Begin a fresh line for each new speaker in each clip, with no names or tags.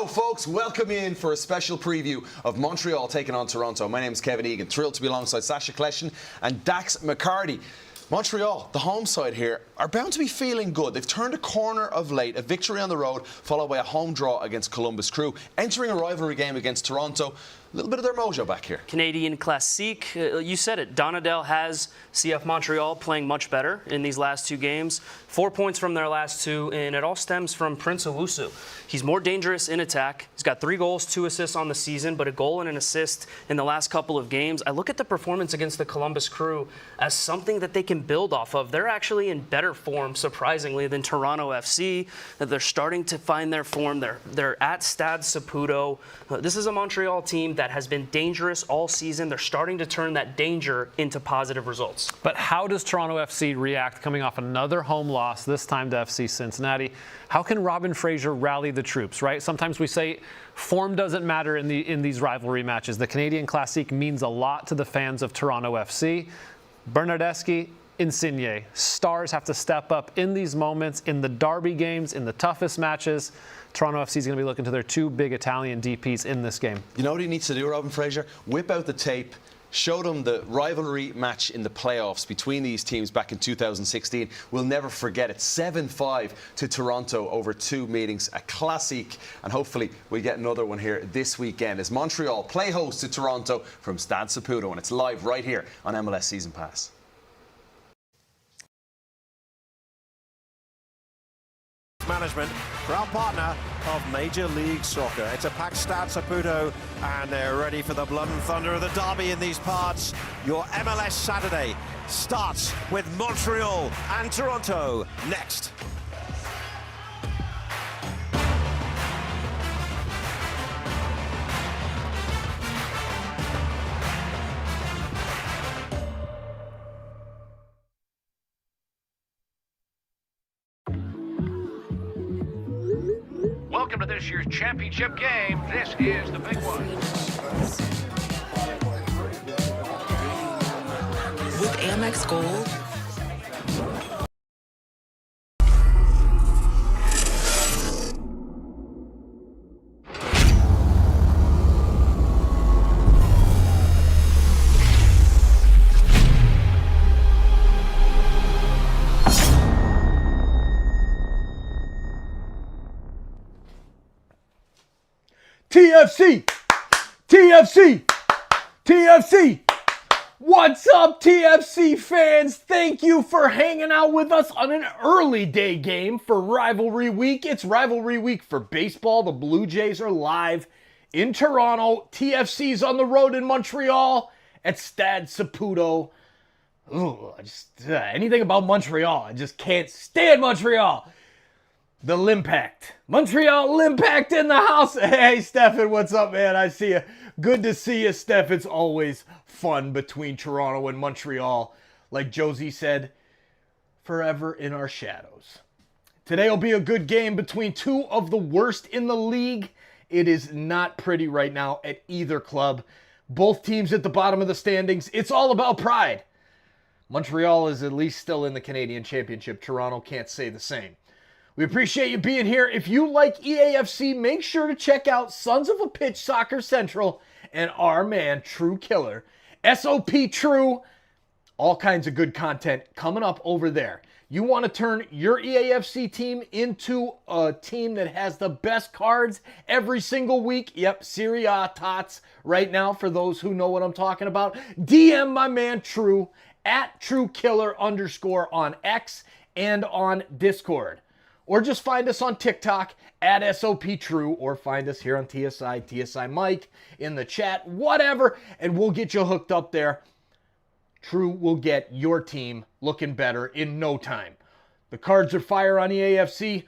folks, welcome in for a special preview of Montreal taking on Toronto. My name is Kevin Egan, thrilled to be alongside Sasha Kleshin and Dax McCarty. Montreal, the home side here, are bound to be feeling good. They've turned a corner of late, a victory on the road, followed by a home draw against Columbus Crew, entering a rivalry game against Toronto. A little bit of their mojo back here.
Canadian Classique, you said it. Donadel has CF Montreal playing much better in these last two games. 4 points from their last two, and it all stems from Prince Owusu. He's more dangerous in attack. He's got 3 goals, 2 assists on the season, but a goal and an assist in the last couple of games. I look at the performance against the Columbus Crew as something that they can build off of. They're actually in better form, surprisingly, than Toronto FC. They're starting to find their form. They're at Stade Saputo. This is a Montreal team that has been dangerous all season. They're starting to turn that danger into positive results.
But how does Toronto FC react coming off another home loss, this time to FC Cincinnati? How can Robin Fraser rally the troops, right? Sometimes we say form doesn't matter in these rivalry matches. The Canadian Classique means a lot to the fans of Toronto FC. Bernardeschi, Insigne, stars have to step up in these moments, in the derby games, in the toughest matches. Toronto FC is going to be looking to their 2 big Italian DPs in this game.
You know what he needs to do, Robin Fraser? Whip out the tape, show them the rivalry match in the playoffs between these teams back in 2016. We'll never forget it. 7-5 to Toronto over 2 meetings. A classic, and hopefully we get another one here this weekend as Montreal play host to Toronto from Stade Saputo, and it's live right here on MLS Season Pass.
Management, proud partner of Major League Soccer. It's a packed Stade Saputo, and they're ready for the blood and thunder of the derby in these parts. Your MLS Saturday starts with Montreal and Toronto next.
Welcome to this year's championship game. This is the big one.
With Amex Gold,
TFC! TFC! TFC! What's up, TFC fans? Thank you for hanging out with us on an early day game for Rivalry Week. It's Rivalry Week for baseball. The Blue Jays are live in Toronto. TFC's on the road in Montreal at Stade Saputo. Ooh, anything about Montreal. I just can't stand Montreal. The Limpact. Montreal Limpact in the house. Hey, Stefan, what's up, man? I see you. Good to see you, Steph. It's always fun between Toronto and Montreal. Like Josie said, forever in our shadows. Today will be a good game between 2 of the worst in the league. It is not pretty right now at either club. Both teams at the bottom of the standings. It's all about pride. Montreal is at least still in the Canadian Championship. Toronto can't say the same. We appreciate you being here. If you like EAFC, make sure to check out Sons of a Pitch Soccer Central and our man, True Killer. SOP True. All kinds of good content coming up over there. You want to turn your EAFC team into a team that has the best cards every single week? Yep, Serie A tots right now for those who know what I'm talking about. DM my man, True, at TrueKiller_ on X and on Discord. Or just find us on TikTok at SOPTrue, or find us here on TSI Mike in the chat, whatever, and we'll get you hooked up there. True will get your team looking better in no time. The cards are fire on EAFC.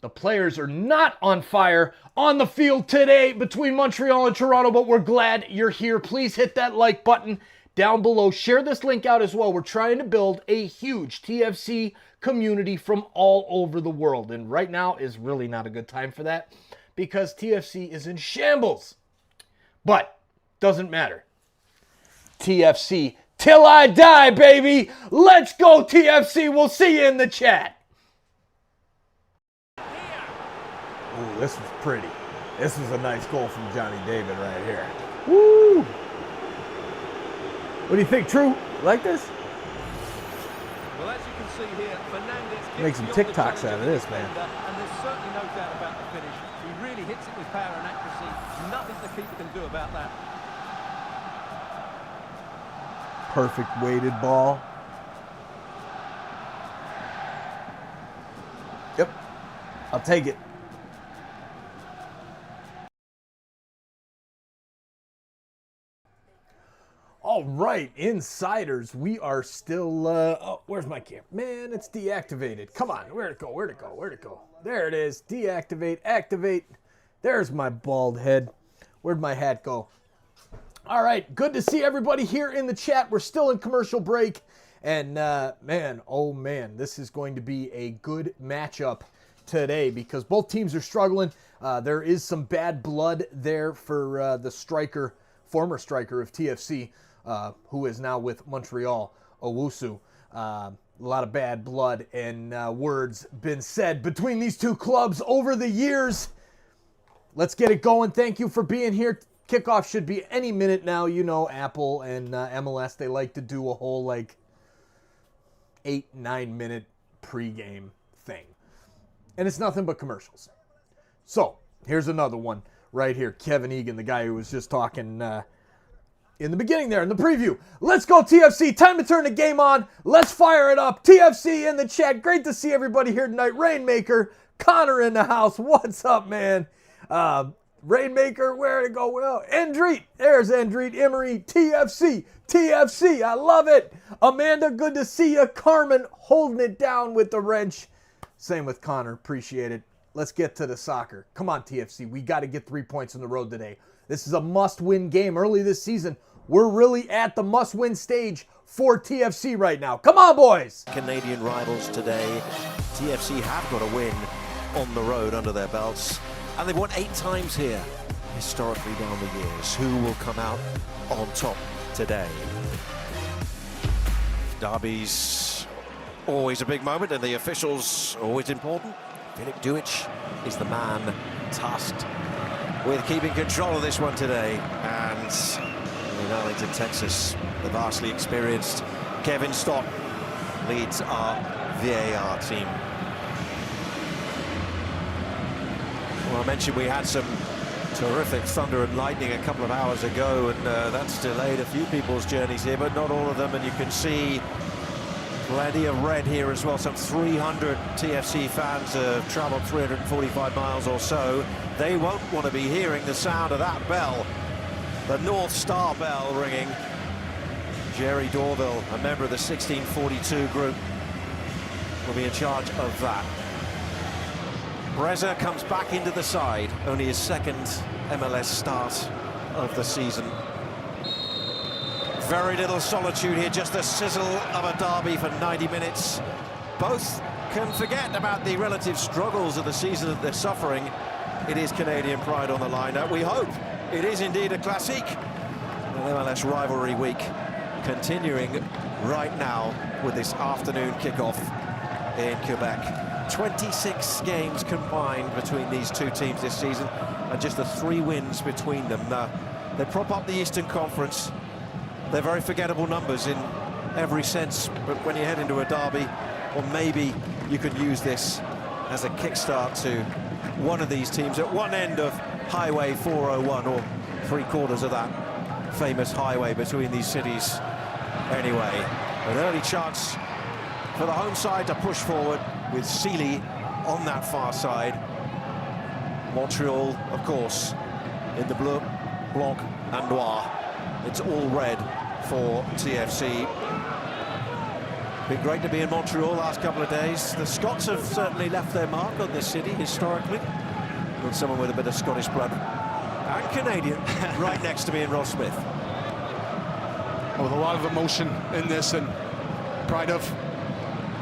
The players are not on fire on the field today between Montreal and Toronto, but we're glad you're here. Please hit that like button down below. Share this link out as well. We're trying to build a huge TFC community from all over the world. And right now is really not a good time for that because TFC is in shambles. But doesn't matter. TFC till I die, baby. Let's go, TFC. We'll see you in the chat. Ooh, this is pretty. This was a nice goal from Johnny David right here. Woo! What do you think, True? Like this?
Well, as you can see here, Fernandez
Make some TikToks out of this, man.
And there's certainly no doubt about the finish. He really hits it with power and accuracy. Nothing the keeper can do about that.
Perfect weighted ball. Yep. I'll take it. All right, insiders, we are still, oh, where's my camera? Man, it's deactivated. Come on, where'd it go, where'd it go, where'd it go? There it is, deactivate, activate. There's my bald head. Where'd my hat go? All right, good to see everybody here in the chat. We're still in commercial break. And man, oh man, this is going to be a good matchup today because both teams are struggling. There is some bad blood there for the striker, former striker of TFC, who is now with Montreal, Owusu. A lot of bad blood and words been said between these two clubs over the years. Let's get it going. Thank you for being here. Kickoff should be any minute now. You know, Apple and MLS, they like to do a whole like 8-9 minute pregame thing. And it's nothing but commercials. So here's another one right here. Kevin Egan, the guy who was just talking in the beginning there in the preview. Let's go TFC. Time to turn the game on. Let's fire it up. TFC in the chat. Great to see everybody here tonight. Rainmaker, Connor in the house. What's up, man? Rainmaker, where'd it go? Well, Endreet. There's Endreet. Emery, TFC. TFC. I love it. Amanda, good to see you. Carmen holding it down with the wrench. Same with Connor. Appreciate it. Let's get to the soccer. Come on, TFC. We got to get 3 points on the road today. This is a must-win game. Early this season, we're really at the must-win stage for TFC right now. Come on, boys.
Canadian rivals today. TFC have got a win on the road under their belts. And they've won 8 times here, historically down the years. Who will come out on top today? Derby's always a big moment, and the officials always important. Filip Dujic is the man tasked with keeping control of this one today. And in Arlington, Texas, the vastly experienced Kevin Stott leads our VAR team. Well, I mentioned we had some terrific thunder and lightning a couple of hours ago, and that's delayed a few people's journeys here, but not all of them. And you can see plenty of red here as well. Some 300 TFC fans have traveled 345 miles or so. They won't want to be hearing the sound of that bell, the North Star bell ringing. Jerry Dorville, a member of the 1642 group, will be in charge of that. Breza comes back into the side, only his second MLS start of the season. Very little solitude here, just the sizzle of a derby for 90 minutes. Both can forget about the relative struggles of the season that they're suffering. It is Canadian pride on the line. We hope it is indeed a classique. An MLS rivalry week continuing right now with this afternoon kickoff in Quebec. 26 games combined between these two teams this season, and just the 3 wins between them. They prop up the Eastern Conference. They're very forgettable numbers in every sense, but when you head into a derby, or maybe you could use this as a kickstart to one of these teams at one end of Highway 401, or 3/4 of that famous highway between these cities. Anyway, an early chance for the home side to push forward with Sealy on that far side. Montreal, of course, in the bleu, blanc and noir. It's all red for TFC. Been great to be in Montreal last couple of days. The Scots have certainly left their mark on this city historically. With someone with a bit of Scottish blood and Canadian right next to me in Ross Smith.
With a lot of emotion in this and pride of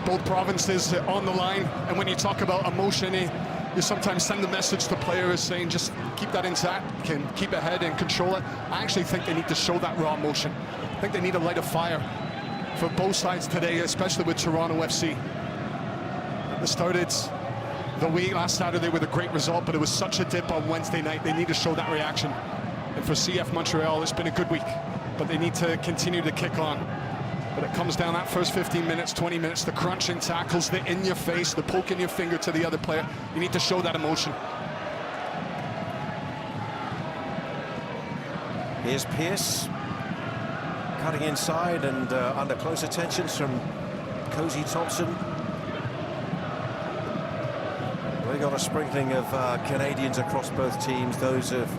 both provinces on the line. And when you talk about emotion, you sometimes send the message to players saying just keep that intact, can keep ahead and control it. I actually think they need to show that raw emotion. I think they need to light a fire for both sides today, especially with Toronto FC. At the start, it's the week last Saturday with a great result, but it was such a dip on Wednesday night. They need to show that reaction. And for CF Montreal, it's been a good week, but they need to continue to kick on. But it comes down that first 15 minutes, 20 minutes, the crunching tackles, the in your face, the poking your finger to the other player. You need to show that emotion.
Here's Pierce cutting inside and under close attention from Cozy Thompson. We got a sprinkling of Canadians across both teams. Those have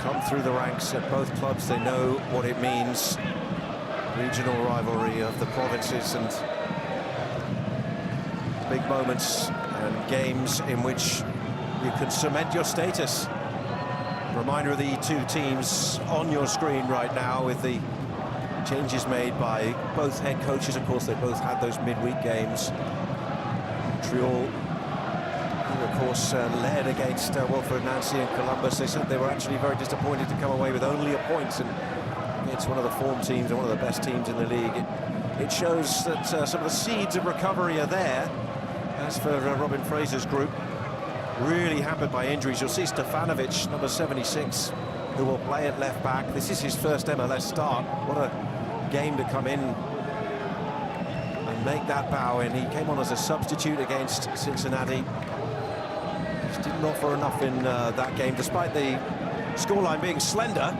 come through the ranks at both clubs. They know what it means. Regional rivalry of the provinces and big moments and games in which you can cement your status. Reminder of the two teams on your screen right now with the changes made by both head coaches. Of course, they both had those midweek games. Montreal, who of course led against Wilfred Nancy and Columbus. They said they were actually very disappointed to come away with only a point, and it's one of the form teams and one of the best teams in the league. It shows that some of the seeds of recovery are there. As for Robin Fraser's group, really hampered by injuries. You'll see Stefanovic, number 76, who will play at left back. This is his first MLS start. What a game to come in and make that bow in. He came on as a substitute against Cincinnati. Just didn't offer enough in that game, despite the scoreline being slender.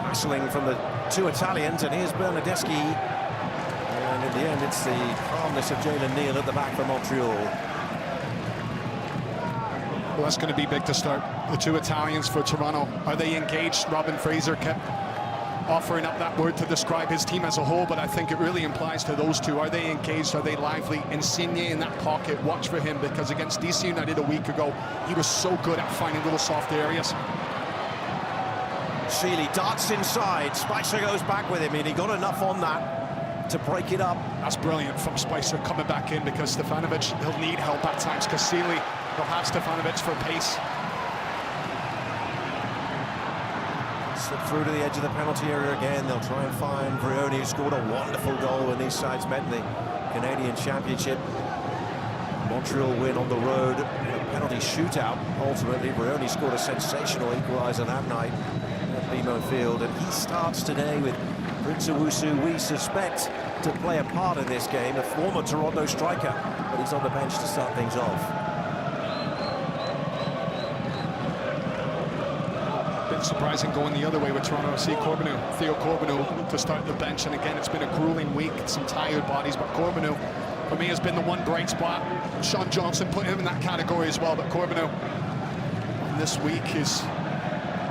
Hassling from the two Italians, and here's Bernardeschi. And in the end, it's the calmness of Jalen Neal at the back for Montreal.
Well, that's going to be big to start. The two Italians for Toronto. Are they engaged? Robin Fraser kept offering up that word to describe his team as a whole, but I think it really implies to those two. Are they engaged? Are they lively? Insigne in that pocket, watch for him, because against DC United a week ago, he was so good at finding little soft areas.
Sheely darts inside. Spicer goes back with him, and he got enough on that to break it up.
That's brilliant from Spicer coming back in, because Stefanovic, he'll need help at times, because Sealy will have Stefanovic for pace.
Slip through to the edge of the penalty area again. They'll try and find Vrioni, who scored a wonderful goal when these sides met in the Canadian Championship. Montreal win on the road in a penalty shootout. Ultimately, Vrioni scored a sensational equaliser that night at BMO Field, and he starts today with Prince Owusu, we suspect to play a part in this game, a former Toronto striker, but he's on the bench to start things off.
Bit surprising going the other way with Toronto. See Theo Corbeanu to start the bench, and again, it's been a grueling week, some tired bodies, but Corbeanu, for me, has been the one bright spot. Sean Johnson put him in that category as well, but Corbeanu this week it's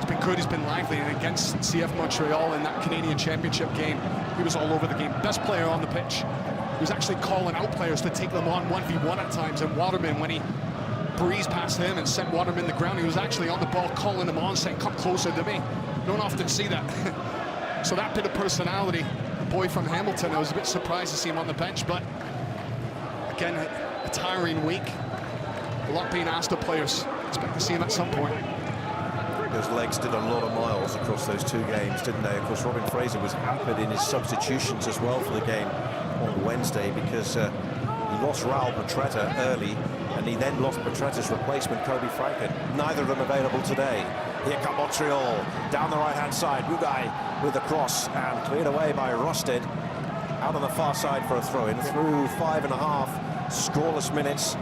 been good, he's been lively, and against CF Montreal in that Canadian Championship game, he was all over the game. Best player on the pitch. He was actually calling out players to take them on 1v1 at times, and Waterman, when he breezed past him and sent Waterman to the ground, he was actually on the ball calling him on, saying, come closer to me. You don't often see that. So that bit of personality, the boy from Hamilton, I was a bit surprised to see him on the bench, but again, a tiring week. A lot being asked of players. Expect to see him at some point.
Those legs did a lot of miles across those two games, didn't they? Of course, Robin Fraser was hampered in his substitutions as well for the game on Wednesday, because he lost Raul Petretta early, and he then lost Petretta's replacement, Kobe Franklin. Neither of them available today. Here come Montreal, down the right-hand side. Rugai with the cross, and cleared away by Rosted. Out on the far side for a throw-in. Through 5.5 scoreless minutes.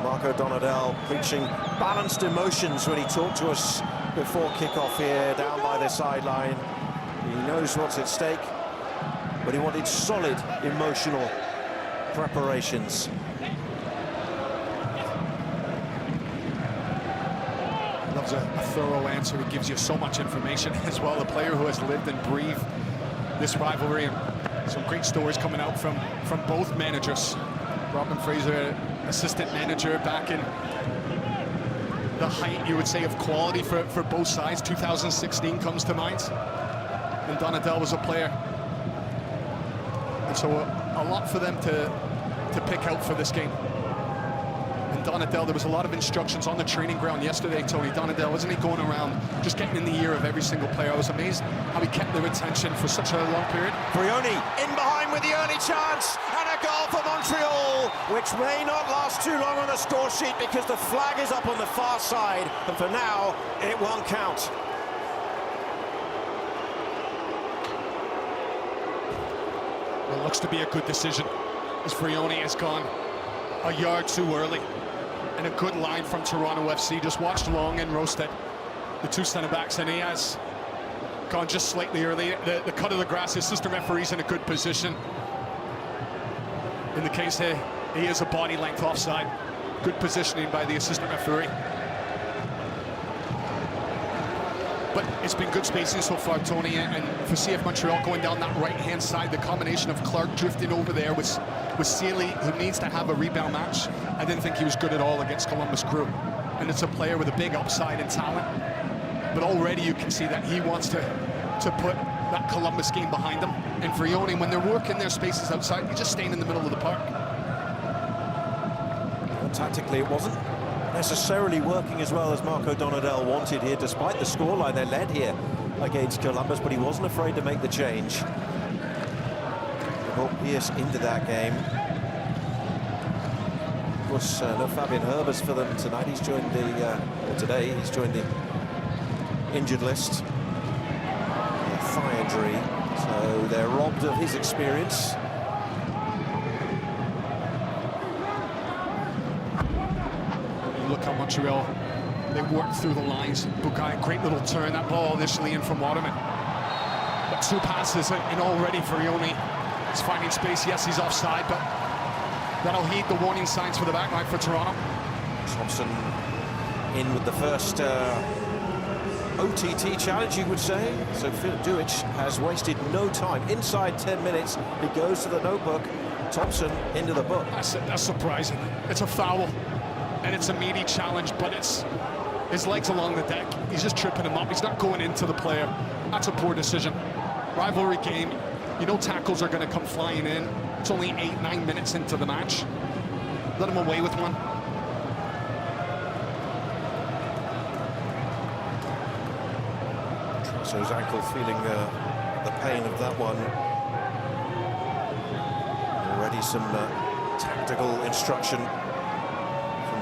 Marco Donadel preaching balanced emotions when he talked to us before kickoff here, down by the sideline. He knows what's at stake, but he wanted solid emotional preparations.
Loves a thorough answer. He gives you so much information as well. A player who has lived and breathed this rivalry, and some great stories coming out from both managers. Robin Fraser, assistant manager back in the height, you would say, of quality for both sides. 2016 comes to mind, and Donadel was a player, and so a lot for them to pick out for this game. And Donadell, there was a lot of instructions on the training ground yesterday, Tony. Donadell, wasn't he going around just getting in the ear of every single player? I was amazed how he kept their attention for such a long period.
Brioni in behind with the early chance, and a goal for Montreal, which may not last too long on the score sheet because the flag is up on the far side, and for now, it won't count.
It looks to be a good decision as Brioni has gone a yard too early. And a good line from Toronto FC. Just watched Long and Rosted, the two centre-backs, and he has gone just slightly early. The cut of the grass, his assistant referee's in a good position. In the case here, he is a body length offside. Good positioning by the assistant referee. But it's been good spacing so far, Tony, and for CF Montreal going down that right-hand side, the combination of Clark drifting over there with Sealy, who needs to have a rebound match. I didn't think he was good at all against Columbus Crew. And it's a player with a big upside and talent. But already you can see that he wants to put that Columbus game behind him. And Frioni, when they're working their spaces outside, you're just staying in the middle of the park.
Well, tactically, it wasn't necessarily working as well as Marco Donadell wanted here, despite the scoreline. They led here against Columbus, but he wasn't afraid to make the change. Brought Pierce into that game. Of course, no Fabian Herbers for them tonight. He's joined today he's joined the injured list. A thigh injury, so they're robbed of his experience.
Look how Montreal, they worked through the lines. Bukai, great little turn, that ball initially in from Waterman. But two passes and already Frioni is finding space. Yes, he's offside, but that'll heed the warning signs for the back line for Toronto.
Thompson in with the first OTT challenge, you would say. So Phil Duich has wasted no time. Inside 10 minutes, he goes to the notebook. Thompson into the book.
That's surprising. It's a foul. And it's a meaty challenge, but it's his legs along the deck. He's just tripping him up. He's not going into the player. That's a poor decision. Rivalry game, you know tackles are going to come flying in. It's only 8-9 minutes into the match. Let him away with one.
Trusso's ankle feeling the pain of that one. Already some tactical instruction.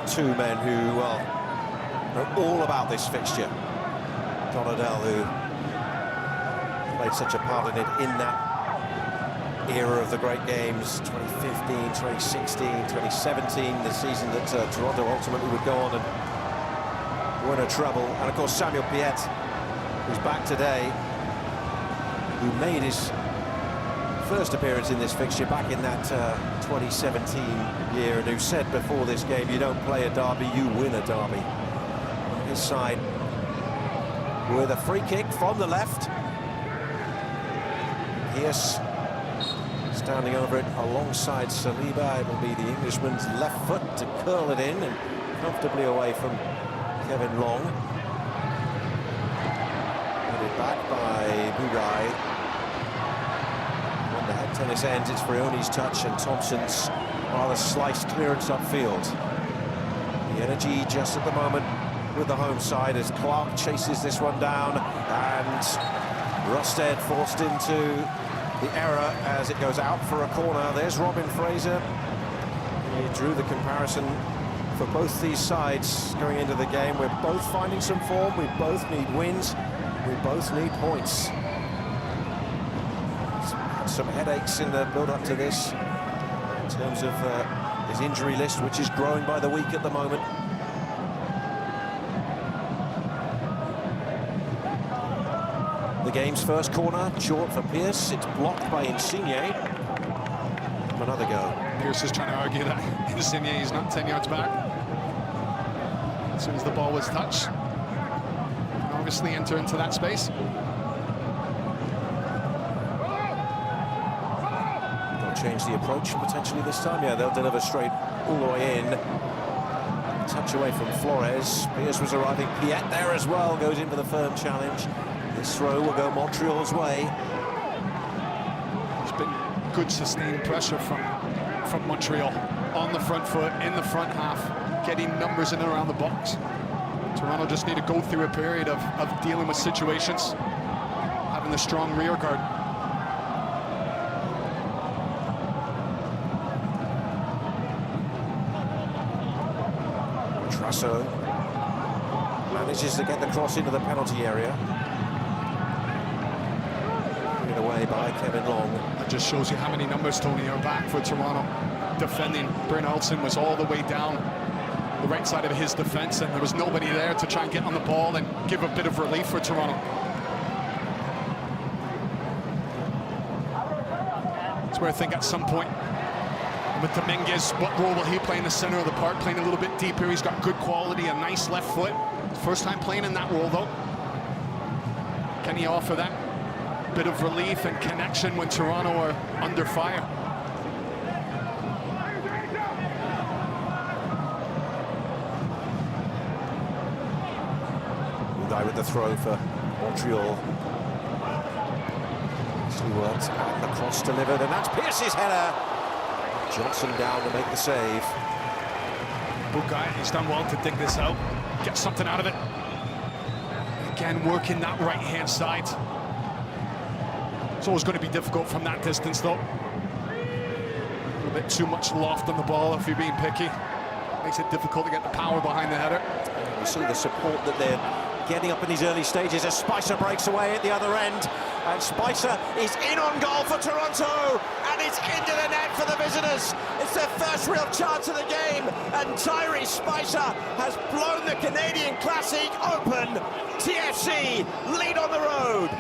Two men who, well, know all about this fixture. Donadell, who played such a part in it in that era of the great games, 2015, 2016, 2017, the season that Toronto ultimately would go on and win a treble. And of course, Samuel Piette, who's back today, who made his first appearance in this fixture back in that 2017 year, and who said before this game, you don't play a derby, you win a derby. On his side, with a free kick from the left. Pierce standing over it alongside Saliba. It'll be the Englishman's left foot to curl it in and comfortably away from Kevin Long. Headed back by Bugai. The head tennis ends, it's Frioni's touch and Thompson's rather sliced clearance upfield. The energy just at the moment with the home side as Clark chases this one down, and Rosted forced into the error as it goes out for a corner. There's Robin Fraser. He drew the comparison for both these sides going into the game. We're both finding some form, we both need wins, we both need points. Some headaches in the build-up to this in terms of his injury list, which is growing by the week at the moment. The game's first corner, short for Pierce. It's blocked by Insigne. Another go.
Pierce is trying to argue that Insigne is not 10 yards back. As soon as the ball was touched, obviously enter into that space.
Change the approach potentially this time. Yeah, they'll deliver straight all the way in. Touch away from Flores. Pierce was arriving. Piette there as well, goes in for the firm challenge. This throw will go Montreal's way.
There's been good sustained pressure from Montreal on the front foot in the front half. getting numbers in and around the box. Toronto just need to go through a period of dealing with situations, having the strong rear guard.
Trasso manages to get the cross into the penalty area. Put away by Kevin Long.
That just shows you how many numbers, Tony, are back for Toronto. Defending, Brynjolfsson was all the way down the right side of his defense, and there was nobody there to try and get on the ball and give a bit of relief for Toronto. That's where I think at some point, with Dominguez, what role will he play in the center of the park, playing a little bit deeper? He's got good quality, a nice left foot. First time playing in that role, though. Can he offer that bit of relief and connection when Toronto are under fire?
Guy with the throw for Montreal. Stewart and the cross delivered, and that's Pierce's header. Johnson down to make the save.
Bukai, he's done well to dig this out, get something out of it. Again, working that right-hand side. It's always going to be difficult from that distance, though. A little bit too much loft on the ball if you're being picky. Makes it difficult to get the power behind the header.
You see the support that they're getting up in these early stages as Spicer breaks away at the other end. And Spicer is in on goal for Toronto, and it's into the net for the visitors. It's their first real chance of the game, and Tyrese Spicer has blown the Canadian Classic open. TFC lead on the road.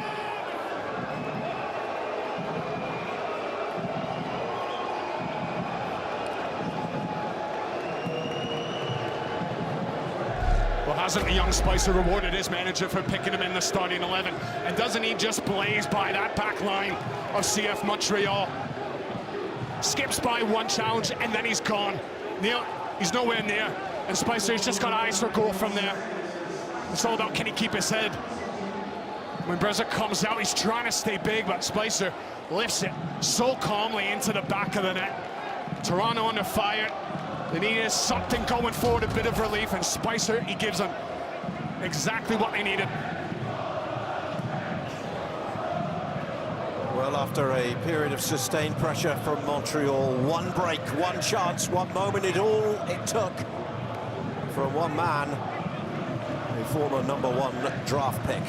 Well, hasn't the young Spicer rewarded his manager for picking him in the starting 11? And doesn't he just blaze by that back line of CF Montreal? Skips by one challenge and then he's gone. He's nowhere near. And Spicer's just got eyes for goal from there. It's all about, can he keep his head? When Breza comes out, he's trying to stay big, but Spicer lifts it so calmly into the back of the net. Toronto under fire. They needed something going forward, a bit of relief, and Spicer, he gives them exactly what they needed.
Well, after a period of sustained pressure from Montreal, one break, one chance, one moment, all it took from one man, a former #1 draft pick.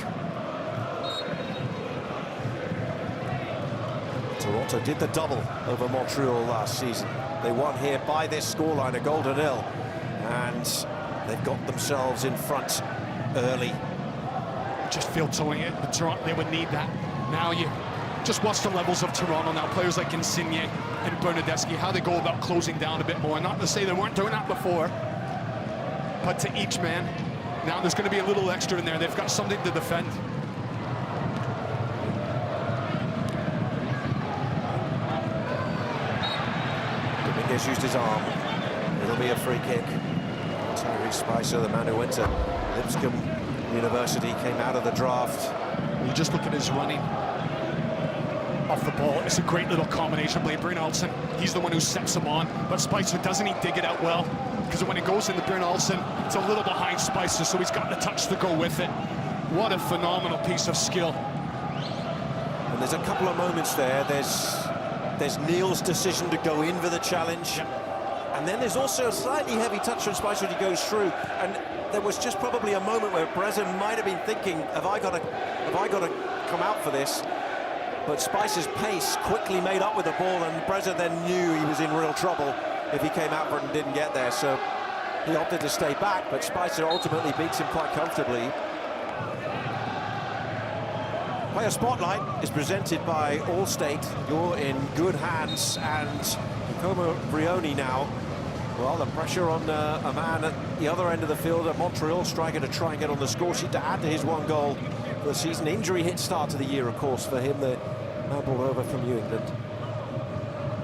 Toronto did the double over Montreal last season. They won here by this scoreline, a goal to nil, and they've got themselves in front early.
Just feel Tony, Toronto, they would need that. Now you just watch the levels of Toronto now. Players like Insigne and Bernadeschi, how they go about closing down a bit more. Not to say they weren't doing that before, but to each man, now there's going to be a little extra in there. They've got something to defend.
Dominguez used his arm. It'll be a free kick. Tyrese Spicer, the man who went to Lipscomb University, came out of the draft.
You just look at his running off the ball. It's a great little combination play. Brynjolfsson, he's the one who sets him on, but Spicer, doesn't he dig it out well? Because when it goes into Brynjolfsson, it's a little behind Spicer, so he's got the touch to go with it. What a phenomenal piece of skill.
And there's a couple of moments there. There's Neil's decision to go in for the challenge.
Yep.
And then there's also a slightly heavy touch from Spicer when he goes through. And there was just probably a moment where Breza might have been thinking, have I got to come out for this? But Spicer's pace quickly made up with the ball, and Breza then knew he was in real trouble if he came out for it and didn't get there. So he opted to stay back, but Spicer ultimately beats him quite comfortably. Player Spotlight is presented by Allstate. You're in good hands, and Como Brioni now. Well, the pressure on a man at the other end of the field, a Montreal striker, to try and get on the score sheet to add to his one goal for the season. Injury hit start to the year, of course, for him, the man brought over from New England.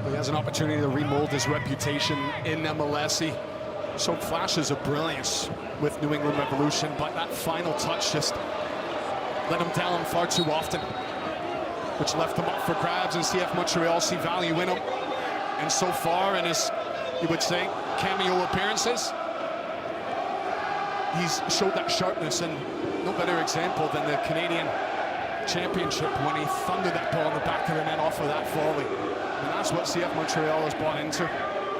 He has an opportunity to remold his reputation in MLS. He showed flashes of brilliance with New England Revolution, but that final touch just let him down far too often, which left him up for grabs, and CF Montreal see value in him. And so far in his, you would say, cameo appearances, he's showed that sharpness, and no better example than the Canadian Championship when he thundered that ball in the back of the net off of that volley. And that's what CF Montreal has bought into.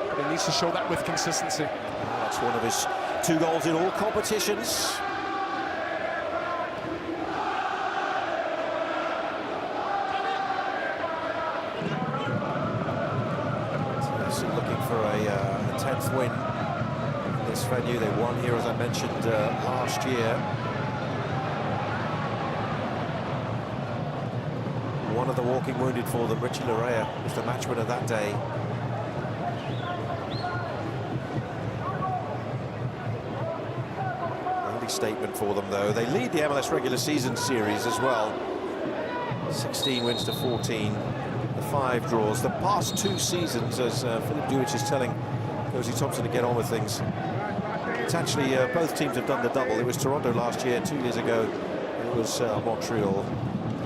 But he needs to show that with consistency.
That's one of his 2 goals in all competitions. So looking for a 10th win in this venue. They won here, as I mentioned, last year. One of the walking wounded for them, Richie Larea, was the match winner that day. Only statement for them, though. They lead the MLS regular season series as well. 16 wins to 14, the 5 draws. The past 2 seasons, as Philip Dewich is telling Cozy Thompson to get on with things, it's actually both teams have done the double. It was Toronto last year, 2 years ago it was Montreal.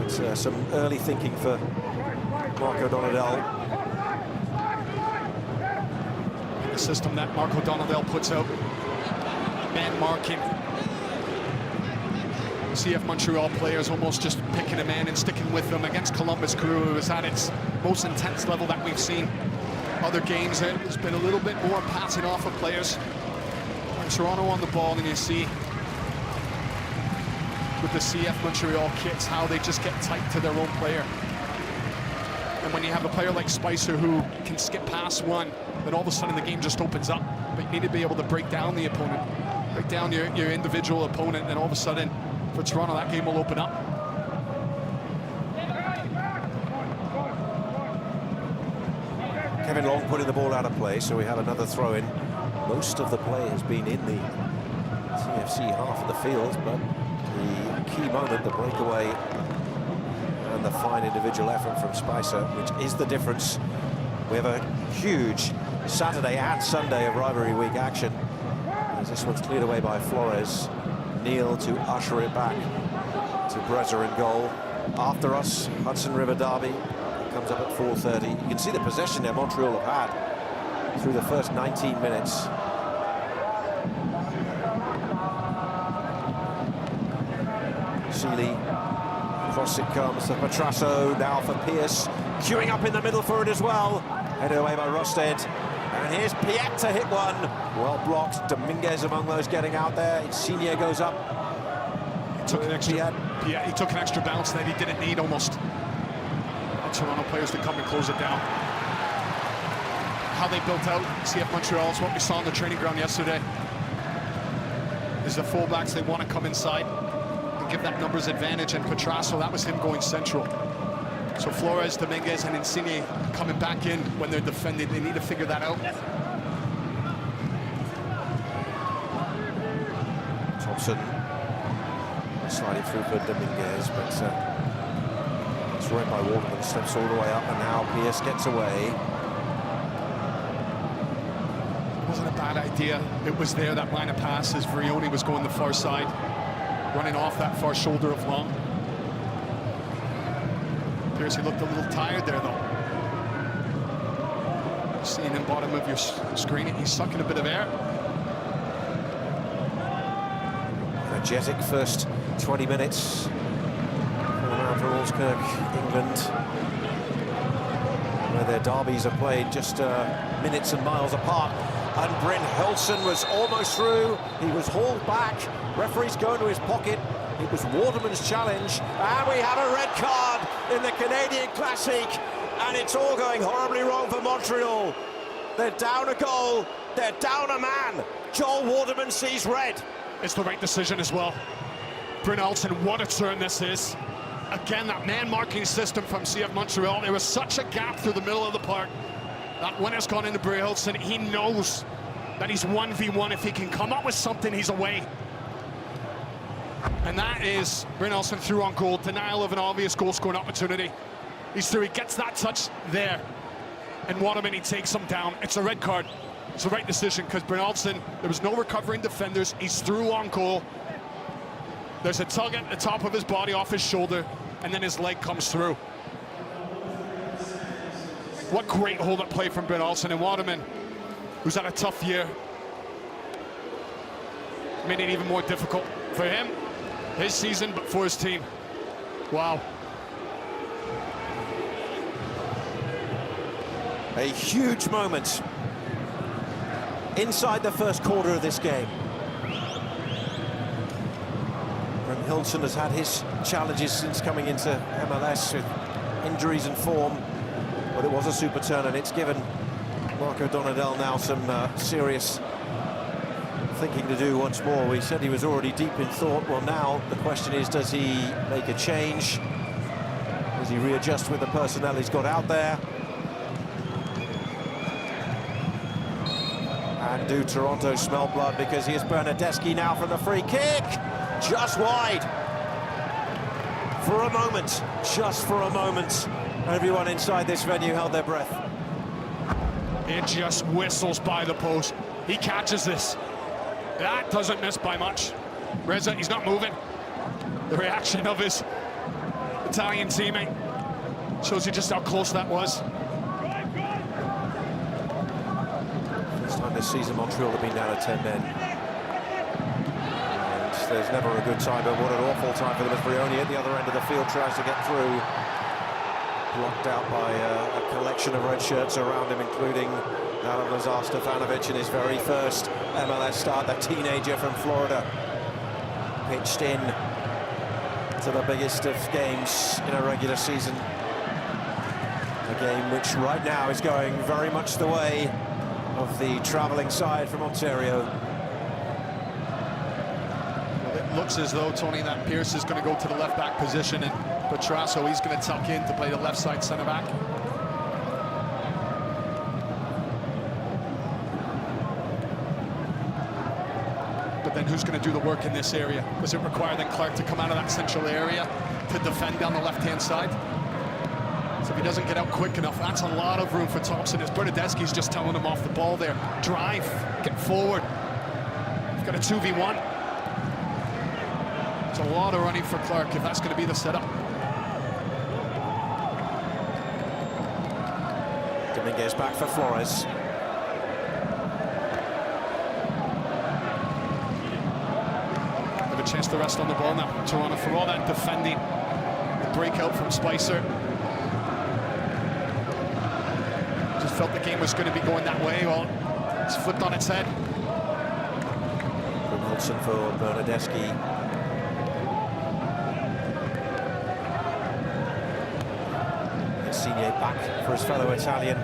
It's some early thinking for Marco Donadel.
The system that Marco Donadel puts out, man marking. CF Montreal players almost just picking a man and sticking with them. Against Columbus Crew, it was at its most intense level that we've seen. Other games, there's been a little bit more passing off of players. And Toronto on the ball, and you see with the CF Montreal kits how they just get tight to their own player. And when you have a player like Spicer who can skip past one, then all of a sudden the game just opens up. But you need to be able to break down the opponent, break down your individual opponent, and all of a sudden for Toronto that game will open up.
Kevin Long putting the ball out of play, so we have another throw in. Most of the play has been in the TFC half of the field, but the key moment, the breakaway and the fine individual effort from Spicer, which is the difference. We have a huge Saturday and Sunday of rivalry week action, as this one's cleared away by Flores. Neal to usher it back to Brezza in goal. After us, Hudson River Derby. It comes up at 4:30. You can see the possession that Montreal have had through the first 19 minutes. Seeley, across it comes to Petrasso, now for Pierce, queuing up in the middle for it as well. Headed away by Rosted. And here's Piet to hit one. Well blocked. Dominguez among those getting out there. Insigne goes up.
He took an extra bounce that he didn't need almost. And Toronto players to come and close it down. How they built out CF Montreal is what we saw on the training ground yesterday. Is the fullbacks, they want to come inside and give that numbers advantage, and Petrasso, that was him going central. So Flores, Dominguez, and Insigne coming back in when they're defending. They need to figure that out.
Thompson sliding through for Dominguez, but it's read by Waterman, steps all the way up, and now Pierce gets away.
It wasn't a bad idea. It was there, that line of pass, as Vrioni was going the far side, running off that far shoulder of Long. Pierce, he looked a little tired there, though. Seeing him bottom of your screen, he's sucking a bit of air.
Energetic first 20 minutes around for Orskirk, England, where their derbies are played just minutes and miles apart. And Bryn Hulson was almost through. He was hauled back. Referee's going to his pocket. It was Waterman's challenge, and we have a red card in the Canadian Classic, and it's all going horribly wrong for Montreal. They're down a goal, they're down a man. Joel Waterman sees red.
It's the right decision as well. Bryn Hulson, what a turn this is. Again, that man-marking system from CF Montreal. There was such a gap through the middle of the park. That when it's gone into Bryn Hulson, he knows that he's 1v1. If he can come up with something, he's away. And that is Bryn Hulson through on goal. Denial of an obvious goal-scoring opportunity. He's through, he gets that touch there. And Waterman, he takes him down. It's a red card. It's the right decision, because Bryn Hulson, there was no recovering defenders. He's through on goal. There's a tug at the top of his body off his shoulder, and then his leg comes through. What great hold-up play from Bryn Hulson, and Waterman, who's had a tough year. made it even more difficult for him, his season, but for his team. Wow.
A huge moment inside the first quarter of this game. And Hilton has had his challenges since coming into MLS with injuries and form, but it was a super turn, and it's given Marco Donadel now some serious thinking to do once more. We said he was already deep in thought. Well, now the question is, does he make a change? Does he readjust with the personnel he's got out there? And do Toronto smell blood, because here's Bernardeschi now from the free kick. Just wide. For a moment, just for a moment, everyone inside this venue held their breath.
It just whistles by the post. He catches this. That doesn't miss by much. Reza, he's not moving. The reaction of his Italian teammate shows you just how close that was.
First time this season Montreal have been down to 10 men. And there's never a good time, but what an awful time for them as Brioni at the other end of the field tries to get through. Blocked out by a collection of red shirts around him, including that of Lazar Stefanovic in his very first MLS start, the teenager from Florida. Pitched in to the biggest of games in a regular season. A game which right now is going very much the way of the travelling side from Ontario.
Well, it looks as though, Tony, that Pierce is going to go to the left-back position, and Petrasso, he's going to tuck in to play the left-side centre-back. But then who's going to do the work in this area? Does it require then Clark to come out of that central area to defend down the left-hand side? So if he doesn't get out quick enough, that's a lot of room for Thompson, as Bernardeschi's just telling him off the ball there. Drive, get forward. He's got a 2v1. It's a lot of running for Clark if that's going to be the setup.
Dominguez back for Flores.
Have a chance to rest on the ball now. Toronto, for all that defending, the breakout from Spicer. Just felt the game was going to be going that way. Well, it's flipped on its head.
Wilson for Bernardeschi. Insigne back for his fellow Italian.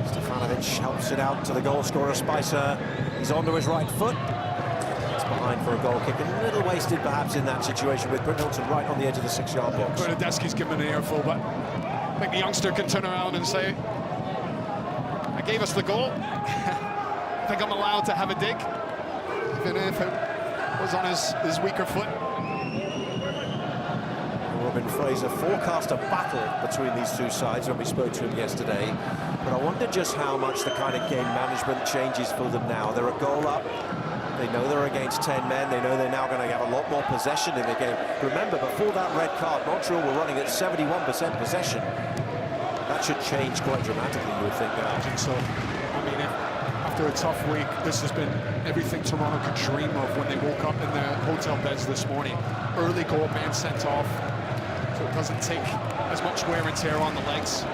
Stefanovic helps it out to the goal scorer Spicer. He's onto his right foot. It's behind for a goal kick. A little wasted perhaps in that situation, with Brynhildsen right on the edge of the 6-yard box.
Bernardeschi's given an earful, but I think the youngster can turn around and say, I gave us the goal. I think I'm allowed to have a dig, even if it was on his weaker foot.
Robin Fraser forecast a battle between these two sides when we spoke to him yesterday, but I wonder just how much the kind of game management changes for them now. They're a goal up. They know they're against 10 men. They know they're now going to have a lot more possession in the game. Remember, before that red card, Montreal were running at 71% possession. That should change quite dramatically, you would think.
I think so. I mean, after a tough week, this has been everything Toronto could dream of when they woke up in their hotel beds this morning. Early goal, man sent off, so it doesn't take as much wear and tear on the legs.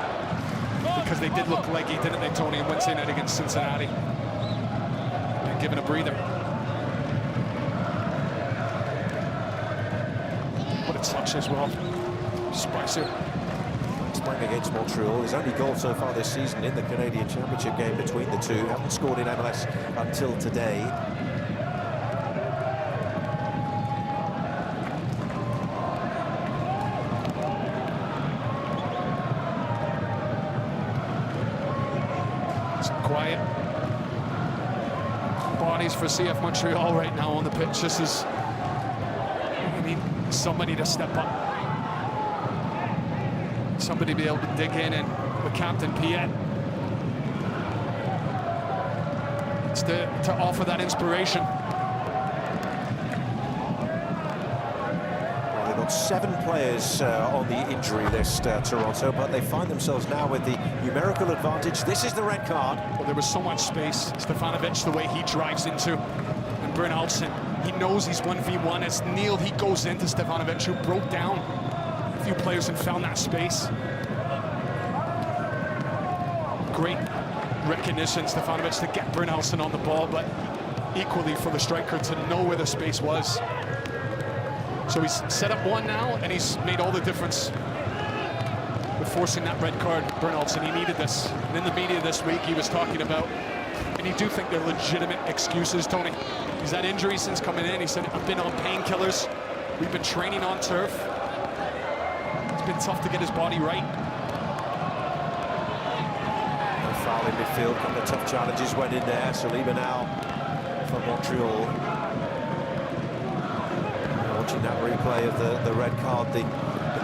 Because they did look leggy, didn't they, Tony, in Wednesday night against Cincinnati? And given a breather. What a touch as well. Spicer.
He's playing against Montreal. His only goal so far this season in the Canadian Championship game between the two. Haven't scored in MLS until today.
Quiet bodies for CF Montreal right now on the pitch. This is, I need somebody to step up. Somebody be able to dig in, and with Captain Piet to offer that inspiration.
Well, they've got 7 players on the injury list, Toronto, but they find themselves now with the numerical advantage. This is the red card.
Well, there was so much space. Stefanovic, the way he drives into, and Brynjolfsson, he knows he's 1v1. As Neil, he goes into Stefanovic, who broke down a few players and found that space. Great recognition, Stefanovic, to get Brynjolfsson on the ball, but equally for the striker to know where the space was. So he's set up one now, and he's made all the difference with forcing that red card. Brynjolfsson, he needed this. And in the media this week, he was talking about, and you do think they're legitimate excuses, Tony. He's had injuries since coming in. He said, I've been on painkillers. We've been training on turf. It's been tough to get his body right.
No foul in midfield, a couple of tough challenges went in there. Saliba now for Montreal. Watching that replay of the red card, the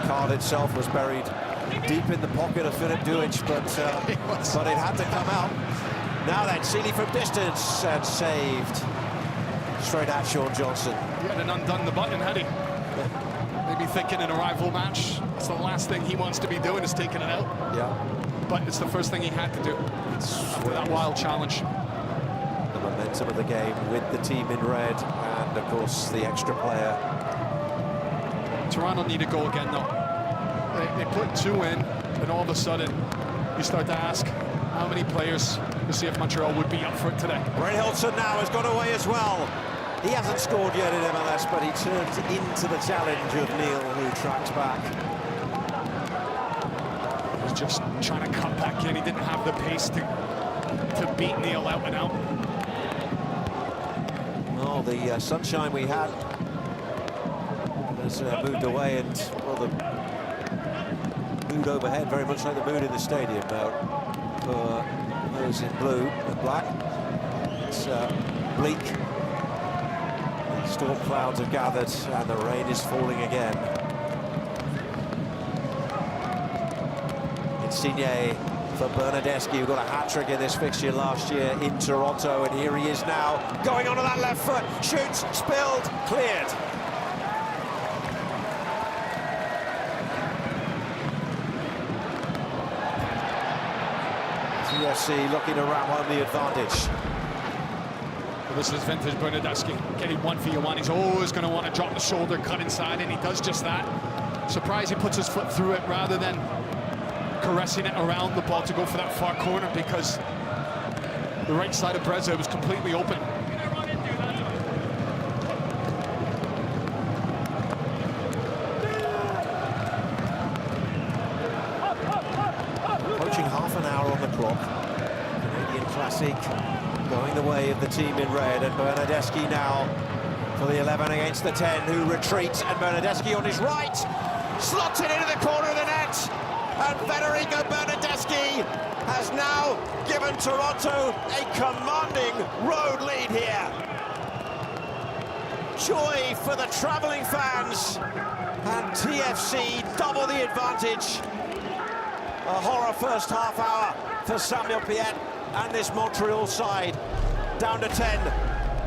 card itself was buried deep in the pocket of Philip Dujic, but it had to come out. Now then, Seeley from distance and saved straight at Sean Johnson.
He hadn't undone the button, had he? Maybe thinking in a rival match, it's the last thing he wants to be doing is taking it out.
Yeah.
But it's the first thing he had to do after that wild challenge.
The momentum of the game with the team in red and, of course, the extra player.
Toronto need a goal again, though. They put 2 in, and all of a sudden, you start to ask how many players to see if Montreal would be up for it today.
Brynjolfsson now has got away as well. He hasn't scored yet in MLS, but he turned into the challenge of Neil, who tracked back.
He was just trying to cut back in. He didn't have the pace to beat Neil out and out.
Oh, the sunshine we had has moved away, and well, the mood overhead very much like the mood in the stadium now for those in blue and black. It's bleak. The storm clouds have gathered and the rain is falling again. Insigne for Bernardeschi, who got a hat-trick in this fixture last year in Toronto, and here he is now, going onto that left foot, shoots, spilled, cleared. TFC looking to ram home the advantage.
Well, this is vintage Bernardeschi, getting 1v1. He's always going to want to drop the shoulder, cut inside, and he does just that. Surprised he puts his foot through it rather than caressing it around the ball to go for that far corner, because the right side of Breza was completely open.
Approaching half an hour on the clock. Canadian Classic going the way of the team in red, and Bernardeschi now for the 11 against the 10, who retreats, and Bernardeschi on his right, slots it into the corner of the net, and Federico Bernardeschi has now given Toronto a commanding road lead here. Joy for the travelling fans, and TFC double the advantage. A horror first half hour for Samuel Piette and this Montreal side, down to 10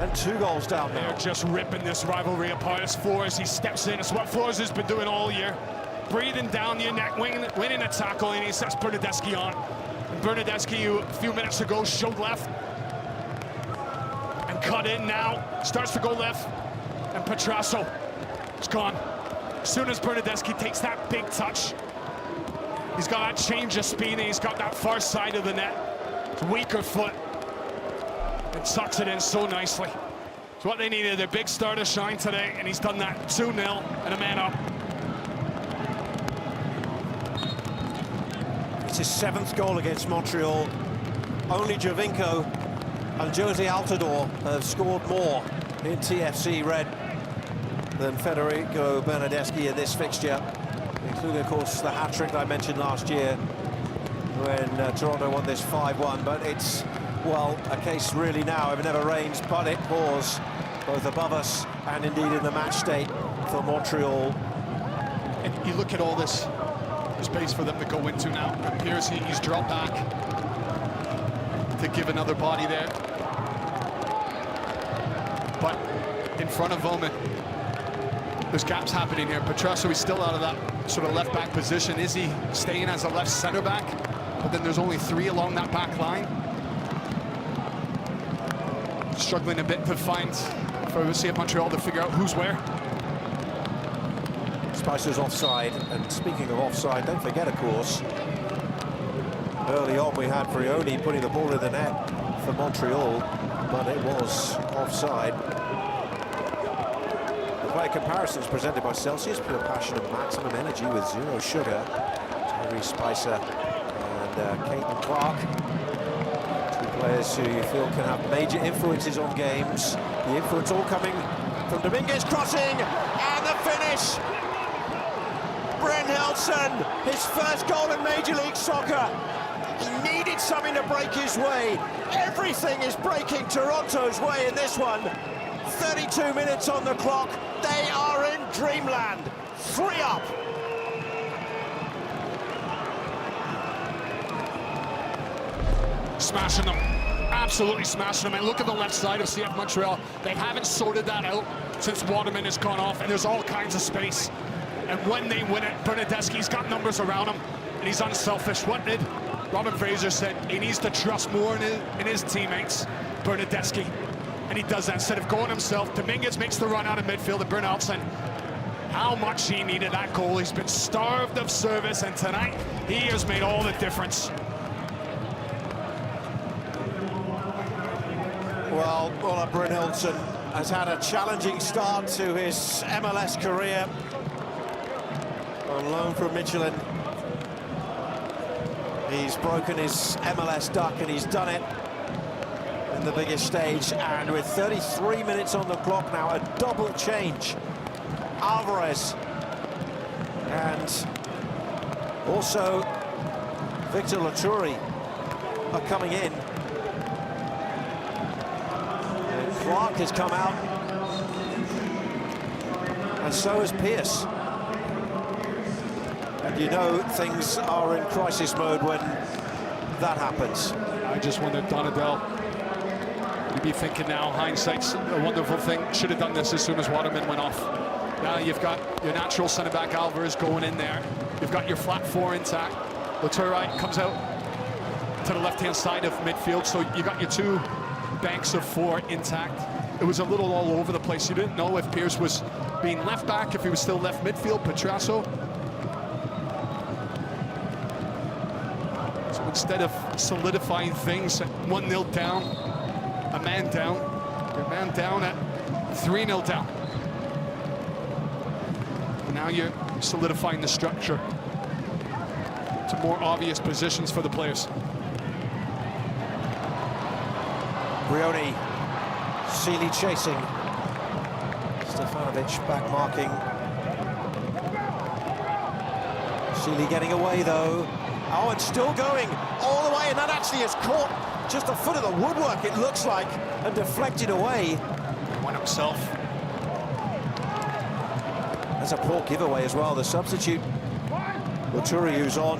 and 2 goals down now.
They're just ripping this rivalry apart as Flores, he steps in. It's what Flores has been doing all year. Breathing down your neck, winning a tackle, and he sets Bernardeschi on. And Bernardeschi, who a few minutes ago showed left and cut in, now starts to go left, and Petrasso is gone. As soon as Bernardeschi takes that big touch, he's got that change of speed, and he's got that far side of the net. It's weaker foot, and tucks it in so nicely. It's what they needed, their big star to shine today, and he's done that. 2-0 and a man up.
It's his 7th goal against Montreal. Only Jovinko and Jose Altidore have scored more in TFC red than Federico Bernardeschi in this fixture, including, of course, the hat-trick I mentioned last year when Toronto won this 5-1. But it's, well, a case really now, if it never rains, but it pours, both above us and indeed in the match state for Montreal.
And you look at all this space for them to go into now. Appears he's dropped back to give another body there. But in front of Omen, there's gaps happening here. Petrasso is still out of that sort of left back position. Is he staying as a left center back? But then there's only 3 along that back line. Struggling a bit to find for CF Montreal to figure out who's where.
Spicer's offside, and speaking of offside, don't forget, of course, early on we had Brioni putting the ball in the net for Montreal, but it was offside. The player comparisons presented by Celsius, pure passion and maximum energy with zero sugar. Terry Spicer and Caden Clark, two players who you feel can have major influences on games. The influence all coming from Dominguez, crossing, and the finish. Brent Helson, his first goal in Major League Soccer. He needed something to break his way. Everything is breaking Toronto's way in this one. 32 minutes on the clock. They are in dreamland. 3 up.
Smashing them. Absolutely smashing them. And look at the left side of CF Montreal. They haven't sorted that out since Waterman has gone off, and there's all kinds of space. And when they win it, Bernadeschi's got numbers around him, and he's unselfish. What did Robin Fraser said? He needs to trust more in his teammates, Bernadeschi. And he does that instead of going himself. Dominguez makes the run out of midfield to Bernaldson. How much he needed that goal. He's been starved of service, and tonight he has made all the difference.
Well, Ola Brynhildsen has had a challenging start to his MLS career. On loan from Michelin. He's broken his MLS duck, and he's done it in the biggest stage. And with 33 minutes on the clock now, a double change. Alvarez and also Victor Laturi are coming in. And Clark has come out, and so has Pierce. And you know things are in crisis mode when that happens.
I just wonder, Donadell, you'd be thinking now, hindsight's a wonderful thing. Should have done this as soon as Waterman went off. Now you've got your natural centre-back Alvarez going in there. You've got your flat 4 intact. Laturi comes out to the left-hand side of midfield, so you got your 2 banks of 4 intact. It was a little all over the place. You didn't know if Pierce was being left back, if he was still left midfield, Petrasso. So instead of solidifying things at 1-0 down, a man down, your man down at 3-0 down. Now you're solidifying the structure to more obvious positions for the players.
Brioni, Seeley chasing. Stefanovic back marking. Seeley getting away though. Oh, and still going all the way, and that actually has caught just the foot of the woodwork, it looks like, and deflected away.
Won himself.
That's a poor giveaway as well. The substitute, Laturi, who's on,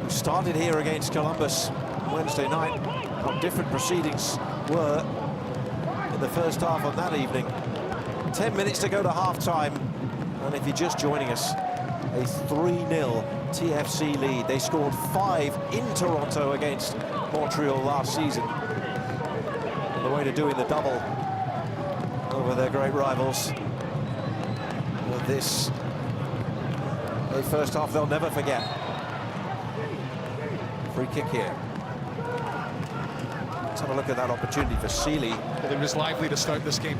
who started here against Columbus Wednesday night. What different proceedings were in the first half on that evening. 10 minutes to go to half-time, and if you're just joining us, a 3-0 TFC lead. They scored 5 in Toronto against Montreal last season. On the way to doing the double over their great rivals. With this, a first half they'll never forget. Free kick here. Let's have a look at that opportunity for Seeley.
They was lively to start this game.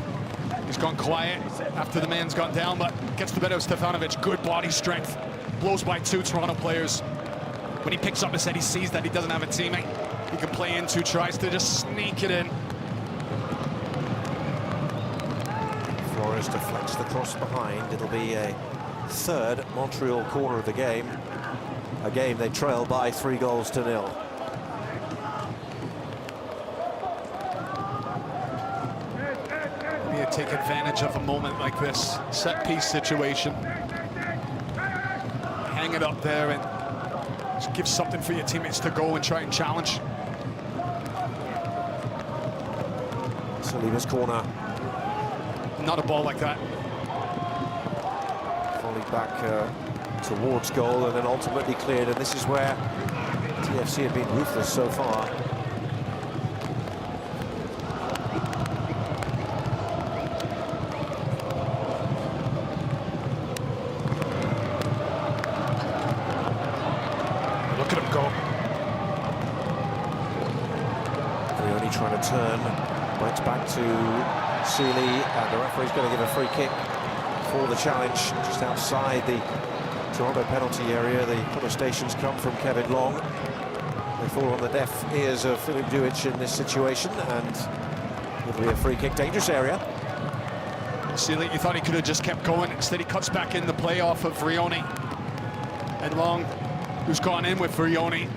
He's gone quiet after the man's gone down, but gets the better of Stefanovic. Good body strength. Blows by 2 Toronto players. When he picks up his head, he sees that he doesn't have a teammate he can play into, tries to just sneak it in.
Flores deflects the cross behind. It'll be a 3rd Montreal corner of the game. A game they trail by 3-0.
Take advantage of a moment like this, set-piece situation. Hang it up there and just give something for your teammates to go and try and challenge.
Saliba's corner.
Not a ball like that.
volleyed back towards goal and then ultimately cleared, and this is where TFC have been ruthless so far.
Look at him go.
Rioni trying to turn, went back to Seeley, and the referee's going to give a free kick for the challenge just outside the Toronto penalty area. The protestations come from Kevin Long. They fall on the deaf ears of Philip Dujic in this situation, and it'll be a free kick, dangerous area.
Seeley, you thought he could have just kept going. Instead, he cuts back in the play off of Rioni. And Long, who's gone in with Rioni,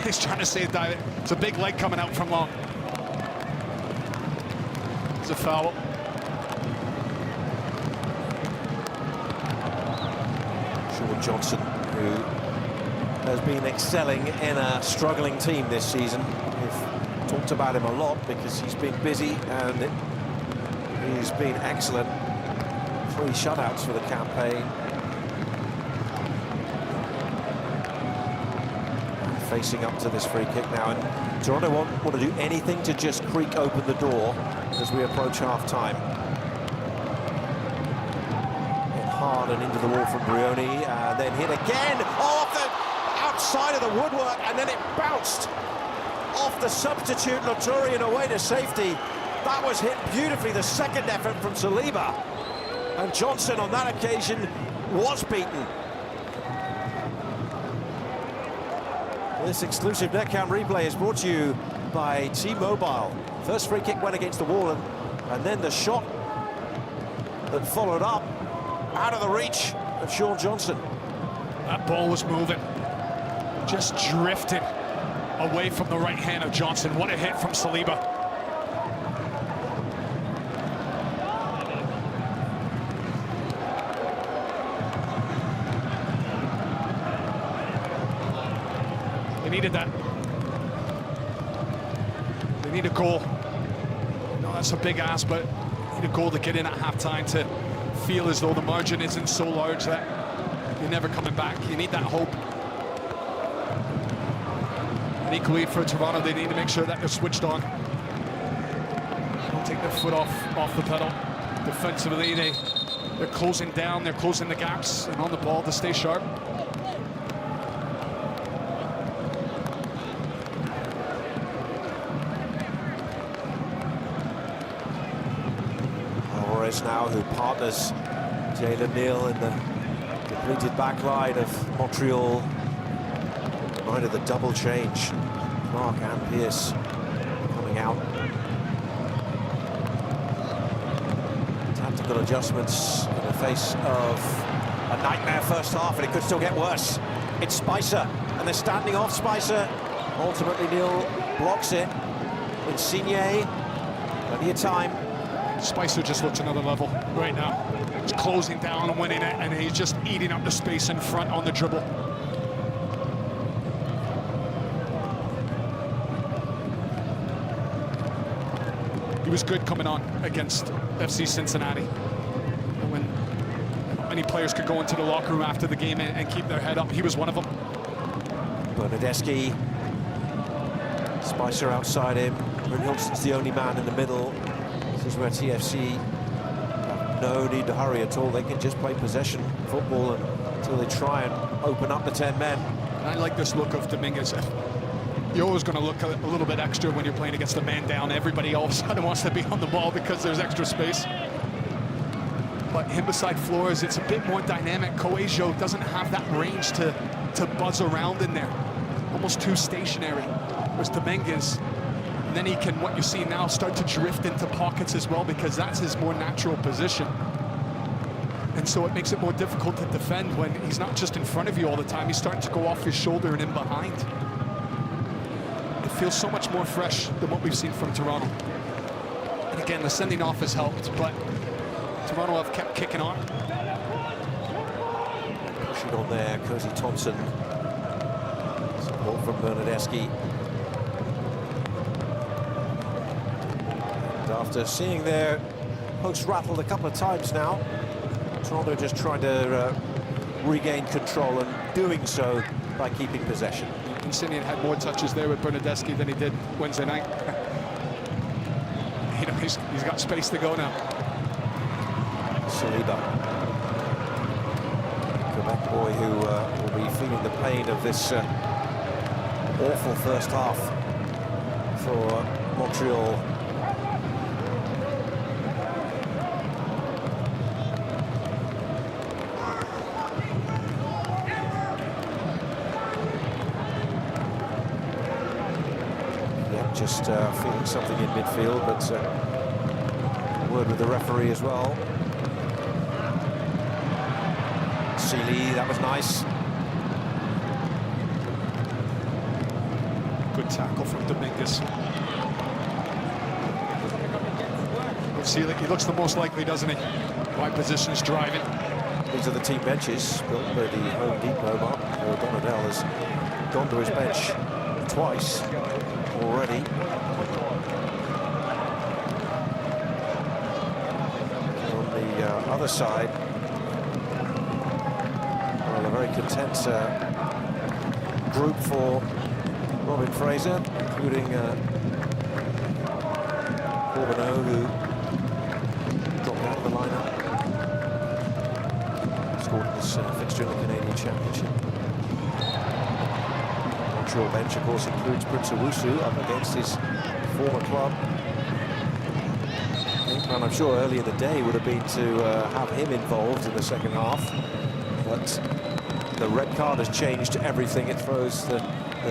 he's trying to save that. It's a big leg coming out from Long. It's a foul.
Sean Johnson, who has been excelling in a struggling team this season. We've talked about him a lot because he's been busy and he's been excellent. 3 shutouts for the campaign. Facing up to this free kick now, and Toronto won't want to do anything to just creak open the door as we approach half-time. Hit hard and into the wall from Rioni, and then hit again off the outside of the woodwork, and then it bounced off the substitute Laturian away to safety. That was hit beautifully, the second effort from Saliba, and Johnson on that occasion was beaten. This exclusive netcam replay is brought to you by T-Mobile. First free kick went against the wall, and then the shot that followed up out of the reach of Sean Johnson.
That ball was moving, just drifted away from the right hand of Johnson. What a hit from Saliba. They needed that. They need a goal. No, that's a big ask, but they need a goal to get in at halftime to feel as though the margin isn't so large that you're never coming back. You need that hope. And equally for Toronto, they need to make sure that they're switched on. Don't take their foot off the pedal. Defensively, they're closing down, they're closing the gaps, and on the ball to stay sharp.
Now, who partners Jalen Neal in the depleted back line of Montreal. Reminded the double change. Clark and Pearce coming out. Tactical adjustments in the face of a nightmare first half, and it could still get worse. It's Spicer, and they're standing off Spicer. Ultimately, Neal blocks it. Insigne, plenty of time.
Spicer just looks another level right now. He's closing down and winning it, and he's just eating up the space in front on the dribble. He was good coming on against FC Cincinnati. And when many players could go into the locker room after the game and keep their head up, he was one of them.
Bernadeschi, Spicer outside him. Brynjolfsson's the only man in the middle. This is where TFC have no need to hurry at all. They can just play possession football until they try and open up the 10 men.
And I like this look of Dominguez. You're always going to look a little bit extra when you're playing against a man down. Everybody all of a sudden wants to be on the ball because there's extra space. But him beside Flores, it's a bit more dynamic. Coelho doesn't have that range to buzz around in there. Almost too stationary. Whereas Dominguez, and then he can, what you see now, start to drift into pockets as well, because that's his more natural position. And so it makes it more difficult to defend when he's not just in front of you all the time, he's starting to go off his shoulder and in behind. It feels so much more fresh than what we've seen from Toronto. And again, the sending off has helped, but Toronto have kept kicking on.
Pushing on there, Cozy Thompson. Support from Bernadeschi. And after seeing their post rattled a couple of times now, Toronto just trying to regain control and doing so by keeping possession.
Insigne had more touches there with Bernardeschi than he did Wednesday night. You know, he's got space to go now.
Saliba, Quebec boy who will be feeling the pain of this awful first half for Montreal. Just feeling something in midfield, but word with the referee as well. Sealy, that was nice.
Good tackle from Dominguez. Sealy, he looks the most likely, doesn't he? Wide positions, driving.
These are the team benches built by the Home Depot. Mark Donadell has gone to his bench twice already. On the other side, well, a very content group for Robin Fraser, including Corbeau, who dropped out of the lineup. Scored this fixture in the Canadian Championship. Montreal bench, of course, includes Prince Owusu up against his former club. And I'm sure early in the day would have been to have him involved in the second half. But the red card has changed everything. It throws the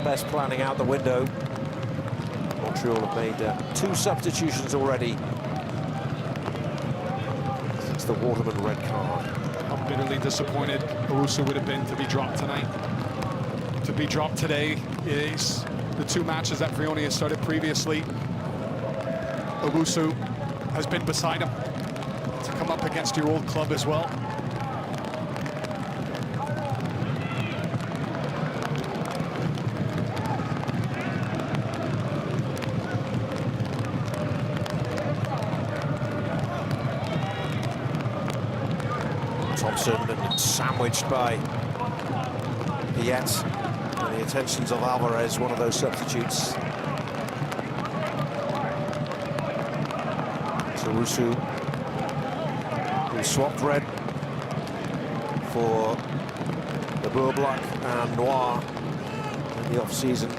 best planning out the window. Montreal have made 2 substitutions already since the Waterman red card.
How bitterly disappointed Owusu would have been to be dropped tonight. To be dropped today is the 2 matches that Vrioni has started previously. Owusu has been beside him to come up against your old club as well.
Thompson and sandwiched by Piet. And the attentions of Alvarez, one of those substitutes. Owusu, who swapped red for the Bleu Black and Noir in the off-season.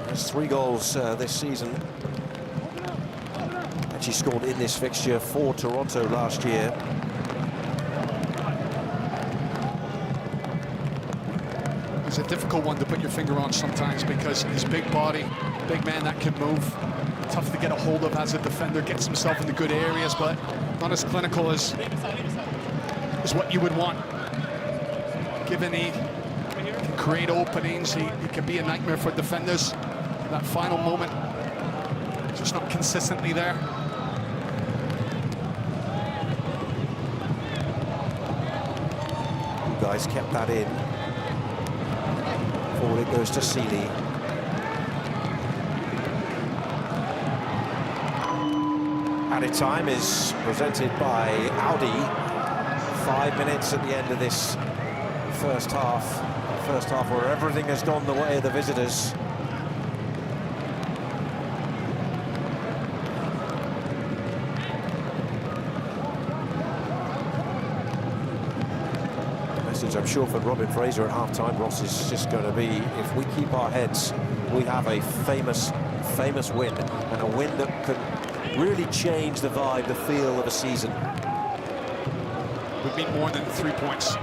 Has 3 goals this season. Actually scored in this fixture for Toronto last year.
He's a difficult one to put your finger on sometimes because his big body, big man that can move. Tough to get a hold of as a defender, gets himself into good areas, but not as clinical as what you would want. Given he can create openings, he can be a nightmare for defenders. That final moment, just not consistently there.
You guys kept that in. Forward it goes to Sealy. Added time is presented by Audi. 5 minutes at the end of this first half. First half where everything has gone the way of the visitors. The message, I'm sure, for Robin Fraser at half-time, Ross, is just going to be, if we keep our heads, we have a famous win, and a win that could really change the vibe, the feel of a season.
Would mean more than 3 points.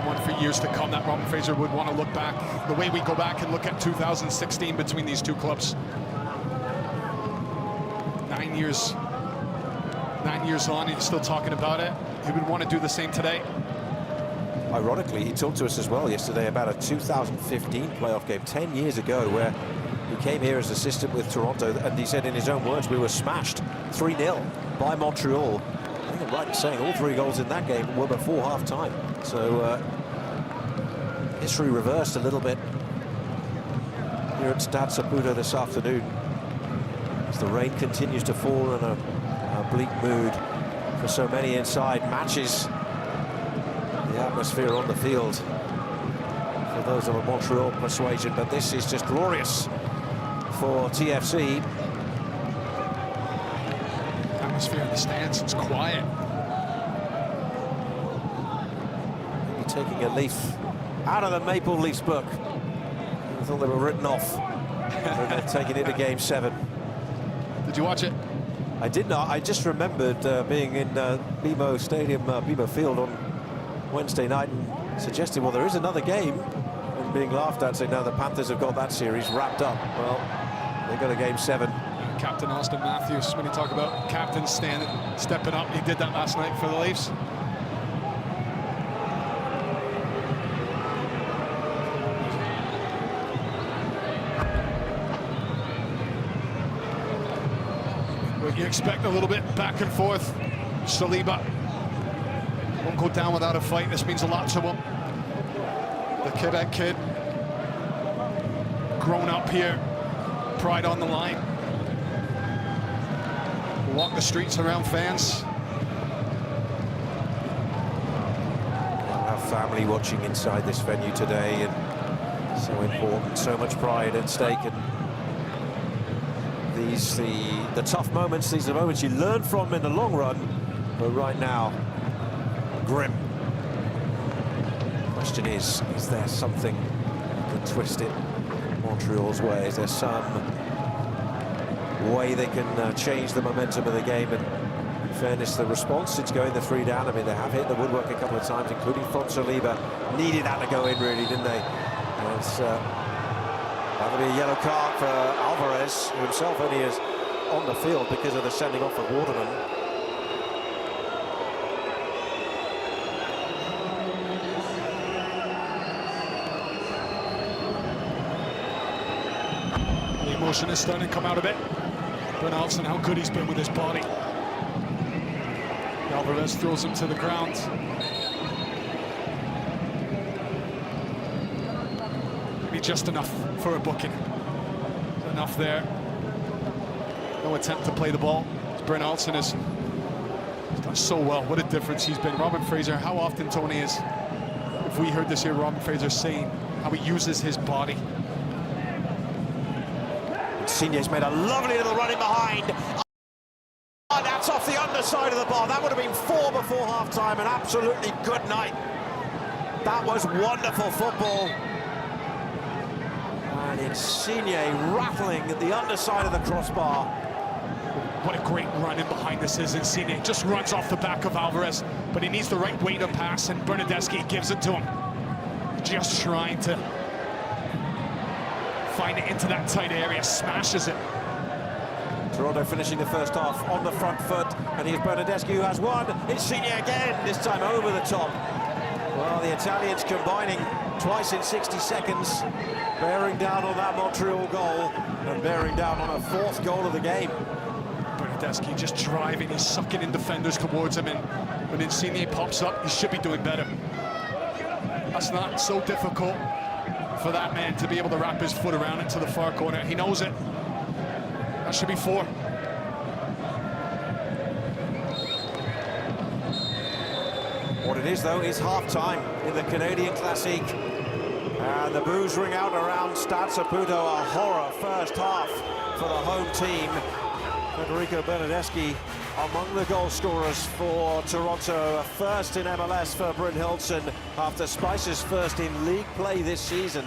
One for years to come that Robin Fraser would want to look back. The way we go back and look at 2016 between these 2 clubs. 9 years on, he's still talking about it. He would want to do the same today.
Ironically, he talked to us as well yesterday about a 2015 playoff game 10 years ago where he came here as assistant with Toronto, and he said in his own words, we were smashed 3-0 by Montreal. I think I'm right in saying all 3 goals in that game were before half-time. So history reversed a little bit here at Stade Saputo this afternoon as the rain continues to fall in a bleak mood for so many inside, matches the atmosphere on the field for those of a Montreal persuasion, but this is just glorious for TFC.
Atmosphere in the stands, it's quiet.
Maybe taking a leaf out of the Maple Leafs book. I thought they were written off. They're taking it to Game 7.
Did you watch it?
I did not. I just remembered being in BMO Stadium, BMO Field on Wednesday night and suggesting, well, there is another game, and being laughed at, saying, no, the Panthers have got that series wrapped up. Well, they got a Game 7.
Captain Austin Matthews, when you talk about captains stepping up, he did that last night for the Leafs. You expect a little bit back and forth. Saliba won't go down without a fight. This means a lot to him. The Quebec kid, grown up here, pride on the line. Walk the streets around fans.
Our family watching inside this venue today, and so important, so much pride at stake. And these, the tough moments, these are the moments you learn from in the long run, but right now, grim. Question is there something that could twist it Montreal's way? Is there some way they can change the momentum of the game? And in fairness, the response since going the 3 down, I mean, they have hit the woodwork a couple of times, including from Saliba. Needed that to go in, really, didn't they? And it's that'll be a yellow card for Alvarez, who himself only is on the field because of the sending off of Waterman.
The emotion is starting to come out a bit. Bernalson, how good he's been with his body. Alvarez throws him to the ground. Maybe just enough for a booking. Enough there. No attempt to play the ball. Bernalson has done so well. What a difference he's been. Robin Fraser, how often, Tony, if we heard this here, Robin Fraser saying how he uses his body.
Insigne's made a lovely little run in behind. Oh, that's off the underside of the bar. That would have been 4 before half-time. An absolutely good night. That was wonderful football. And Insigne rattling at the underside of the crossbar.
What a great run in behind this is. Insigne just runs off the back of Alvarez, but he needs the right way to pass, and Bernadeschi gives it to him. Just trying to find it into that tight area, smashes it.
Toronto finishing the first half on the front foot, and here's Bernadeschi who has one. Insigne again, this time over the top. Well, the Italians combining twice in 60 seconds, bearing down on that Montreal goal, and bearing down on a 4th goal of the game.
Bernadeschi just driving, he's sucking in defenders towards him, and when Insigne pops up, he should be doing better. That's not so difficult for that man to be able to wrap his foot around it to the far corner. He knows it. That should be 4.
What it is, though, is half-time in the Canadian Classique. And the boos ring out around Stade Saputo. A horror first half for the home team. Federico Bernadeschi among the goal scorers for Toronto. A first in MLS for Brynhildsen after Spicer's first in league play this season.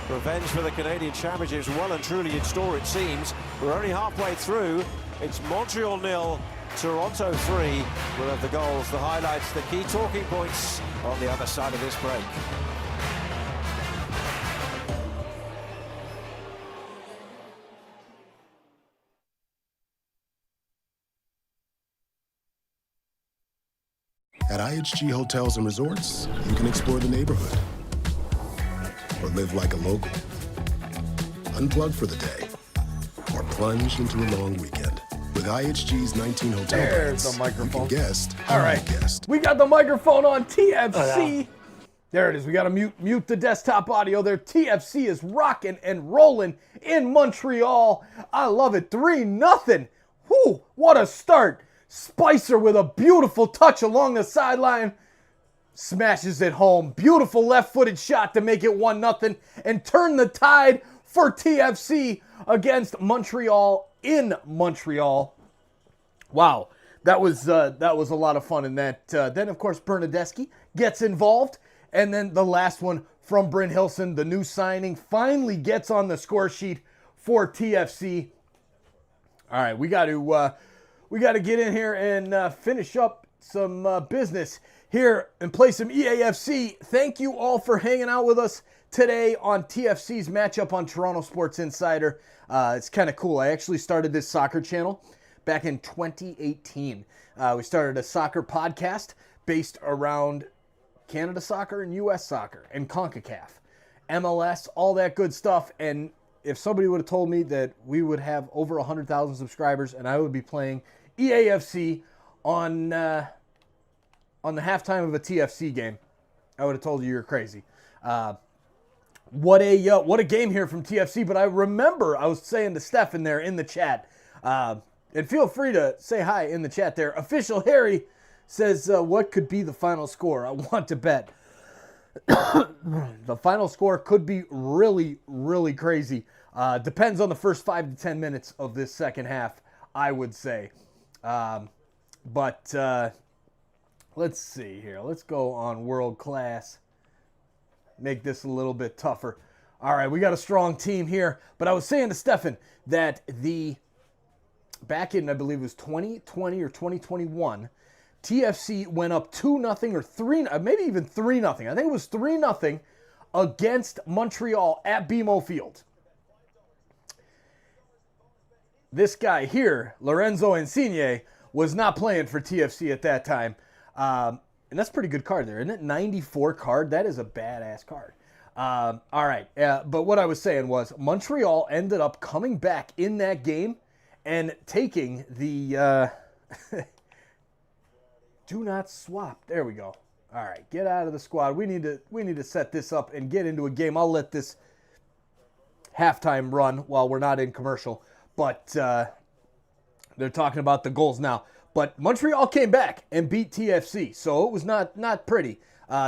Revenge for the Canadian Championships well and truly in store, it seems. We're only halfway through. It's Montreal 0, Toronto 3. We'll have the goals, the highlights, the key talking points on the other side of this break.
At IHG Hotels and Resorts, you can explore the neighborhood or live like a local. Unplug for the day or plunge into a long weekend. With IHG's 19 hotel
There's
brands,
the microphone.
you can guest
All
how
right,
you guest.
we got the microphone on TFC.
Oh, yeah.
There it is. We got to mute the desktop audio there. TFC is rocking and rolling in Montreal. I love it. 3-0. Whew, what a start Spicer with a beautiful touch along the sideline. Smashes it home. Beautiful left-footed shot to make it 1-0 and turn the tide for TFC against Montreal in Montreal. Wow, that was a lot of fun in that. Then, of course, Bernadeschi gets involved. And then the last one from Bryn Hilson, the new signing, finally gets on the score sheet for TFC. All right, we got to get in here and finish up some business here and play some EAFC. Thank you all for hanging out with us today on TFC's matchup on Toronto Sports Insider. It's kind of cool. I actually started this soccer channel back in 2018. We started a soccer podcast based around Canada soccer and U.S. soccer and CONCACAF, MLS, all that good stuff. And if somebody would have told me that we would have over 100,000 subscribers and I would be playing EAFC on the halftime of a TFC game, I would have told you you're crazy. What a game here from TFC. But I remember I was saying to Stefan there in the chat, and feel free to say hi in the chat there. Official Harry says, what could be the final score? I want to bet. The final score could be really, really crazy. Depends on the first 5 to 10 minutes of this second half, I would say. But let's see here. Let's go on World Class. Make this a little bit tougher. All right, we got a strong team here. But I was saying to Stefan that back in, I believe it was 2020 or 2021, TFC went up 2-0 or 3, maybe even 3-0. I think it was 3-0 against Montreal at BMO Field. This guy here, Lorenzo Insigne, was not playing for TFC at that time. And that's a pretty good card there, isn't it? 94 card. That is a badass card. All right. But what I was saying was Montreal ended up coming back in that game and taking the... Do not swap. There we go. All right, get out of the squad. We need to set this up and get into a game. I'll let this halftime run while we're not in commercial. But they're talking about the goals now. But Montreal came back and beat TFC, so it was not pretty.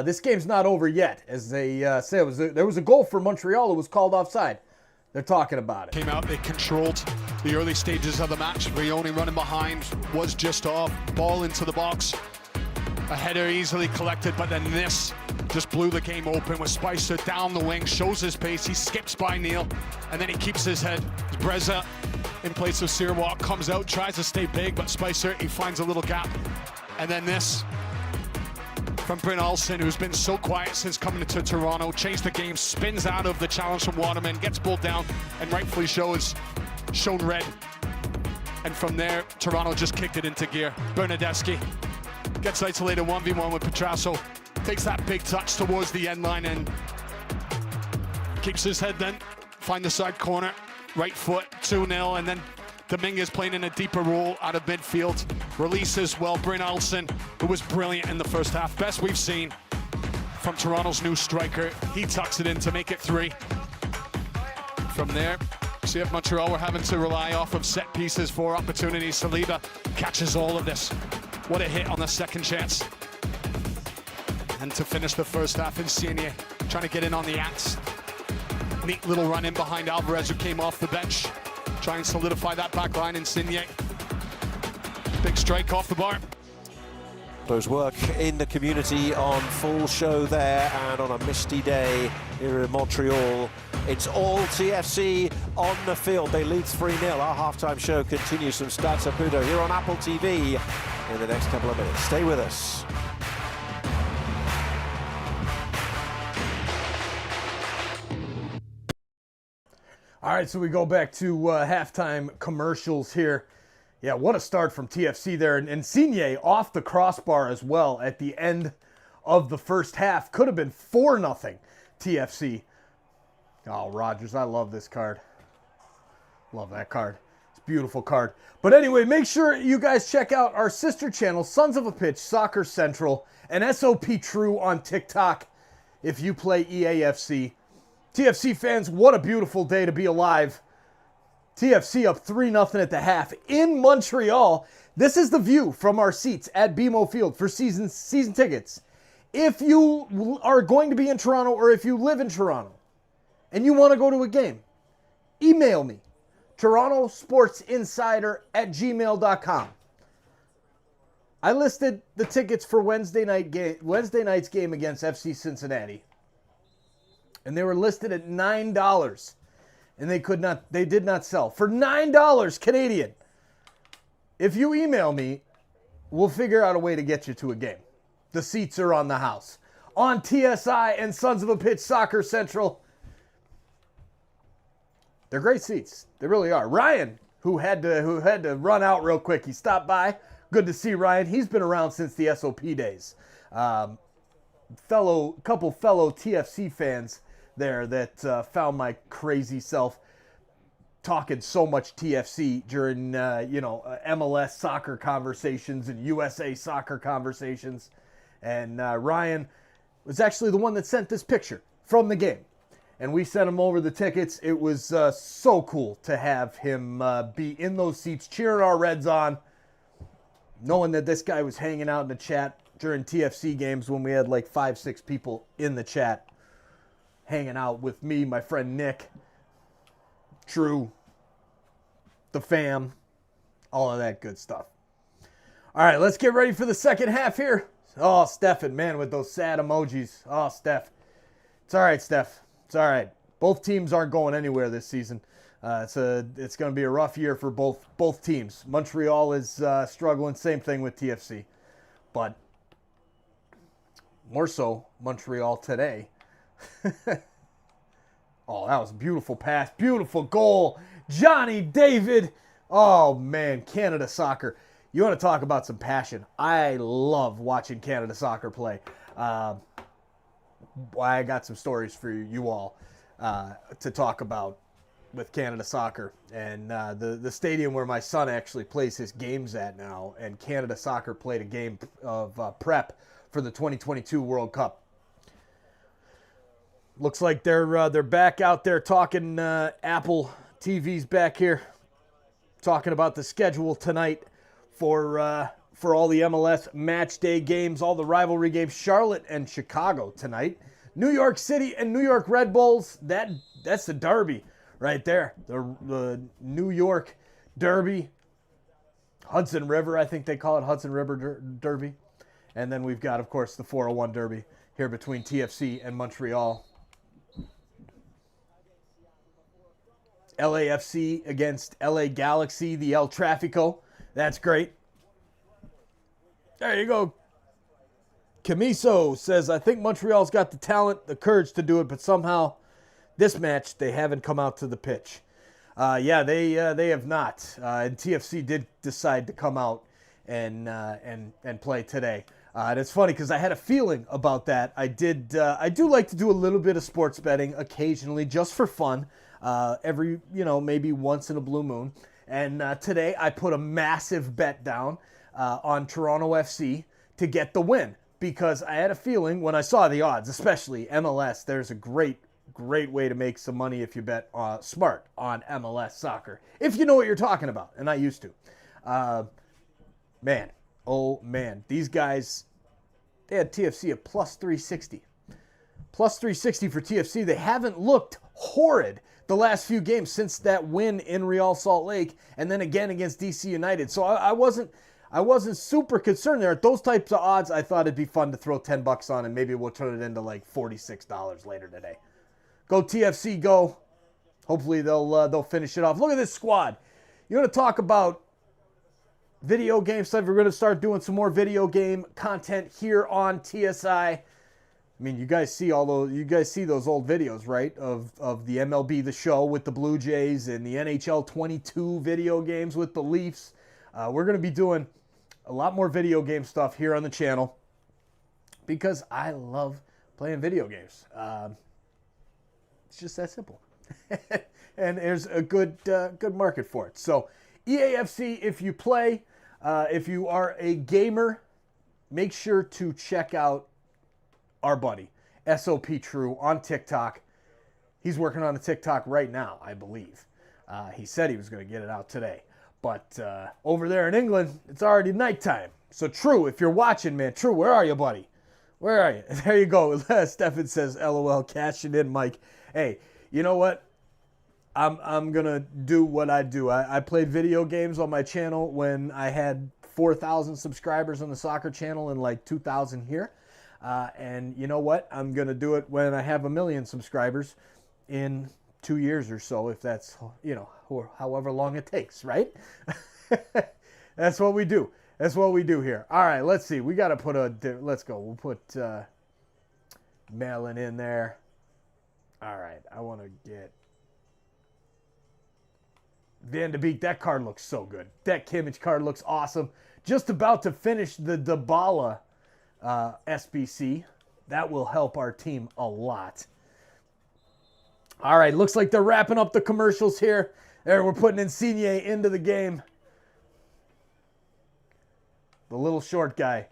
This game's not over yet. As they say, there was a goal for Montreal. It was called offside. They're talking about it.
Came out, they controlled the early stages of the match. Rione running behind, was just off. Ball into the box. A header easily collected, but then this just blew the game open with Spicer down the wing, shows his pace. He skips by Neil, and then he keeps his head. Breza in place of Sirwalk comes out, tries to stay big, but Spicer, he finds a little gap. And then this from Bryn Olsen, who's been so quiet since coming to Toronto, changed the game, spins out of the challenge from Waterman, gets pulled down, and rightfully shown red. And from there, Toronto just kicked it into gear. Bernadeschi gets isolated 1v1 with Petrasso, takes that big touch towards the end line and keeps his head then, find the side corner, right foot, 2-0, and then Dominguez playing in a deeper role out of midfield. Releases well. Bryn Olsen, who was brilliant in the first half. Best we've seen from Toronto's new striker. He tucks it in to make it 3. From there, CF Montreal were having to rely off of set pieces for opportunities. Saliba catches all of this. What a hit on the second chance. And to finish the first half, Insigne trying to get in on the axe. Neat little run in behind Alvarez, who came off the bench. Try and solidify that back line. Insigne. Big strike off the bar.
Those work in the community on full show there, and on a misty day here in Montreal. It's all TFC on the field. They lead 3-0. Our halftime show continues from Stade Saputo here on Apple TV in the next couple of minutes. Stay with us.
All right, so we go back to halftime commercials here. Yeah, what a start from TFC there. And Insigne off the crossbar as well at the end of the first half. Could have been 4-0 TFC. Oh, Rogers, I love this card. Love that card. It's a beautiful card. But anyway, make sure you guys check out our sister channel, Sons of a Pitch, Soccer Central, and SOP True on TikTok if you play EAFC. TFC fans, what a beautiful day to be alive. TFC up 3-0 at the half in Montreal. This is the view from our seats at BMO Field for season tickets. If you are going to be in Toronto or if you live in Toronto and you want to go to a game, email me, torontosportsinsider@gmail.com. I listed the tickets for Wednesday night's game against FC Cincinnati. And they were listed at $9. And they did not sell. For $9 Canadian. If you email me, we'll figure out a way to get you to a game. The seats are on the house. On TSI and Sons of a Pitch Soccer Central. They're great seats. They really are. Ryan, who had to run out real quick, he stopped by. Good to see Ryan. He's been around since the SOP days. Couple fellow TFC fans there that found my crazy self talking so much TFC during MLS soccer conversations and USA soccer conversations. And Ryan was actually the one that sent this picture from the game. And we sent him over the tickets. It was so cool to have him be in those seats cheering our Reds on, knowing that this guy was hanging out in the chat during TFC games when we had like 5-6 people in the chat hanging out with me, my friend Nick, Drew, the fam, all of that good stuff. All right, let's get ready for the second half here. Oh, Stefan, man, with those sad emojis. Oh, Steph. It's all right, Steph. It's all right. Both teams aren't going anywhere this season. It's going to be a rough year for both teams. Montreal is struggling. Same thing with TFC. But more so, Montreal today. Oh, that was a beautiful pass. Beautiful goal. Johnny David. Oh, man, Canada soccer. You want to talk about some passion. I love watching Canada soccer play. I got some stories for you all to talk about with Canada soccer. And the stadium where my son actually plays his games at now, and Canada soccer played a game of prep for the 2022 World Cup. Looks like they're back out there talking. Apple TV's back here talking about the schedule tonight for all the MLS match day games, all the rivalry games. Charlotte and Chicago tonight. New York City and New York Red Bulls. That's the derby right there. The New York Derby. Hudson River, I think they call it Hudson River Derby. And then we've got, of course, the 401 Derby here between TFC and Montreal. LAFC against LA Galaxy, the El Trafico. That's great. There you go. Camiso says, I think Montreal's got the talent, the courage to do it, but somehow this match, they haven't come out to the pitch. Yeah, they have not. And TFC did decide to come out and play today. And it's funny because I had a feeling about that. I do like to do a little bit of sports betting occasionally, just for fun. Every, maybe once in a blue moon. And today I put a massive bet down on Toronto FC to get the win, because I had a feeling when I saw the odds, especially MLS, there's a great way to make some money if you bet smart on MLS soccer, if you know what you're talking about, and I used to. Man, these guys, they had TFC at plus 360. Plus 360 for TFC. They haven't looked horrid the last few games since that win in Real Salt Lake, and then again against DC United. So I wasn't super concerned there. At those types of odds, I thought it'd be fun to throw $10 on, and maybe we'll turn it into like $46 later today. Go TFC, go. Hopefully they'll finish it off. Look at this squad. You want to talk about video game stuff? We're going to start doing some more video game content here on TSI. I mean, you guys see those old videos, right? Of the MLB The Show with the Blue Jays and the NHL 22 video games with the Leafs. We're going to be doing a lot more video game stuff here on the channel because I love playing video games. It's just that simple. And there's a good market for it. So EAFC, if you play, if you are a gamer, make sure to check out our buddy, SOP True, on TikTok. He's working on a TikTok right now, I believe. He said he was going to get it out today. But over there in England, it's already nighttime. So True, if you're watching, man, True, where are you, buddy? Where are you? There you go. Stefan says, LOL, cash it in, Mike. Hey, you know what? I'm going to do what I do. I played video games on my channel when I had 4,000 subscribers on the soccer channel and like 2,000 here. And you know what? I'm going to do it when I have 1 million subscribers in 2 years or so, if that's, you know, or however long it takes, right? That's what we do. That's what we do here. All right, let's see. We got to put let's go. We'll put Malin in there. All right, I want to get Van de Beek. That card looks so good. That Kimmich card looks awesome. Just about to finish the Dybala SBC. That will help our team a lot. All right, looks like they're wrapping up the commercials here. There, we're putting Insigne into the game. The little short guy.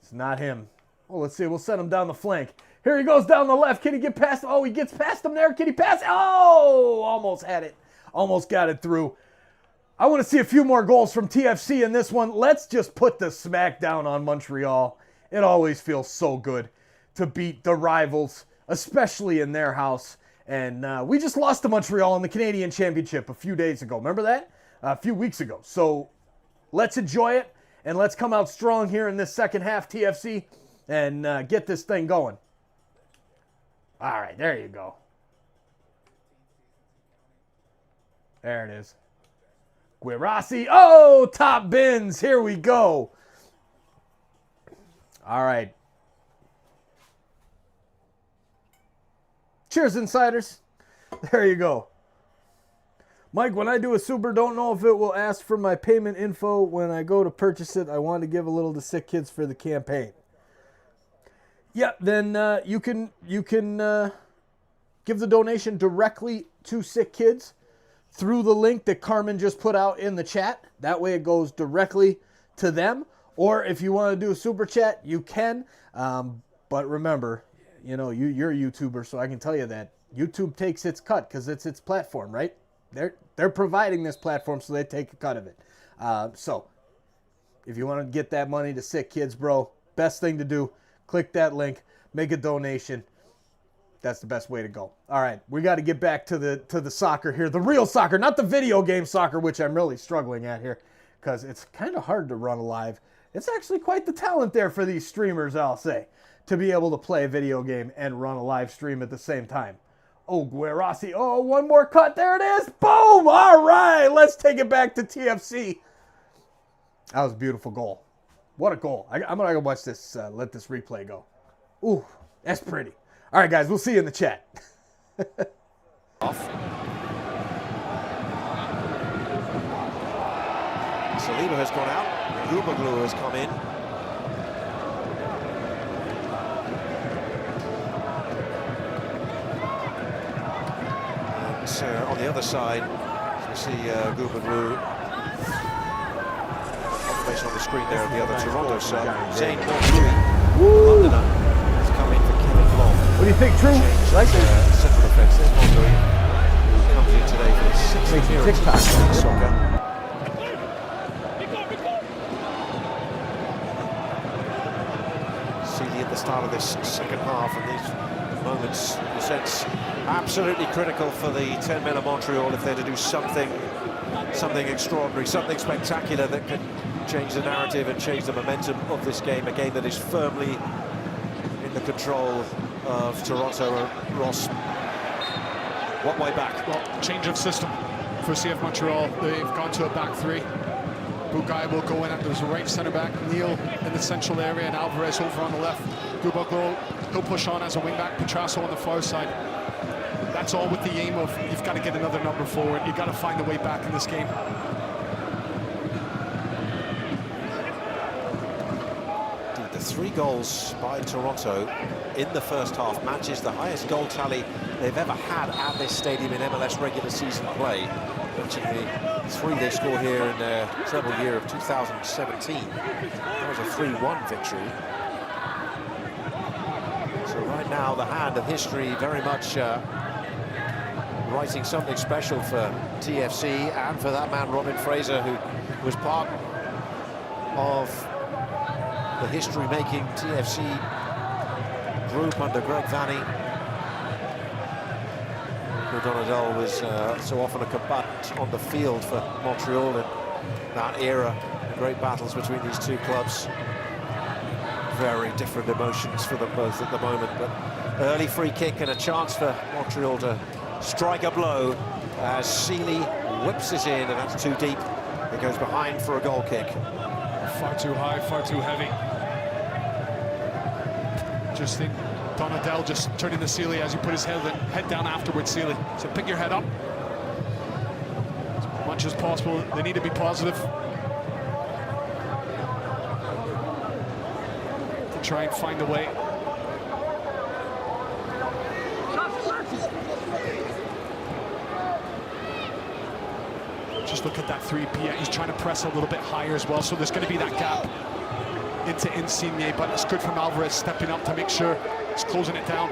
It's not him. Oh, let's see. We'll send him down the flank. Here he goes down the left. Can he get past? Oh, he gets past him there. Can he pass? Oh, almost had it. Almost got it through. I want to see a few more goals from TFC in this one. Let's just put the smack down on Montreal. It always feels so good to beat the rivals, especially in their house. And we just lost to Montreal in the Canadian Championship a few days ago. Remember that? A few weeks ago. So let's enjoy it. And let's come out strong here in this second half, TFC, and get this thing going. All right, there you go. There it is. Guirassi. Oh, top bins. Here we go. All right. Cheers, insiders. There you go. Mike, when I do a super, don't know if it will ask for my payment info when I go to purchase it. I want to give a little to SickKids for the campaign. Yeah, then you can give the donation directly to SickKids through the link that Carmen just put out in the chat. That way it goes directly to them. Or if you want to do a super chat, you can. But remember, you know, you're a YouTuber, so I can tell you that YouTube takes its cut because it's its platform, right? They're providing this platform, so they take a cut of it. So if you want to get that money to SickKids, bro, best thing to do, click that link, make a donation. That's the best way to go. All right, we got to get back to the soccer here, the real soccer, not the video game soccer, which I'm really struggling at here because it's kind of hard to run a live. It's actually quite the talent there for these streamers, I'll say, to be able to play a video game and run a live stream at the same time. Oh, Guirassi. Oh, one more cut. There it is. Boom. All right. Let's take it back to TFC. That was a beautiful goal. What a goal. I'm going to go watch this, let this replay go. Ooh, that's pretty. All right, guys. We'll see you in the chat.
Off. Saliba has gone out. Gubaglu has come in. On the other side, you see Gubaglu. Confirmation on the screen there of the other Toronto sub. Zane Londoner has come in for Kevin Long.
What do you think, True? Like that?
Central defence. There's Londoner, who comes in today for his 6th appearance in soccer. Sealy at the start of this second half, and these moments, in a sense, absolutely critical for the 10 men of Montreal if they're to do something extraordinary, something spectacular that can change the narrative and change the momentum of this game, a game that is firmly in the control of Toronto. Ross, what way back?
Well, change of system for CF Montreal. They've gone to a back three. Bugai will go in at the right centre back, Neil in the central area, and Alvarez over on the left. Gubaglu, he'll push on as a wing back, Petrasso on the far side. That's all with the aim of you've got to get another number forward. You've got to find a way back in this game.
The 3 goals by Toronto in the first half matches the highest goal tally they've ever had at this stadium in MLS regular season play. Matching the 3 they scored here in their treble year of 2017. That was a 3-1 victory. So right now the hand of history very much writing something special for TFC and for that man Robin Fraser, who was part of the history-making TFC group under Greg Vanny. Donadel was so often a combatant on the field for Montreal in that era. The great battles between these two clubs. Very different emotions for them both at the moment, but early free kick and a chance for Montreal to strike a blow as Seeley whips it in, and that's too deep. It goes behind for a goal kick.
Far too high, far too heavy. Just think Donadel just turning to Seeley as he put his head down afterwards. Seeley said, pick your head up. As much as possible, they need to be positive. To try and find a way. Just look at that 3P. He's trying to press a little bit higher as well, so there's going to be that gap into Insigne, but it's good from Alvarez stepping up to make sure he's closing it down.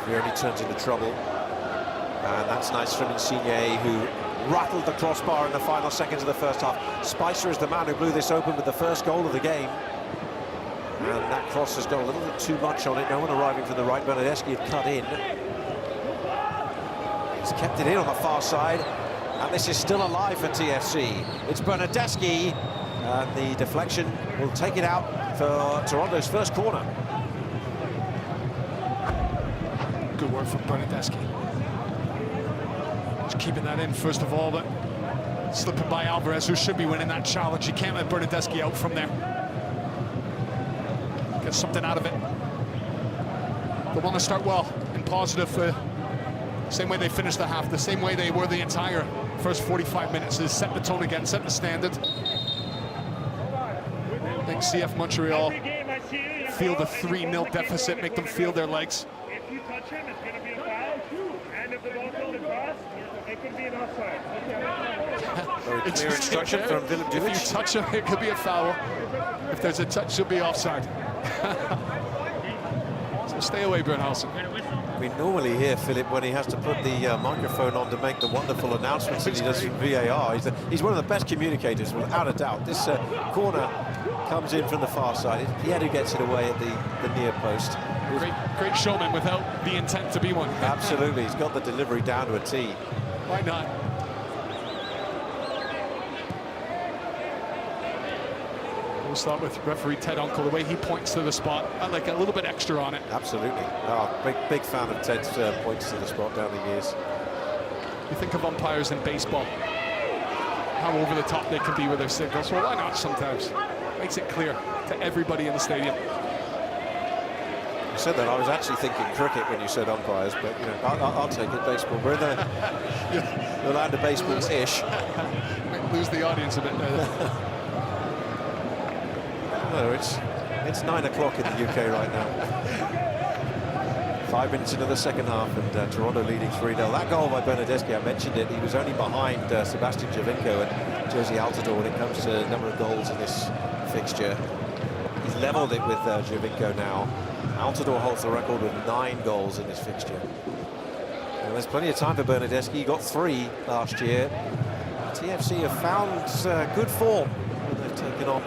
He only turns into trouble, and that's nice from Insigne, who rattled the crossbar in the final seconds of the first half. Spicer is the man who blew this open with the first goal of the game, and that cross has got a little bit too much on it. No one arriving from the right. Bernardeschi had cut in. He's kept it in on the far side, and this is still alive for TFC. It's Bernardeschi, and the deflection will take it out for Toronto's first corner.
Good work from Bernardeschi. Just keeping that in first of all, but slipping by Alvarez, who should be winning that challenge. You can't let Bernardeschi out from there. Get something out of it. They want to start well and positive. Same way they finished the half, the same way they were the entire first 45 minutes, is set the tone again, set the standard. I think CF Montreal feel the 3-0 deficit, make them feel their legs.
If you touch him, it's going to be a foul. And if the ball goes across, it could be an offside.
Very clear instruction from Willem Duvic.
If you touch him, it could be a foul. If there's a touch, it'll be offside. So stay away, Bernhausen.
We normally hear Philip when he has to put the microphone on to make the wonderful announcements that he does from VAR. He's one of the best communicators, without a doubt. This corner comes in from the far side. It's Pierre who gets it away at the near post.
Great showman without the intent to be one.
Absolutely, he's got the delivery down to a T.
Why not? We'll start with referee Ted Uncle. The way he points to the spot, I like a little bit extra on it.
Absolutely. Oh, big fan of Ted's points to the spot down the years.
You think of umpires in baseball, how over the top they can be with their signals. Well, why not sometimes? Makes it clear to everybody in the stadium.
You said that. I was actually thinking cricket when you said umpires, but you know, I'll take it. Baseball. We're in the land of baseball-ish.
Might lose the audience a bit there.
No, it's 9 o'clock in the UK right now. 5 minutes into the second half, and Toronto leading 3-0. That goal by Bernardeschi, I mentioned it. He was only behind Sebastian Giovinco and Josie Altidore when it comes to the number of goals in this fixture. He's levelled it with Giovinco now. Altidore holds the record with 9 goals in this fixture. And there's plenty of time for Bernardeschi. He got 3 last year. TFC have found good form when they've taken on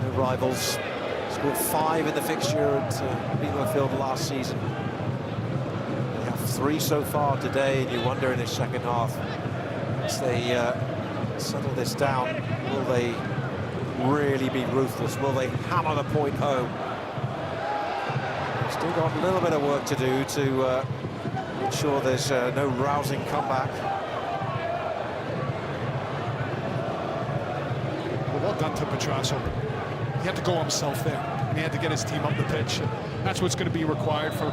the rivals. Scored 5 in the fixture at BMO Field last season. They have 3 so far today, and you wonder in this second half, as they settle this down, will they really be ruthless? Will they hammer the point home? Still got a little bit of work to do to ensure there's no rousing comeback.
Well done to Petrasso. He had to go himself there, and he had to get his team up the pitch. And that's what's going to be required for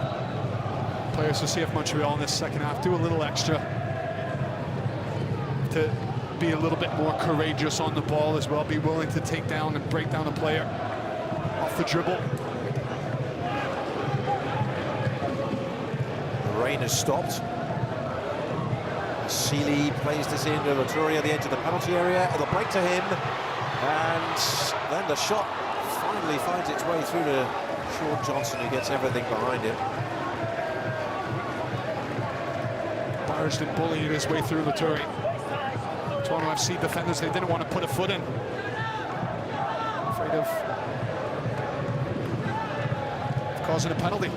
players to CF Montreal in this second half. Do a little extra to be a little bit more courageous on the ball as well. Be willing to take down and break down a player off the dribble.
The rain has stopped. Seeley plays this in to Laturi at the edge of the penalty area. It'll break to him, and then the shot finally finds its way through to Sean Johnson, who gets everything behind it.
charged and bullied his way through the turret. Toronto FC defenders, they didn't want to put a foot in. Afraid of causing a penalty.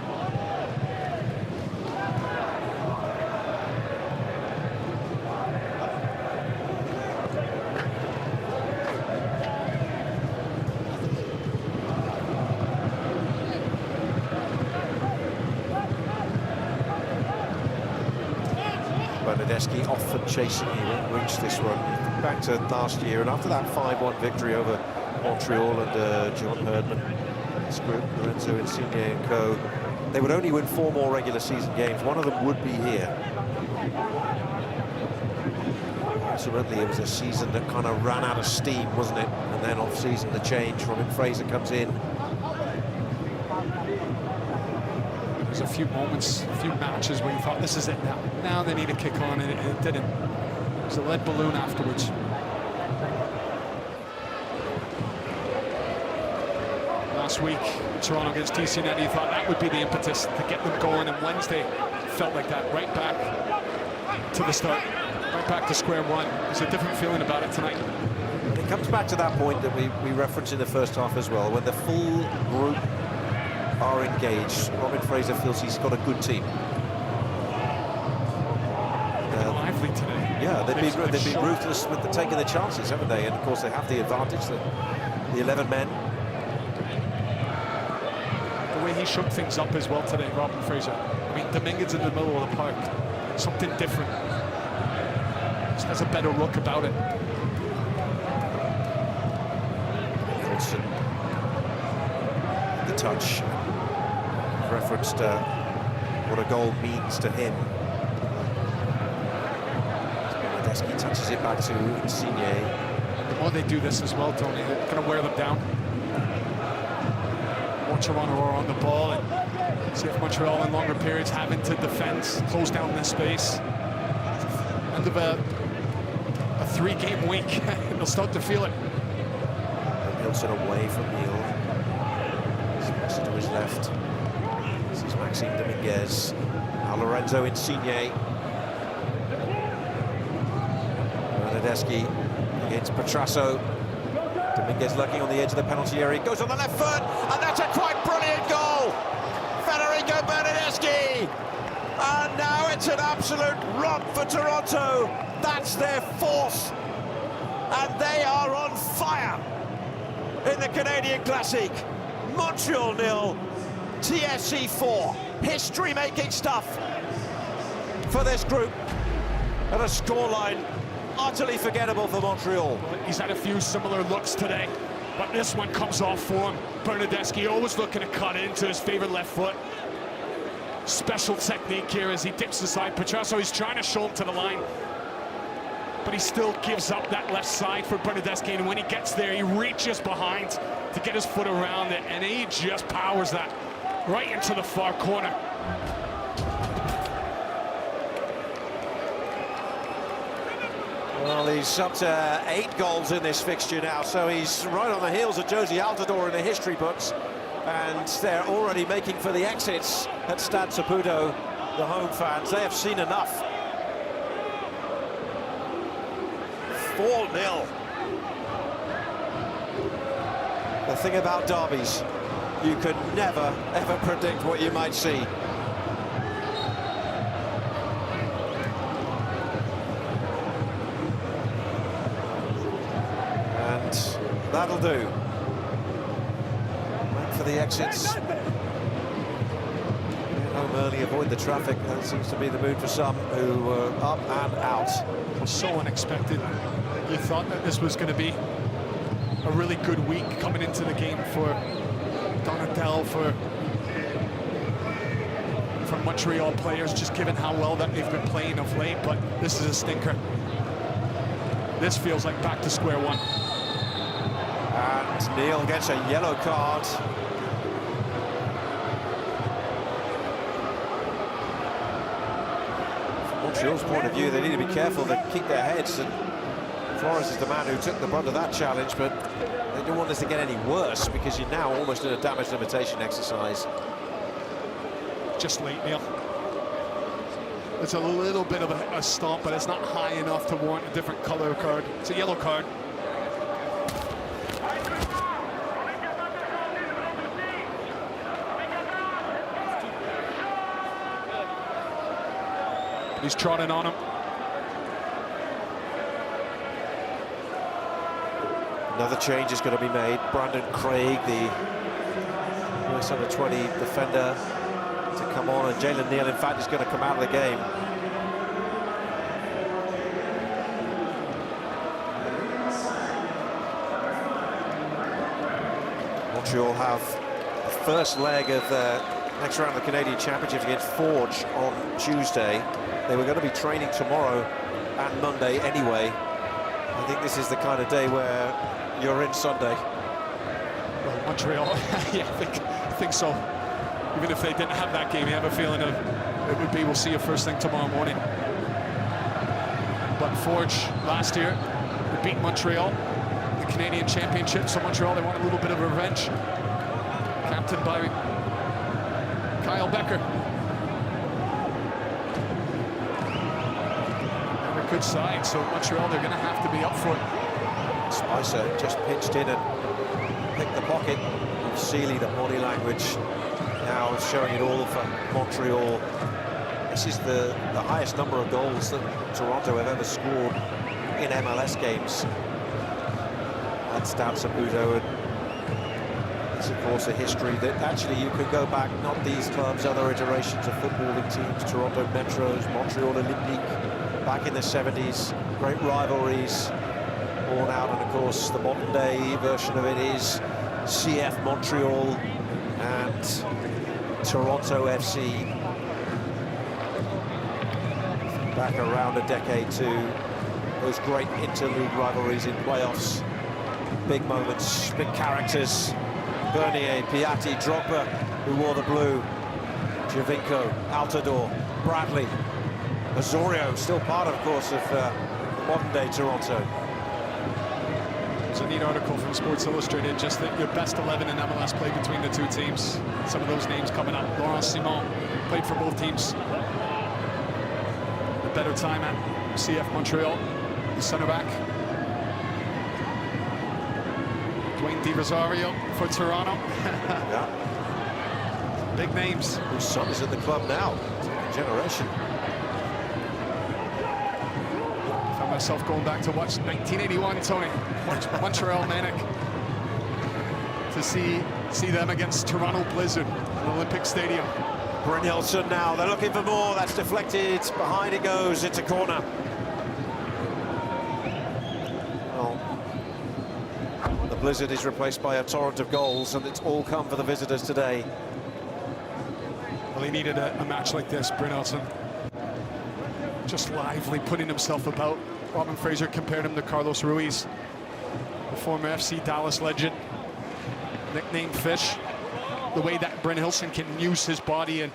Bernardeschi often chasing, he won't reach this one. Back to last year, and after that 5-1 victory over Montreal and John Herdman, this group, Lorenzo Insigne and co, they would only win 4 more regular season games. One of them would be here. Ultimately, it was a season that kind of ran out of steam, wasn't it? And then off-season, the change. Robin Fraser comes in.
There's a few moments, a few matches where you thought, this is it now. Now they need to kick on, and it didn't. It was a lead balloon afterwards. Last week, Toronto against DC United, you thought that would be the impetus to get them going, and Wednesday felt like that, right back to the start, right back to square one. There's a different feeling about it tonight.
And it comes back to that point that we referenced in the first half as well, when the full group are engaged. Robin Fraser feels he's got a good team.
Lively today.
Yeah, they've been ruthless with taking the chances, haven't they? And of course they have the advantage, the 11 men.
The way he shook things up as well today, Robin Fraser. I mean, Dominguez in the middle of the park, something different. Just has a better look about it.
Wilson, the touch, referenced what a goal means to him. Bernardeschi touches it back to Insigne.
The more they do this as well, Tony, they're going to wear them down. More Toronto are on the ball, and see if Montreal in longer periods having to defend, close down this space. End of a 3-game week, they'll start to feel it.
Wilson away from Neal. Pass to his left. This is Maxime Dominguez. Now Lorenzo Insigne. Bernardeschi against Petrasso. Dominguez lurking on the edge of the penalty area. Goes on the left foot, and that's a quite brilliant goal. Federico Bernardeschi. And now it's an absolute romp for Toronto. That's their 4th. And they are on fire in the Canadian Classic. Montreal 0, TFC 4. History-making stuff for this group. And a scoreline utterly forgettable for Montreal.
He's had a few similar looks today, but this one comes off for him. Bernardeschi always looking to cut into his favorite left foot. Special technique here as he dips aside. Petrasso, he's trying to show him to the line, but he still gives up that left side for Bernardeschi, and when he gets there, he reaches behind to get his foot around it, and he just powers that right into the far corner.
Well, he's up to 8 goals in this fixture now, so he's right on the heels of Josie Altidore in the history books, and they're already making for the exits at Stade Saputo, the home fans. They have seen enough. 4-0. The thing about derbies, you could never, ever predict what you might see. And that'll do. Back for the exits. Get home early, avoid the traffic. That seems to be the mood for some who were up and out.
It was so unexpected. You thought that this was going to be a really good week coming into the game for Donadel, for Montreal players, just given how well that they've been playing of late, but this is a stinker. This feels like back to square one.
And Neal gets a yellow card. From Montreal's point of view, they need to be careful to keep their heads, and Flores is the man who took the brunt of that challenge, but they don't want this to get any worse because you're now almost in a damage limitation exercise.
Just late, Neil. It's a little bit of a stomp, but it's not high enough to warrant a different color card. It's a yellow card. He's trotting on him.
Another change is going to be made. Brandon Craig, the US under-20 defender, to come on, and Jalen Neal, in fact, is going to come out of the game. Montreal have the first leg of the next round of the Canadian Championships against Forge on Tuesday. They were going to be training tomorrow and Monday anyway. I think this is the kind of day where you're in Sunday.
Well, Montreal, yeah, I think so. Even if they didn't have that game, you have a feeling of it would be, we'll see you first thing tomorrow morning. But Forge last year, they beat Montreal, the Canadian Championship. So Montreal, they want a little bit of revenge. Captained by Kyle Becker. And a good side, so Montreal, they're going to have to be up for it.
Spicer just pitched in and picked the pocket of Seeley. The body language now showing it all for Montreal. This is the highest number of goals that Toronto have ever scored in MLS games. That's Dan Saputo, and it's of course a history that actually you could go back, not these clubs, other iterations of footballing teams, Toronto Metros, Montreal Olympique, back in the 70s, great rivalries born out, and of course the modern day version of it is CF Montreal and Toronto FC. Back around a decade to those great interleague rivalries in playoffs. Big moments, big characters. Bernier, Piatti, Drogba, who wore the blue. Giovinco, Altidore, Bradley, Osorio, still part, of course, of modern-day Toronto.
There's a neat article from Sports Illustrated, just that your best 11 in MLS play between the two teams. Some of those names coming up. Laurent Simon played for both teams. A better time at CF Montreal, the center back. Dwayne Di Rosario for Toronto.
Yeah.
Big names.
Whose son is at the club now, second generation.
Found myself going back to watch 1981, Tony. Montreal Manic. To see them against Toronto Blizzard in Olympic Stadium.
Brynjolfsson now, they're looking for more. That's deflected, behind it goes, it's a corner. Well, the Blizzard is replaced by a torrent of goals, and it's all come for the visitors today.
Well, he needed a match like this, Brynjolfsson. Just lively, putting himself about. Robin Fraser compared him to Carlos Ruiz, the former FC Dallas legend, nicknamed Fish. The way that Brynjolfsson can use his body and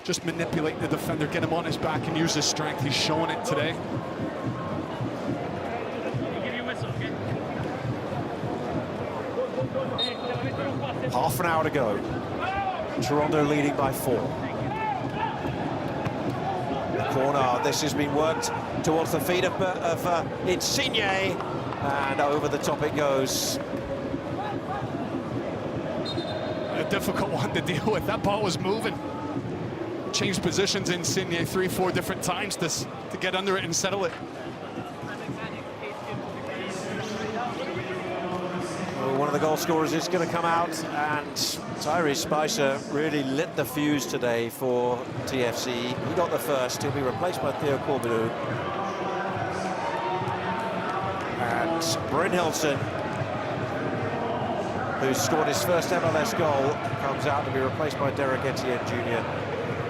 just manipulate the defender, get him on his back and use his strength. He's showing it today.
Half an hour to go. Toronto leading by 4. The corner, this has been worked towards the feet of Insigne, and over the top it goes.
A difficult one to deal with. That ball was moving. Changed positions in Insigne 3-4 different times to get under it and settle it.
Well, one of the goal scorers is going to come out, and Tyrese Spicer really lit the fuse today for TFC. He got the first. He'll be replaced by Theo Corbeau. And Brynjolfsson, who scored his first MLS goal, comes out to be replaced by Derek Etienne Jr.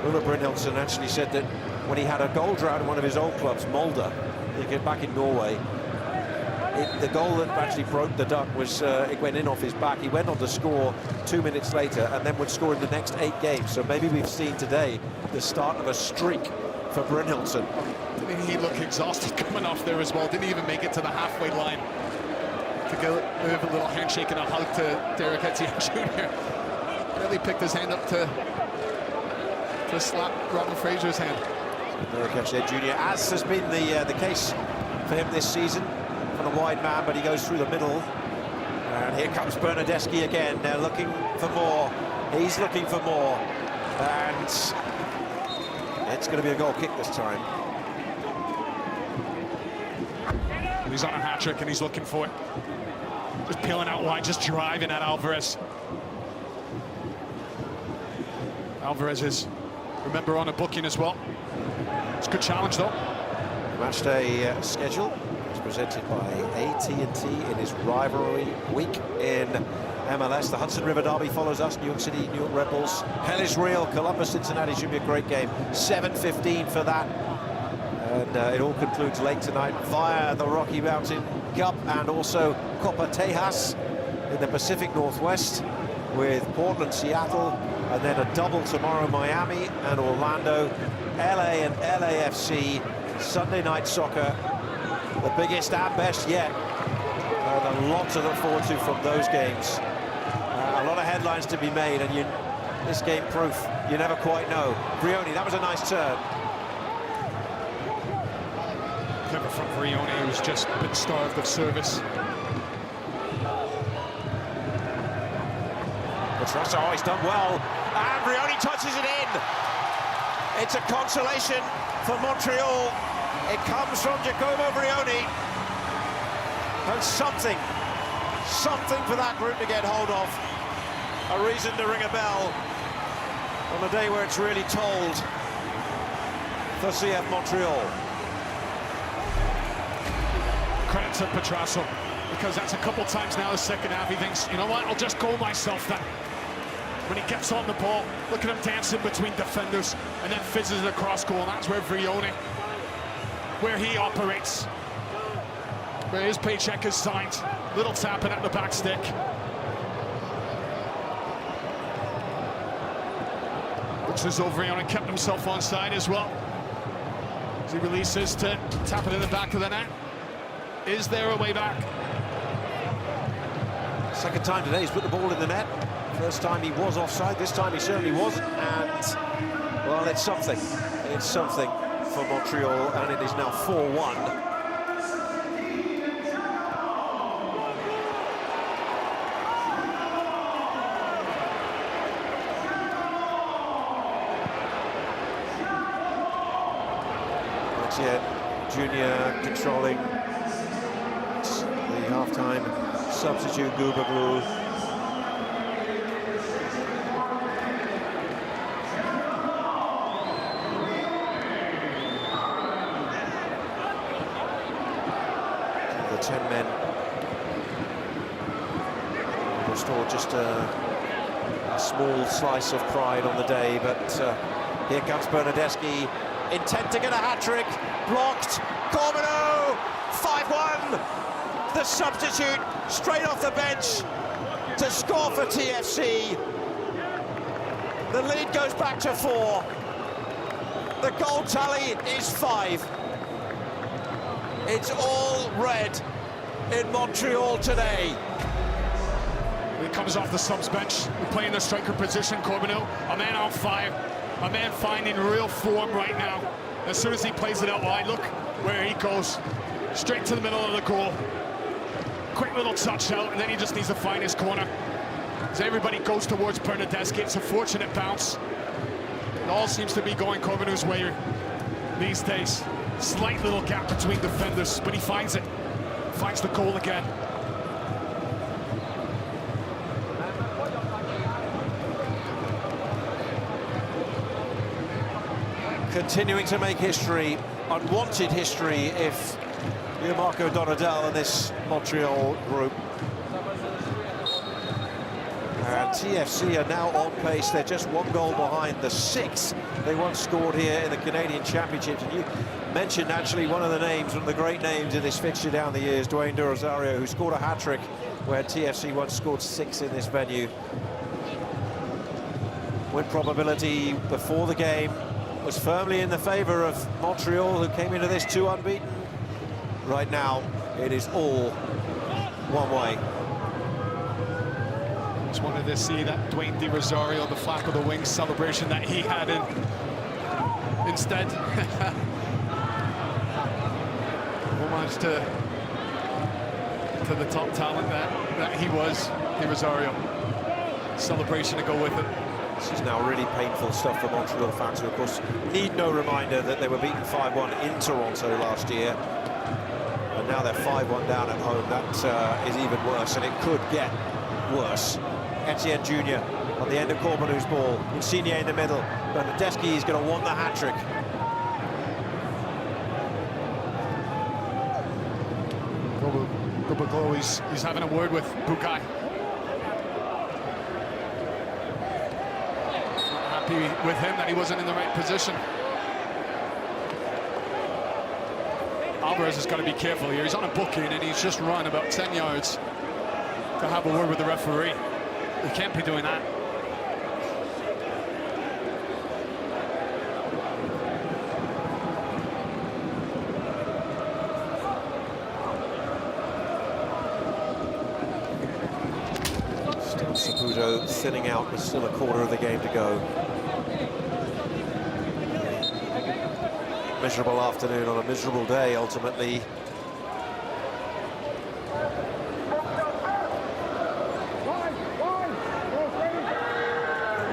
Ulla Brynjolfsson actually said that when he had a goal drought in one of his old clubs, Molde, back in Norway, the goal that actually broke the duck was it went in off his back. He went on to score 2 minutes later and then would score in the next 8 games. So maybe we've seen today the start of a streak for Brynjolfsson.
Didn't he look exhausted coming off there as well? Didn't even make it to the halfway line. To give a little handshake and a hug to Derek Etienne Jr. Really picked his hand up to slap Robin Fraser's hand.
Junior, as has been the case for him this season, from a wide man, but he goes through the middle. And here comes Bernardeschi again. They're looking for more. He's looking for more. And it's going to be a goal kick this time.
He's on a hat-trick and he's looking for it. Just peeling out wide, just driving at Alvarez. Alvarez is, remember, on a booking as well. It's a good challenge, though.
Matchday schedule is presented by AT&T in his rivalry week in MLS. The Hudson River Derby follows us. New York City, New York Red Bulls. Hell is real. Columbus, Cincinnati should be a great game. 7:15 for that. And it all concludes late tonight via the Rocky Mountain Cup and also Copa Tejas in the Pacific Northwest with Portland, Seattle, and then a double tomorrow, Miami and Orlando, LA and LAFC. Sunday night soccer, the biggest and best yet. And a lot to look forward to from those games. A lot of headlines to be made, and this game proof, you never quite know. Brioni, that was a nice turn.
Clever from Brioni, who's just been starved of service.
Petrasso, he's done well, and Brioni touches it in. It's a consolation for Montreal. It comes from Giacomo Brioni. And something for that group to get hold of. A reason to ring a bell on a day where it's really told for CF Montreal.
Credit to Petrasso, because that's a couple times now the second half he thinks, you know what, I'll just goal myself then. When he gets on the ball, look at him dancing between defenders and then fizzes it across goal. And that's where Brioni, where he operates, where his paycheck is signed. Little tapping at the back stick. Which is over, and kept himself onside as well. As he releases to tap it in the back of the net. Is there a way back?
Second time today he's put the ball in the net. First time he was offside, this time he certainly wasn't, and, well, it's something. It's something for Montreal, and it is now 4-1. Junior controlling the half-time substitute, Gubaglu. The 10 men restored just a small slice of pride on the day, but here comes Bernardeschi, intent to get a hat-trick, blocked, Corbino, 5-1, the substitute straight off the bench to score for TFC. The lead goes back to 4. The goal tally is 5. It's all red in Montreal today.
He comes off the subs bench, we're playing the striker position, Corbino, a man on fire, a man finding real form right now. As soon as he plays it out wide, look where he goes, straight to the middle of the goal. Quick little touch out, and then he just needs to find his corner. As everybody goes towards Bernardeschi, it's a fortunate bounce. It all seems to be going Corbino's way these days. Slight little gap between defenders, but he finds it. Finds the goal again.
Continuing to make history, unwanted history, if you're Marco Donadel and this Montreal group. And TFC are now on pace. They're just 1 goal behind the 6 they once scored here in the Canadian Championships. And you mentioned actually one of the names, one of the great names in this fixture down the years, Dwayne De Rosario, who scored a hat-trick where TFC once scored 6 in this venue. Win probability before the game was firmly in the favor of Montreal, who came into this 2 unbeaten. Right now, it is all one way.
Just wanted to see that Dwayne De Rosario, the flap of the wings celebration that he had in instead. Homage to the top talent that he was, Di Rosario. Celebration to go with it.
This is now really painful stuff for Montreal fans, who of course need no reminder that they were beaten 5-1 in Toronto last year. And now they're 5-1 down at home. That is even worse, and it could get worse. Etienne Jr. on the end of Corbenu's ball. Insigne in the middle. Bernardeschi is going to want the hat-trick.
He's having a word with Bukai. Not happy with him that he wasn't in the right position. Alvarez has got to be careful here. He's on a booking and he's just run about 10 yards to have a word with the referee. He can't be doing that.
Saputo thinning out, with still a quarter of the game to go. Miserable afternoon on a miserable day, ultimately.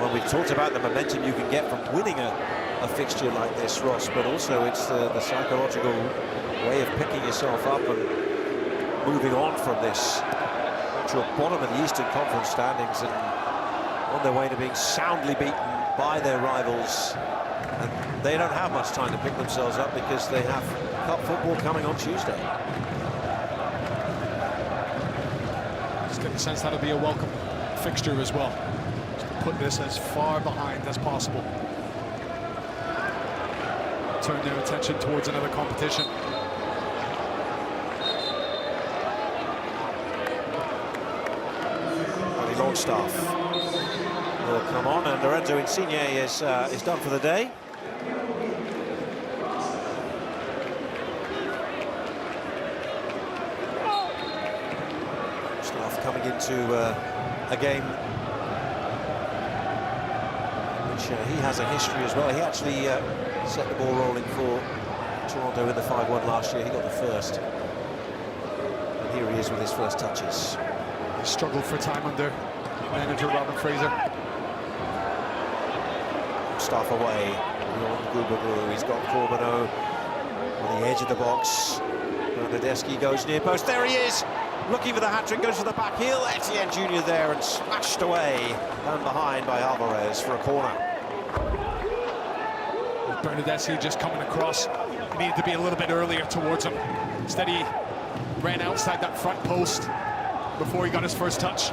Well, we've talked about the momentum you can get from winning a fixture like this, Ross, but also it's the psychological way of picking yourself up and moving on from this. To the bottom of the Eastern Conference standings and on their way to being soundly beaten by their rivals, and they don't have much time to pick themselves up because they have cup football coming on Tuesday.
Just get the sense that'll be a welcome fixture as well. Just to put this as far behind as possible. Turn their attention towards another competition.
Longstaff will come on, and Lorenzo Insigne is done for the day. Longstaff coming into a game which he has a history as well. He actually set the ball rolling for Toronto in the 5-1 last year. He got the first, and here he is with his first touches.
He struggled for time under manager Robin Fraser.
Staff away. He's got Corbeanu on the edge of the box. Bernardeschi goes near post. There he is, looking for the hat-trick, goes for the back heel. Etienne Jr. there and smashed away down behind by Alvarez for a corner.
Bernardeschi just coming across. He needed to be a little bit earlier towards him. Instead he ran outside that front post before he got his first touch.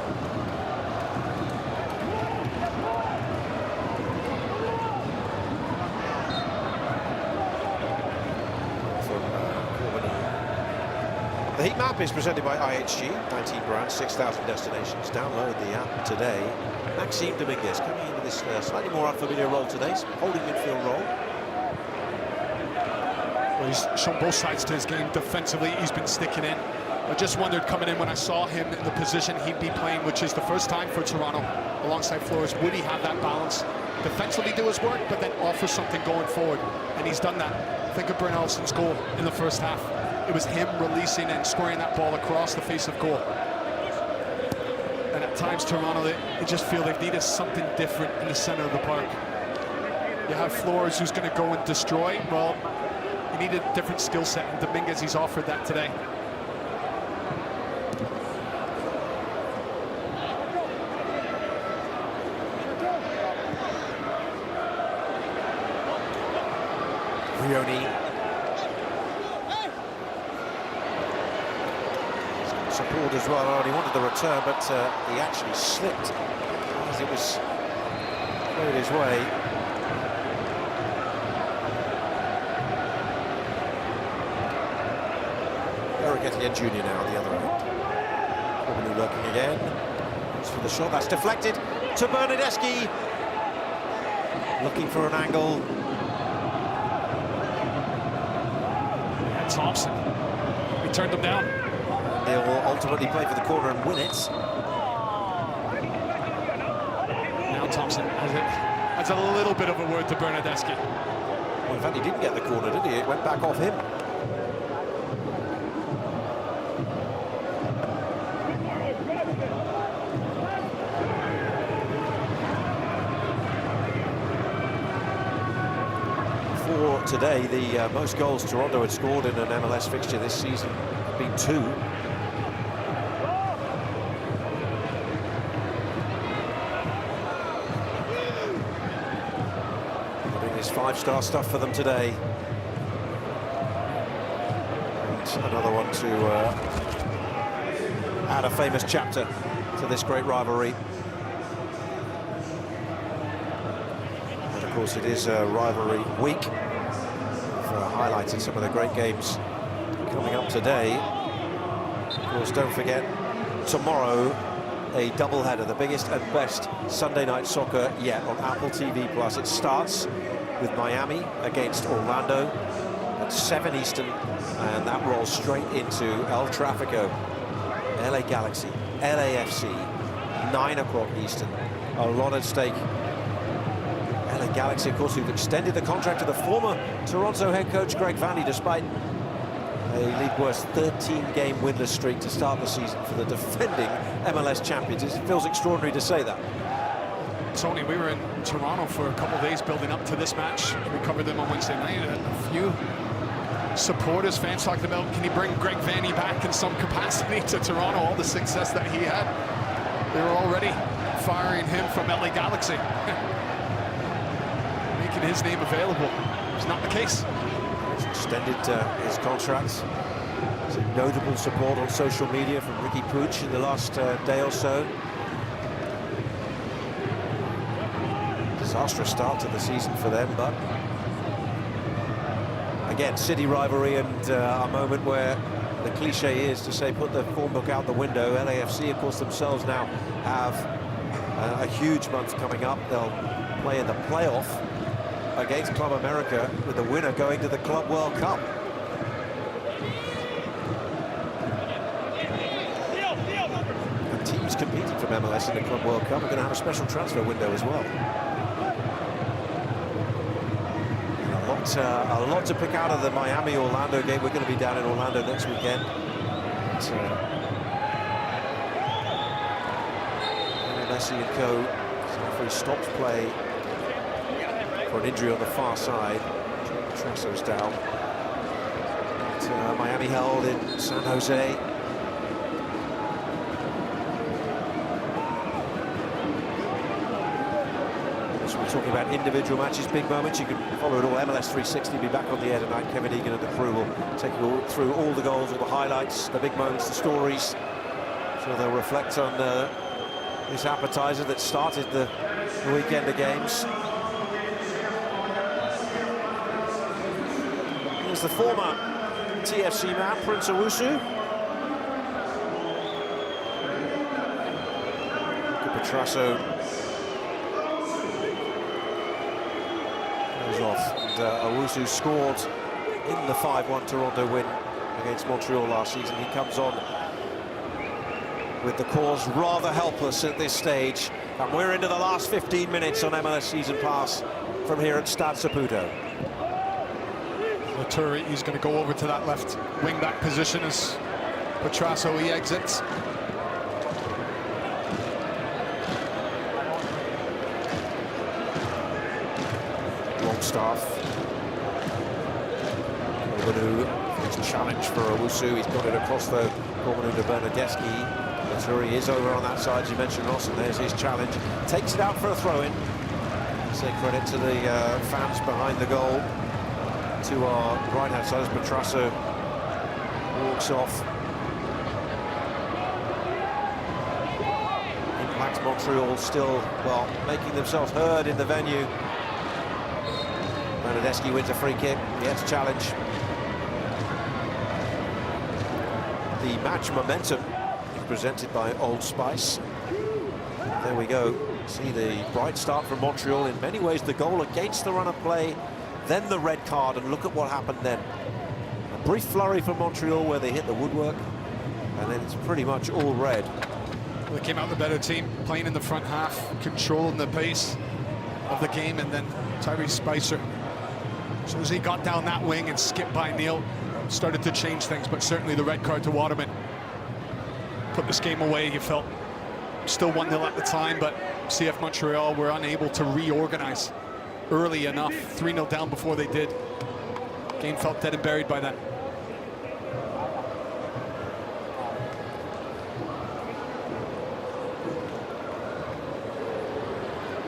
The heat map is presented by IHG, 19 brands, 6,000 destinations. Download the app today. Maxime Dominguez coming into this slightly more unfamiliar role today, holding midfield role.
Well, he's shown both sides to his game. Defensively, he's been sticking in. I just wondered coming in when I saw him in the position he'd be playing, which is the first time for Toronto, alongside Flores, would he have that balance? Defensively do his work, but then offer something going forward. And he's done that. Think of Bernalson's goal in the first half. It was him releasing and squaring that ball across the face of goal. And at times, Toronto, they just feel they've needed something different in the center of the park. You have Flores, who's going to go and destroy. Well, you need a different skill set, and Dominguez, he's offered that today.
Rioni. Support as well. Oh, he wanted the return, but he actually slipped as it was going his way. Eric Etienne Jr. now, the other end. Corbeanu lurking again. Goes for the shot. That's deflected to Bernardeschi. Looking for an angle.
And Thompson. He turned him down.
They will ultimately play for the corner and win it.
Now Thompson has a little bit of a word to Bernardeschi.
Well, in fact, he didn't get the corner, did he? It went back off him. For today, the most goals Toronto had scored in an MLS fixture this season have been 2. It's 5-star stuff for them today. And another one to add a famous chapter to this great rivalry. And of course it is a rivalry week. We've highlighted some of the great games coming up today. Of course, don't forget, tomorrow a doubleheader, the biggest and best Sunday night soccer yet on Apple TV+. It starts with Miami against Orlando at 7 Eastern, and that rolls straight into El Tráfico, LA Galaxy, LAFC, 9 o'clock Eastern. A lot at stake. LA Galaxy, of course, who've extended the contract to the former Toronto head coach Greg Vanney, despite a league worst 13-game winless streak to start the season for the defending MLS champions. It feels extraordinary to say that.
Tony, we were in Toronto for a couple of days building up to this match. We covered them on Wednesday night. A few supporters, fans talking about, can he bring Greg Vanney back in some capacity to Toronto? All the success that he had. They were already firing him from LA Galaxy. Making his name available. It's not the case.
He's extended his contract. There's a notable support on social media from Ricky Pooch in the last day or so. Disastrous start to the season for them, but again, city rivalry, and a moment where the cliche is to say put the form book out the window. LAFC, of course, themselves now have a huge month coming up. They'll play in the playoff against Club America, with the winner going to the Club World Cup. And teams competing from MLS in the Club World Cup are going to have a special transfer window as well. A lot to pick out of the Miami-Orlando game. We're going to be down in Orlando next weekend. Messi and co. Referee stops play for an injury on the far side. Trasso's down. Miami held in San Jose. So we're talking about individual matches, big moments. You can follow it all. MLS 360 be back on the air tonight. Kevin Egan and the crew will take you through all the goals, all the highlights, the big moments, the stories. So they'll reflect on this appetizer that started the weekend of games. Here's the former TFC man, Prince Owusu. Petrasso goes off, and Owusu scored in the 5-1 Toronto win against Montreal last season. He comes on with the cause rather helpless at this stage, and we're into the last 15 minutes on MLS Season Pass from here at Stade Saputo.
Laturi, he's going to go over to that left wing back position as Petrasso he exits.
Longstaff. It's a challenge for Owusu. He's got it across the corner to Bernadeschi. Laturi is over on that side, as you mentioned, Ross, and there's his challenge. Takes it out for a throw-in. Say credit to the fans behind the goal. To our right-hand side as Petrasso walks off. Impact Montreal still, well, making themselves heard in the venue. Bernadeschi wins a free kick. He gets a challenge. The match momentum is presented by Old Spice. There we go. See the bright start from Montreal. In many ways, the goal against the run of play, then the red card, and look at what happened then. A brief flurry from Montreal where they hit the woodwork, and then it's pretty much all red.
They came out the better team, playing in the front half, controlling the pace of the game, and then Tyrese Spicer As soon as he got down that wing and skipped by Neil, started to change things, but certainly the red card to Waterman put this game away. You felt still 1-0 at the time, but CF Montreal were unable to reorganize early enough. 3-0 down before they did. Game felt dead and buried by then.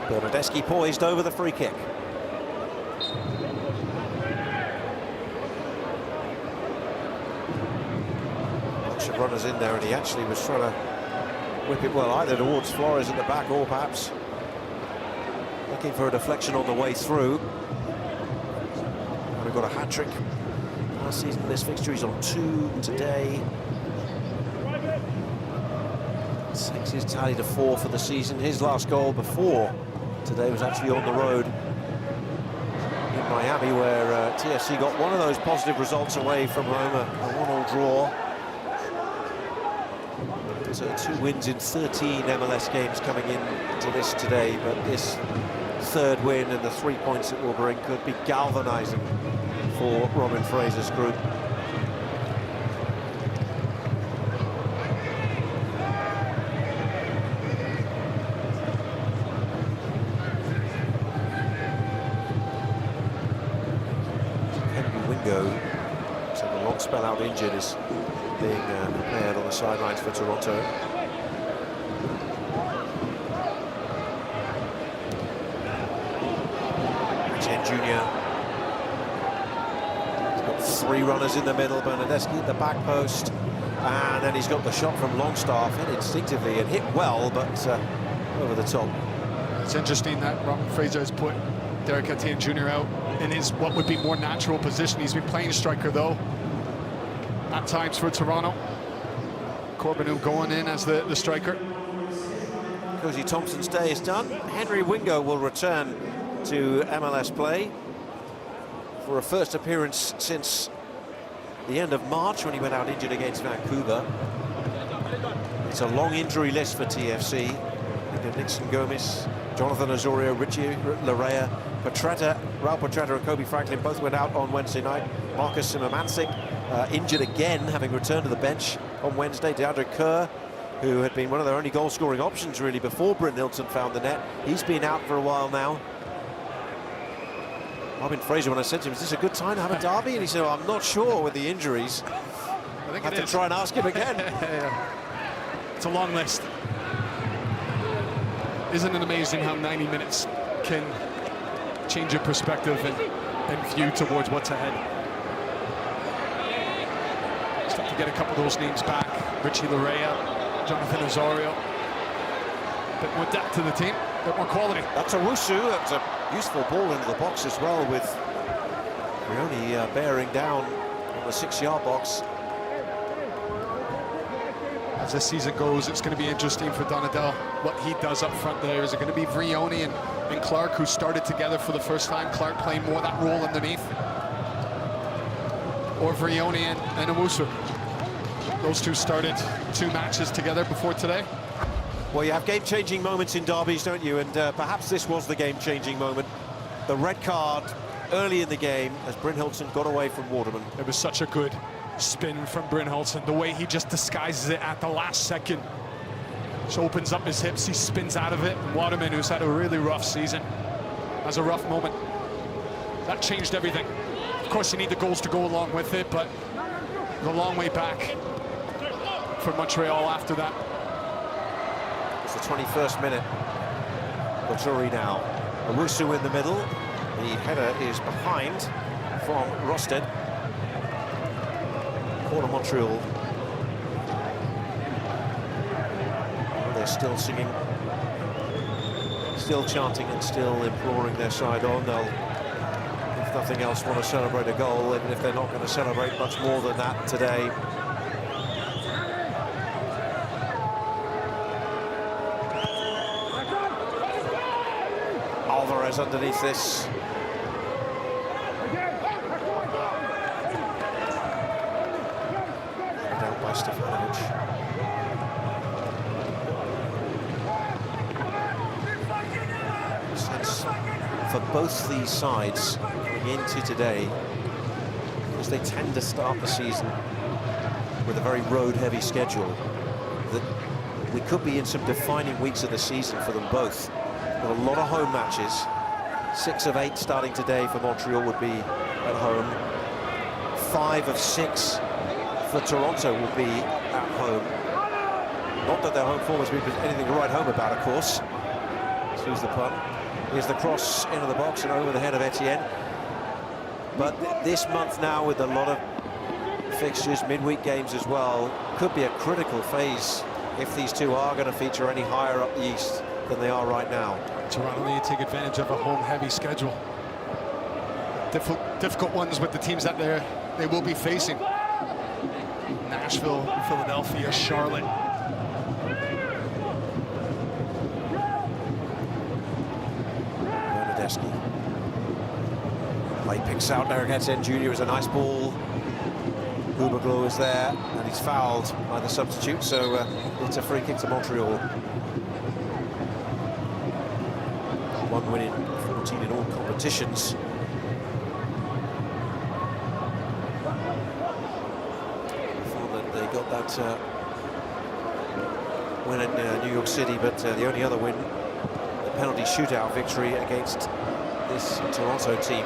Bernardeschi poised over the free kick. Bunch of runners in there, and he actually was trying to whip it well, either towards Flores at the back or perhaps looking for a deflection on the way through. And we've got a hat-trick last season. This fixture is on 2 today. 6 is tallied to 4 for the season. His last goal before today was actually on the road in Miami, where TFC got one of those positive results away from home, a 1-1 draw. So 2 wins in 13 MLS games coming into this today, but this third win and the 3 points it will bring could be galvanizing for Robin Fraser's group. So the long spell out injured is being prepared on the sidelines for Toronto. Chen Jr. He's got 3 runners in the middle. Bernardeschi at the back post, and then he's got the shot from Longstaff, hit instinctively and hit well, but over the top.
It's interesting that Robin Fraser has put Derek Etienne Jr. out in his what would be more natural position. He's been playing striker though at times for Toronto. Corbeanu going in as the striker.
Cozy Thompson's day is done. Henry Wingo will return to MLS play for a first appearance since the end of March when he went out injured against Vancouver. It's a long injury list for TFC. Nixon Gomez, Jonathan Osorio, Richie Larea, Raul Petretta and Kobe Franklin both went out on Wednesday night. Marcus Simancic injured again, having returned to the bench on Wednesday. DeAndre Kerr, who had been one of their only goal-scoring options really before Bryn Hilton found the net, he's been out for a while now. Robin Fraser, when I said to him, is this a good time to have a derby? And he said, well, I'm not sure with the injuries.
I think
I have to try and ask him again.
It's a long list. Isn't it amazing how 90 minutes can change your perspective and view towards what's ahead? Start to get a couple of those names back. Richie Larea, Jonathan Osorio. A bit more depth to the team, a bit more quality.
That's a Wusu. That's a useful ball into the box as well, with Rioni bearing down on the 6-yard box.
As this season goes, it's going to be interesting for Donadell what he does up front there. Is it going to be Vrioni and Clark, who started together for the first time? Clark playing more that role underneath, or Vrioni and Owusu? Those two started 2 matches together before today.
Well, you have game-changing moments in derbies, don't you? And perhaps this was the game-changing moment. The red card early in the game as Bryn Hilton got away from Waterman.
It was such a good spin from Bryn Hilton, the way he just disguises it at the last second. Just opens up his hips, he spins out of it. And Waterman, who's had a really rough season, has a rough moment. That changed everything. Of course, you need the goals to go along with it, but the long way back for Montreal after that.
It's the 21st minute. Boturi now. Owusu in the middle. The header is behind from Rosted. Corner Montreal. Oh, they're still singing, still chanting and still imploring their side on. They'll, if nothing else, want to celebrate a goal, even if they're not going to celebrate much more than that today. Alvarez underneath this. Out by Stefanovic. Sense for both these sides going into today, because they tend to start the season with a very road-heavy schedule, that we could be in some defining weeks of the season for them both. Got a lot of home matches. 6 of 8 starting today for Montreal would be at home. 5 of 6 for Toronto will be at home. Not that their home form has been anything to write home about, of course. Excuse the pun. Here's the cross into the box and over the head of Etienne. But this month now, with a lot of fixtures, midweek games as well, could be a critical phase if these two are going to feature any higher up the east than they are right now.
Toronto need to take advantage of a home-heavy schedule. Difficult ones with the teams that they will be facing. Nashville, Philadelphia, Charlotte.
Bernadeschi. Play picks out there against Etienne Jr. is a nice ball. Hubaglo is there, and he's fouled by the substitute, so it's a free kick to Montreal. 1 win in 14 in all competitions. Thought that they got that win in New York City, but the only other win, the penalty shootout victory against this Toronto team.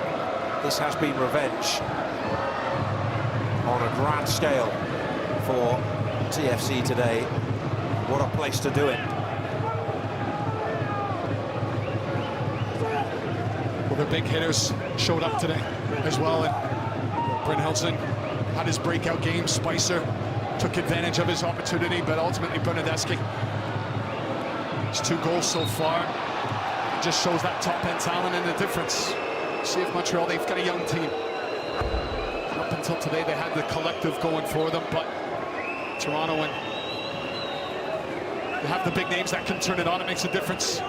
This has been revenge on a grand scale for TFC today. What a place to do it.
Well, the big hitters showed up today as well. And Bryn Hilton had his breakout game. Spicer took advantage of his opportunity, but ultimately Bernadeschi. His 2 goals so far. It just shows that top-end talent and the difference. See if Montreal, they've got a young team. Up until today, they had the collective going for them, but Toronto, and they have the big names that can turn it on. It makes a difference.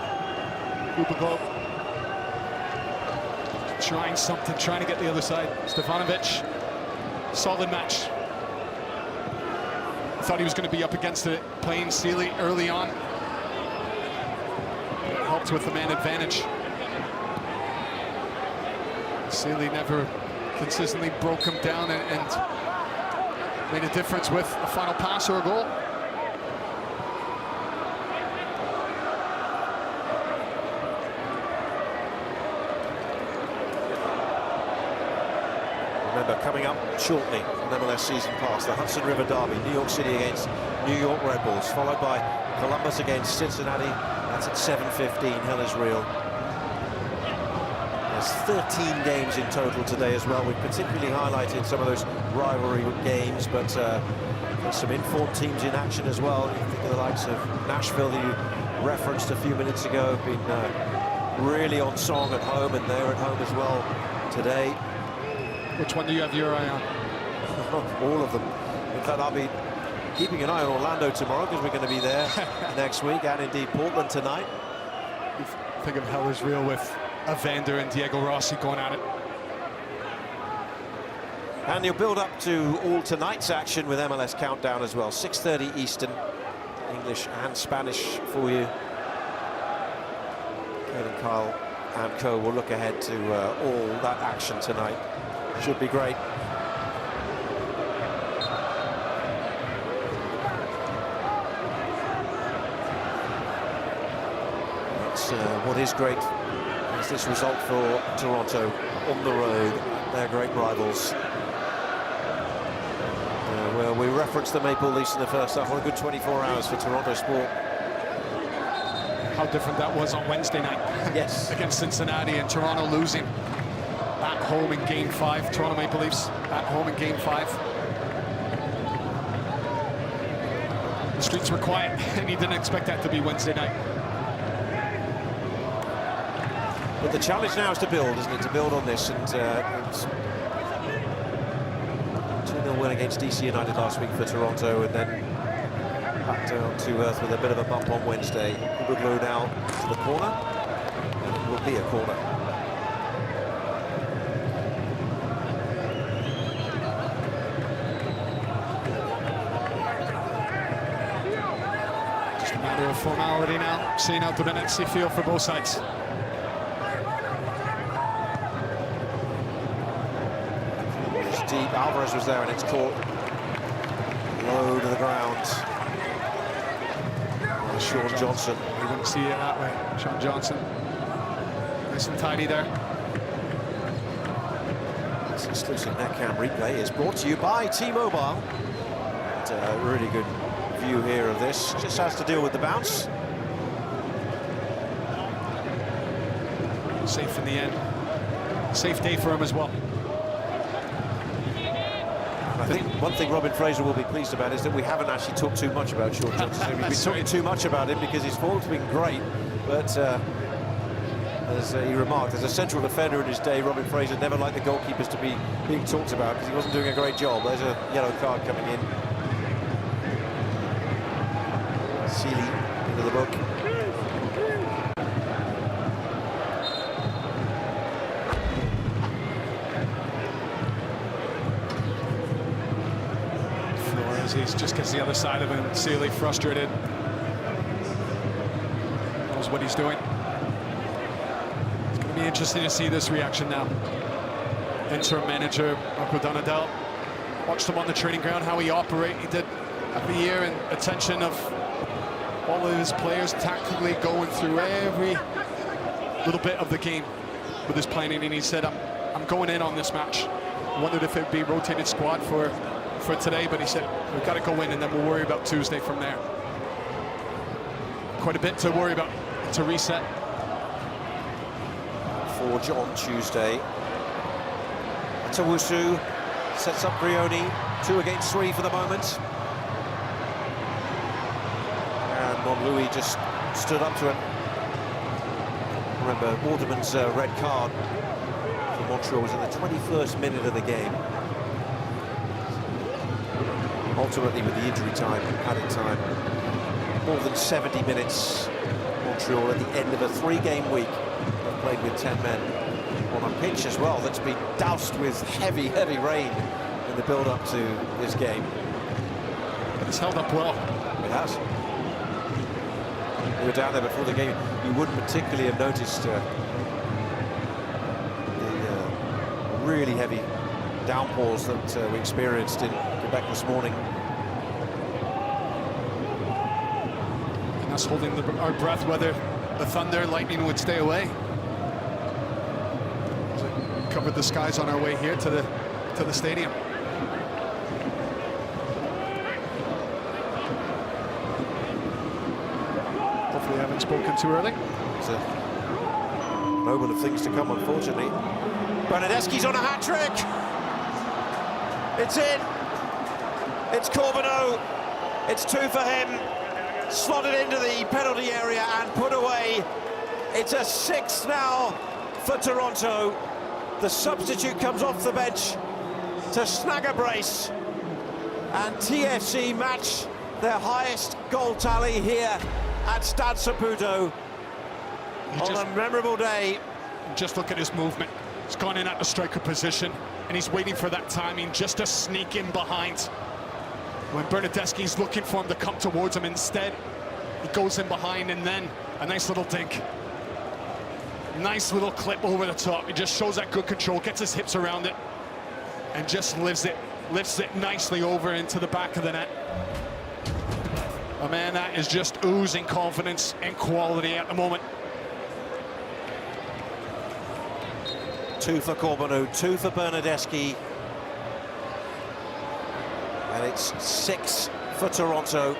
Hubaglo trying something, trying to get the other side. Stefanovic, solid match. Thought he was going to be up against it, playing Sealy early on. Helped with the man advantage. Sealy never consistently broke him down and made a difference with a final pass or a goal.
Remember, coming up shortly on MLS Season Pass, the Hudson River Derby, New York City against New York Red Bulls, followed by Columbus against Cincinnati. That's at 7:15. Hell is real. There's 13 games in total today as well. We've particularly highlighted some of those rivalry games, but there's some informed teams in action as well. You think of the likes of Nashville, that you referenced a few minutes ago, have been really on song at home, and they're at home as well today.
Which one do you have your eye on?
All of them. In fact, I'll be keeping an eye on Orlando tomorrow, because we're going to be there next week, and indeed Portland tonight.
You think of Hell is Real with Evander and Diego Rossi going at it.
And you'll build up to all tonight's action with MLS Countdown as well. 6:30 Eastern, English and Spanish for you. Kevin, Kyle and co will look ahead to all that action tonight. Should be great. That's what is great is this result for Toronto on the road. They're great rivals. Well, we referenced the Maple Leafs in the first half. What a good 24 hours for Toronto sport.
How different that was on Wednesday night.
Yes.
Against Cincinnati, and Toronto losing at home in Game 5. Toronto Maple Leafs at home in Game 5. The streets were quiet, and he didn't expect that to be Wednesday night.
But the challenge now is to build, isn't it? To build on this, and it's 2-0 win against DC United last week for Toronto, and then back down to earth with a bit of a bump on Wednesday. Hubaglo now to the corner, and it will be a corner.
Just a matter of formality now, seeing out the Venezia field for both sides.
Suarez was there, and it's caught low to the ground. Sean Johnson.
You wouldn't see it that way. Sean Johnson. Nice and tidy there.
This exclusive NetCam replay is brought to you by T-Mobile. A really good view here of this. Just has to deal with the bounce.
Safe in the end. Safe day for him as well.
I think one thing Robin Fraser will be pleased about is that we haven't actually talked too much about Sean Johnson. We've been talking too much about him because his form's been great, but as he remarked, as a central defender in his day, Robin Fraser never liked the goalkeepers to be being talked about because he wasn't doing a great job. There's a yellow card coming in. Seeley into the book.
He just gets the other side of him. Seeley frustrated. Knows what he's doing. It's going to be interesting to see this reaction now. Interim manager Marco Donadel. Watched him on the training ground, how he operated. He did at the year, and attention of all of his players tactically going through every little bit of the game with his planning. And he said, I'm going in on this match. I wondered if it would be rotated squad for today, but he said we've got to go in and then we'll worry about Tuesday from there. Quite a bit to worry about to reset.
For John Tuesday. Tawusu sets up Brioni, 2 against 3 for the moment. And Monlouis just stood up to him. Remember, Waterman's red card for Montreal was in the 21st minute of the game. Ultimately, with the injury time, added time, more than 70 minutes. Montreal at the end of a 3-game week have played with 10 men on a pitch as well that's been doused with heavy, heavy rain in the build-up to this game.
But it's held up well.
It has. We were down there before the game. You wouldn't particularly have noticed the really heavy downpours that we experienced in Quebec this morning.
And us holding our breath whether the thunder and lightning would stay away. Covered the skies on our way here to the stadium. Hopefully I haven't spoken too early.
It's a moment of things to come, unfortunately. Bernadeschi's on a hat-trick. It's in. It's Corbeau. It's 2 for him. Slotted into the penalty area and put away. It's a 6th now for Toronto. The substitute comes off the bench to snag a brace. And TFC match their highest goal tally here at Stade Saputo on a memorable day.
Just look at his movement. He's gone in at the striker position, and he's waiting for that timing just to sneak in behind. When Bernadeschi's looking for him to come towards him, instead, he goes in behind, and then a nice little dink. Nice little clip over the top. He just shows that good control, gets his hips around it, and just lifts it nicely over into the back of the net. A man that is just oozing confidence and quality at the moment.
2 for Corbeau, 2 for Bernadeschi. And it's 6 for Toronto.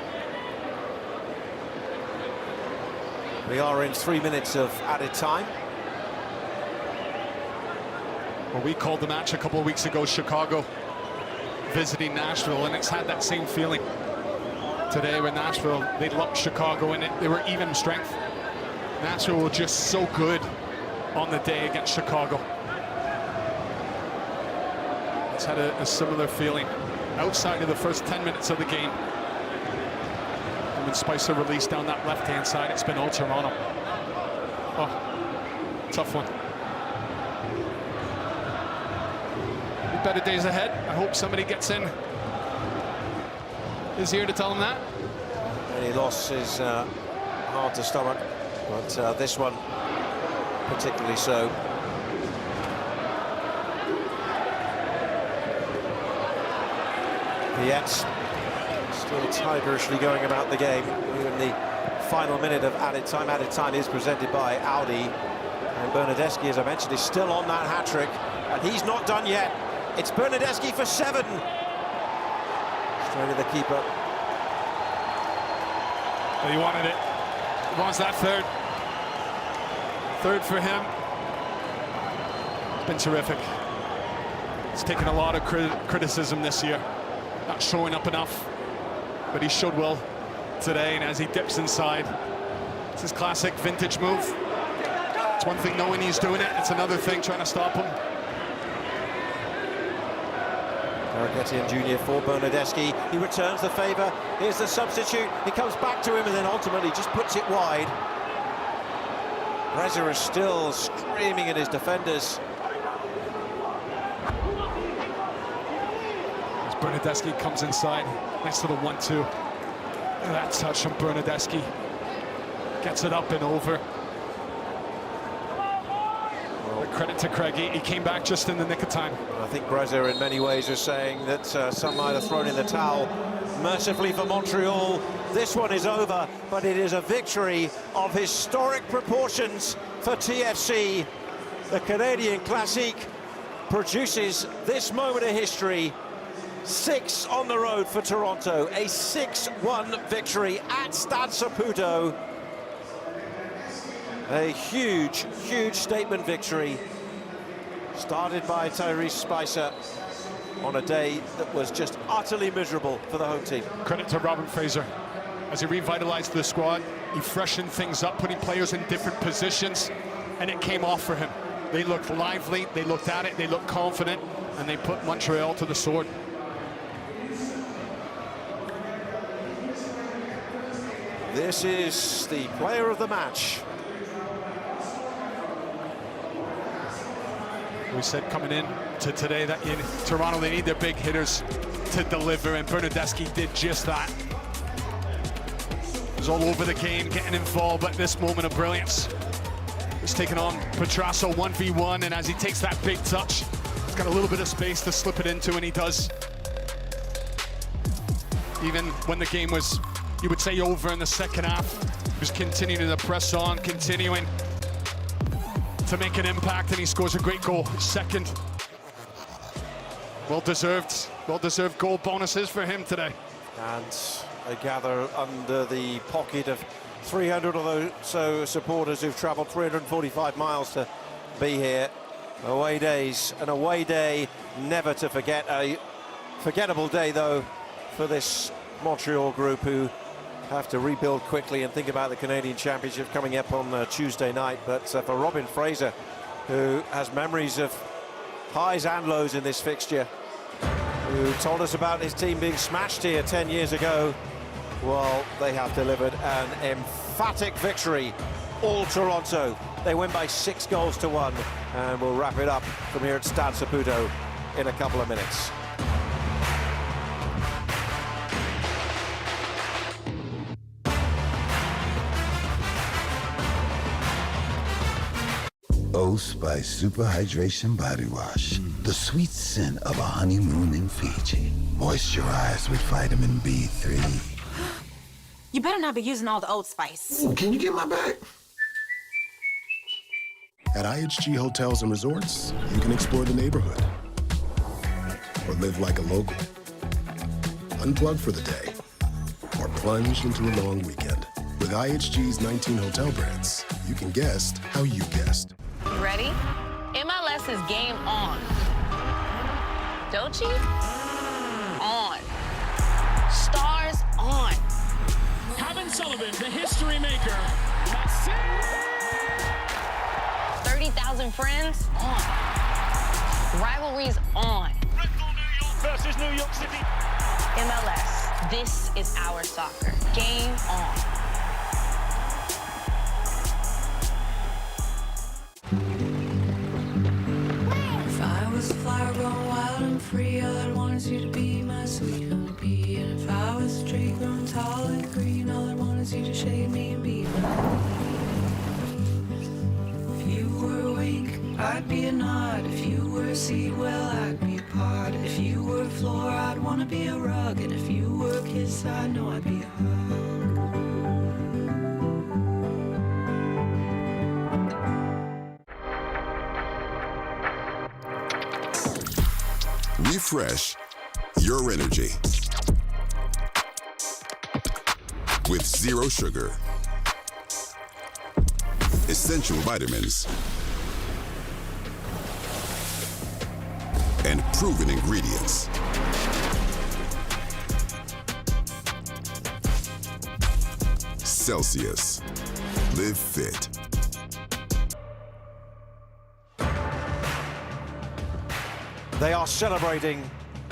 We are in 3 minutes of added time.
Well, we called the match a couple of weeks ago, Chicago visiting Nashville, and it's had that same feeling. Today with Nashville, they lumped Chicago in it. They were even strength. Nashville were just so good on the day against Chicago. It's had a similar feeling outside of the first 10 minutes of the game. And when Spicer released down that left-hand side, it's been all Toronto. Oh, tough one. Better days ahead. I hope somebody gets in. Is here to tell them that.
Any loss is hard to stomach, but this one particularly so. Viet's still tigerishly going about the game. We're in the final minute of added time. Added time is presented by Audi. And Bernardeschi, as I mentioned, is still on that hat-trick. And he's not done yet. It's Bernardeschi for 7. Straight to the keeper.
But he wanted it. He wants that third. Third for him. It's been terrific. He's taken a lot of criticism this year. Not showing up enough. But he showed well today, and as he dips inside, it's his classic vintage move. It's one thing knowing he's doing it, it's another thing trying to stop him.
Arquetian Jr. for Bernardeschi. He returns the favour. Here's the substitute. He comes back to him and then ultimately just puts it wide. Reza is still screaming at his defenders.
As Bernardeschi comes inside, nice little 1-2. Look at that touch from Bernardeschi. Gets it up and over. Well, credit to Craig, he came back just in the nick of time.
I think Greza in many ways is saying that some might have thrown in the towel. Mercifully for Montreal, this one is over, but it is a victory of historic proportions for TFC. The Canadian Classique produces this moment of history. 6 on the road for Toronto, a 6-1 victory at Stade Saputo. A huge, huge statement victory, started by Tyrese Spicer on a day that was just utterly miserable for the home team.
Credit to Robin Fraser. As he revitalized the squad, he freshened things up, putting players in different positions, and it came off for him. They looked lively, they looked at it, they looked confident, and they put Montreal to the sword.
This is the player of the match.
We said coming in to today that in Toronto they need their big hitters to deliver, and Bernardeschi did just that. He was all over the game, getting involved at this moment of brilliance. He's taking on Petrasso 1v1, and as he takes that big touch, he's got a little bit of space to slip it into, and he does. Even when the game was, you would say, over in the second half, he was continuing to press on, continuing to make an impact, and he scores a great goal. Second. Well-deserved goal bonuses for him today.
And they gather under the pocket of 300 or so supporters who've travelled 345 miles to be here. Away days, an away day never to forget. A forgettable day, though, for this Montreal group, who have to rebuild quickly and think about the Canadian Championship coming up on Tuesday night. But for Robin Fraser, who has memories of highs and lows in this fixture, who told us about his team being smashed here 10 years ago, well, they have delivered an emphatic victory. All Toronto. They win by 6-1, and we'll wrap it up from here at Stade Saputo in a couple of minutes.
Old Spice Super Hydration Body Wash. The sweet scent of a honeymoon in Fiji. Moisturize with vitamin B3.
You better not be using all the Old Spice.
Can you get my bag?
At IHG Hotels and Resorts, you can explore the neighborhood or live like a local. Unplug for the day or plunge into a long weekend. With IHG's 19 hotel brands, you can guest how you guest.
You ready? MLS is game on. Dochi? On. Stars on.
Kevin Sullivan, the history maker.
30,000 friends on. Rivalries on.
Red Bull New York versus New York City.
MLS, this is our soccer. Game on.
If I was a flower grown wild and free, all I'd want is you to be my sweet honeybee. And if I was a tree grown tall and green, all I'd want is you to shade me and be my If you were a wink, I'd be a nod. If you were a seed, well, I'd be a pod. If you were a floor, I'd wanna be a rug. And if you were a kiss, I know I'd be a hug.
Refresh your energy with zero sugar. Essential vitamins and proven ingredients. Celsius. Live fit.
They are celebrating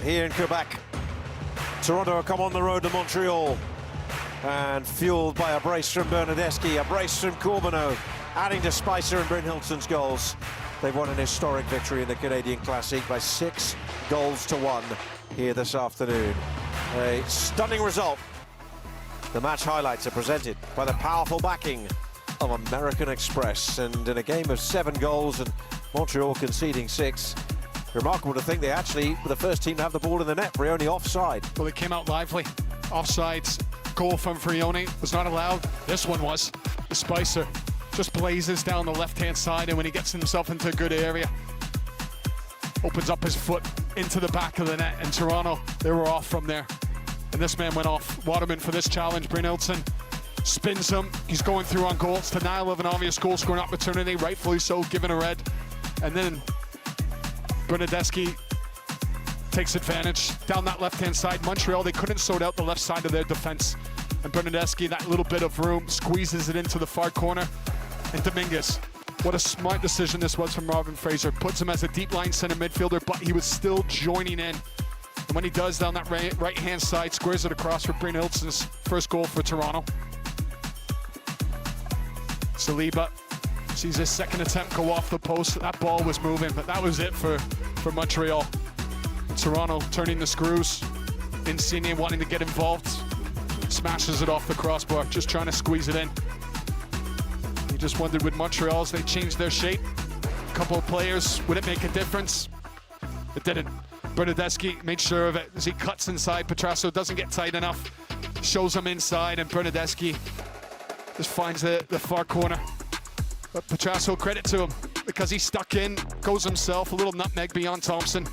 here in Quebec. Toronto have come on the road to Montreal, and fueled by a brace from Bernadeschi, a brace from Corbeau, adding to Spicer and Bryn Hilton's goals. They've won an historic victory in the Canadian Classic by 6-1 here this afternoon. A stunning result. The match highlights are presented by the powerful backing of American Express, and in a game of 7 goals and Montreal conceding 6, remarkable to think they actually were the first team to have the ball in the net. Frioni offside.
Well, they came out lively. Offsides. Goal from Frioni was not allowed. This one was. Spicer just blazes down the left-hand side, and when he gets himself into a good area, opens up his foot into the back of the net, and Toronto, they were off from there. And this man went off. Waterman for this challenge. Bryn Hilton spins him. He's going through on goals. Denial of an obvious goal-scoring opportunity, rightfully so, given a red. And then Bernadeschi takes advantage down that left-hand side. Montreal, they couldn't sort out the left side of their defense. And Bernadeschi, that little bit of room, squeezes it into the far corner. And Dominguez, what a smart decision this was from Robin Fraser. Puts him as a deep line center midfielder, but he was still joining in. And when he does, down that right-hand side, squares it across for Bryn Hilton's first goal for Toronto. Saliba sees his second attempt go off the post. That ball was moving, but that was it for Montreal. Toronto turning the screws. Insigne wanting to get involved. Smashes it off the crossbar, just trying to squeeze it in. You just wondered with Montreal, as they changed their shape, a couple of players, would it make a difference? It didn't. Bernadeschi made sure of it as he cuts inside. Petrasso doesn't get tight enough. Shows him inside, and Bernadeschi just finds the far corner. But Petrasso, credit to him, because he stuck in, goes himself, a little nutmeg beyond Thompson.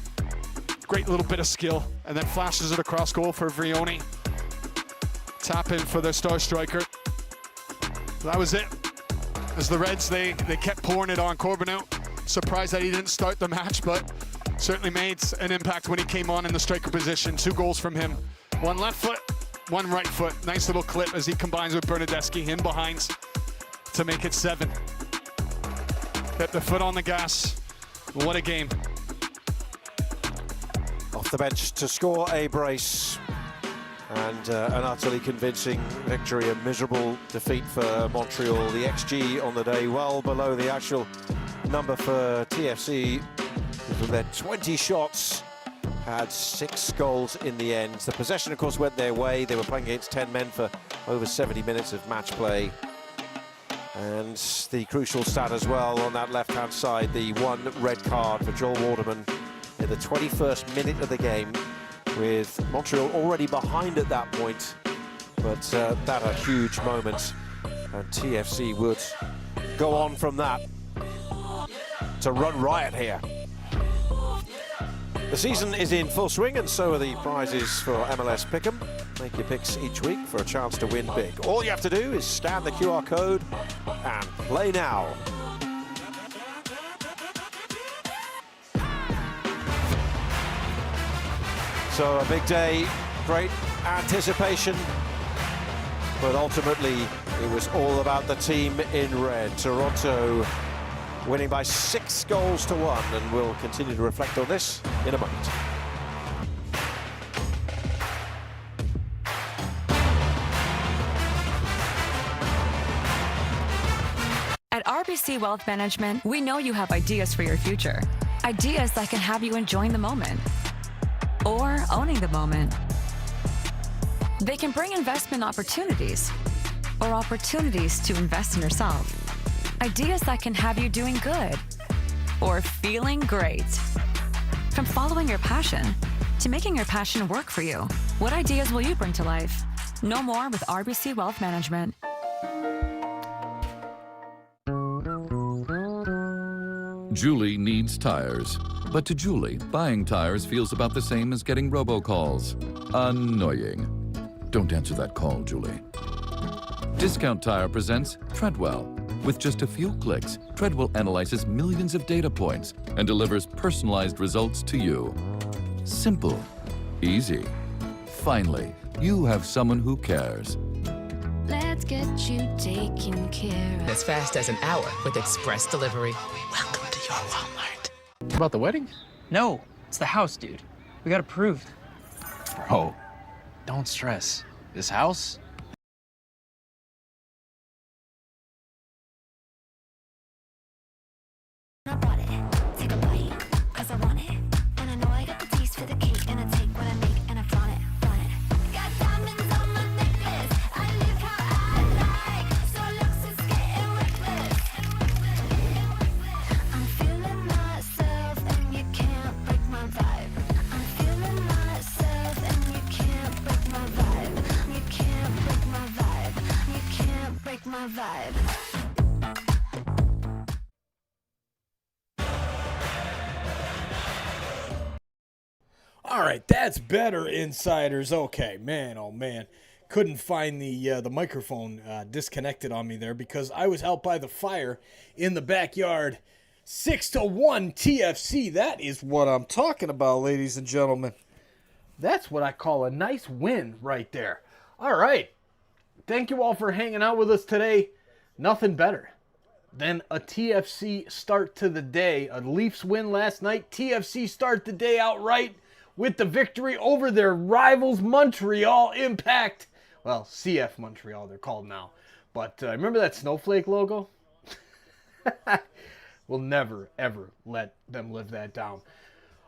Great little bit of skill, and then flashes it across goal for Frioni. Tap in for their star striker. That was it. As the Reds, they kept pouring it on Corbeau. Surprised that he didn't start the match, but certainly made an impact when he came on in the striker position. 2 goals from him. 1 left foot, 1 right foot. Nice little clip as he combines with Bernadeschi in behind to make it 7. Hit the foot on the gas. What a game.
Off the bench to score a brace. And an utterly convincing victory, a miserable defeat for Montreal. The XG on the day well below the actual number for TFC. From their 20 shots, had 6 goals in the end. The possession, of course, went their way. They were playing against 10 men for over 70 minutes of match play. And the crucial stat as well on that left-hand side, the 1 red card for Joel Waterman in the 21st minute of the game, with Montreal already behind at that point. But that a huge moment, and TFC would go on from that to run riot here. The season is in full swing, and so are the prizes for MLS Pick'em. Make your picks each week for a chance to win big. All you have to do is scan the QR code and play now. So a big day, great anticipation, but ultimately it was all about the team in red. Toronto winning by 6-1, and we'll continue to reflect on this in a moment.
At RBC Wealth Management, we know you have ideas for your future. Ideas that can have you enjoying the moment or owning the moment. They can bring investment opportunities or opportunities to invest in yourself. Ideas that can have you doing good or feeling great. From following your passion to making your passion work for you. What ideas will you bring to life? Know more with RBC Wealth Management.
Julie needs tires. But to Julie, buying tires feels about the same as getting robocalls. Annoying. Don't answer that call, Julie. Discount Tire presents Treadwell. With just a few clicks, Treadwell analyzes millions of data points and delivers personalized results to you. Simple. Easy. Finally, you have someone who cares.
Let's get you taken care of.
As fast as an hour with express delivery. Welcome to your Walmart.
About the wedding?
No, it's the house, dude. We got approved.
Bro, don't stress. This house?
I bought it. Take a bite, 'cause I want it. And I know I got the taste for the cake. And I take what I make and I flaunt it, flaunt it. Got diamonds on my necklace. I live how I like. So looks is getting reckless. I'm feeling myself and you can't break my vibe. I'm feeling myself and you can't break my vibe. You can't break my vibe. You can't break my vibe.
All right, that's better, insiders. Okay, man, oh man. Couldn't find the microphone disconnected on me there because I was out by the fire in the backyard. 6-1 TFC. That is what I'm talking about, ladies and gentlemen. That's what I call a nice win right there. All right. Thank you all for hanging out with us today. Nothing better than a TFC start to the day. A Leafs win last night. TFC start the day outright with the victory over their rivals, Montreal Impact. Well, CF Montreal, they're called now. But remember that snowflake logo? We'll never, ever let them live that down.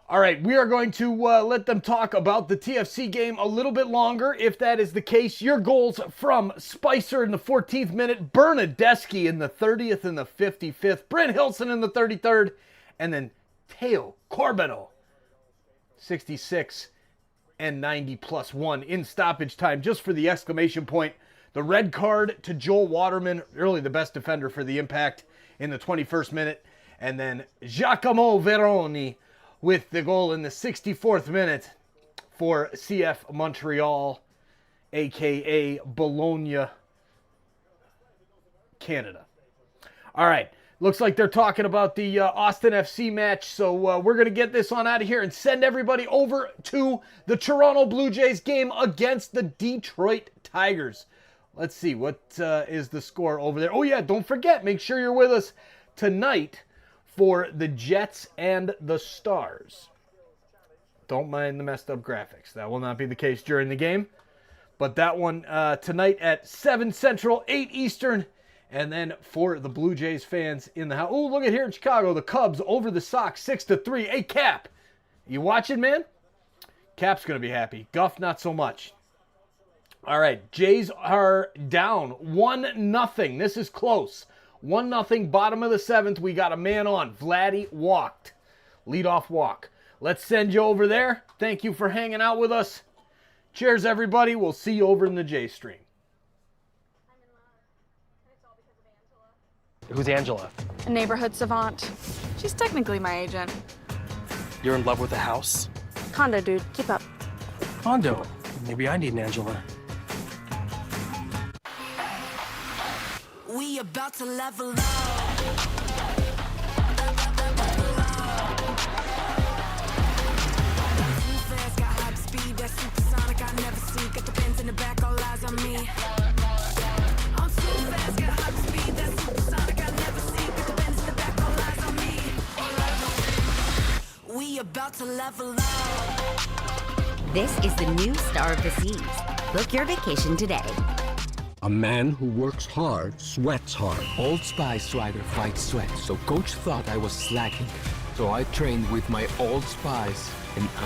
All right, we are going to let them talk about the TFC game a little bit longer, if that is the case. Your goals from Spicer in the 14th minute, Bernadeschi in the 30th and the 55th, Brent Hilson in the 33rd, and then Teo Corbeto, 66 and 90 plus 1 in stoppage time, just for the exclamation point. The red card to Joel Waterman, really the best defender for the Impact, in the 21st minute. And then Giacomo Veroni with the goal in the 64th minute for CF Montreal, a.k.a. Bologna, Canada. All right. Looks like they're talking about the Austin FC match, so we're going to get this on out of here and send everybody over to the Toronto Blue Jays game against the Detroit Tigers. Let's see, what is the score over there? Oh, yeah, don't forget, make sure you're with us tonight for the Jets and the Stars. Don't mind the messed up graphics. That will not be the case during the game. But that one tonight at 7 Central, 8 Eastern. And then for the Blue Jays fans in the house. Oh, look at here in Chicago. The Cubs over the Sox 6-3. Hey, Cap, you watching, man? Cap's going to be happy. Guff, not so much. All right, Jays are down 1-0. This is close. 1-0, bottom of the 7th. We got a man on. Vladdy walked. Leadoff walk. Let's send you over there. Thank you for hanging out with us. Cheers, everybody. We'll see you over in the J stream.
Who's Angela?
A neighborhood savant. She's technically my agent.
You're in love with the house?
Condo, dude. Keep up.
Condo. Maybe I need an Angela.
We about to level up. Got high speed, that supersonic I never see. Got the pins in the back, all eyes on me. I'm too fast, got high speed, that supersonic I never see. Got the pins in the back, all eyes on me. We about to level up.
This is the new Star of the Seas. Book your vacation today.
A man who works hard sweats hard.
Old Spice rider fights sweat, so coach thought I was slacking. So I trained with my Old Spice, and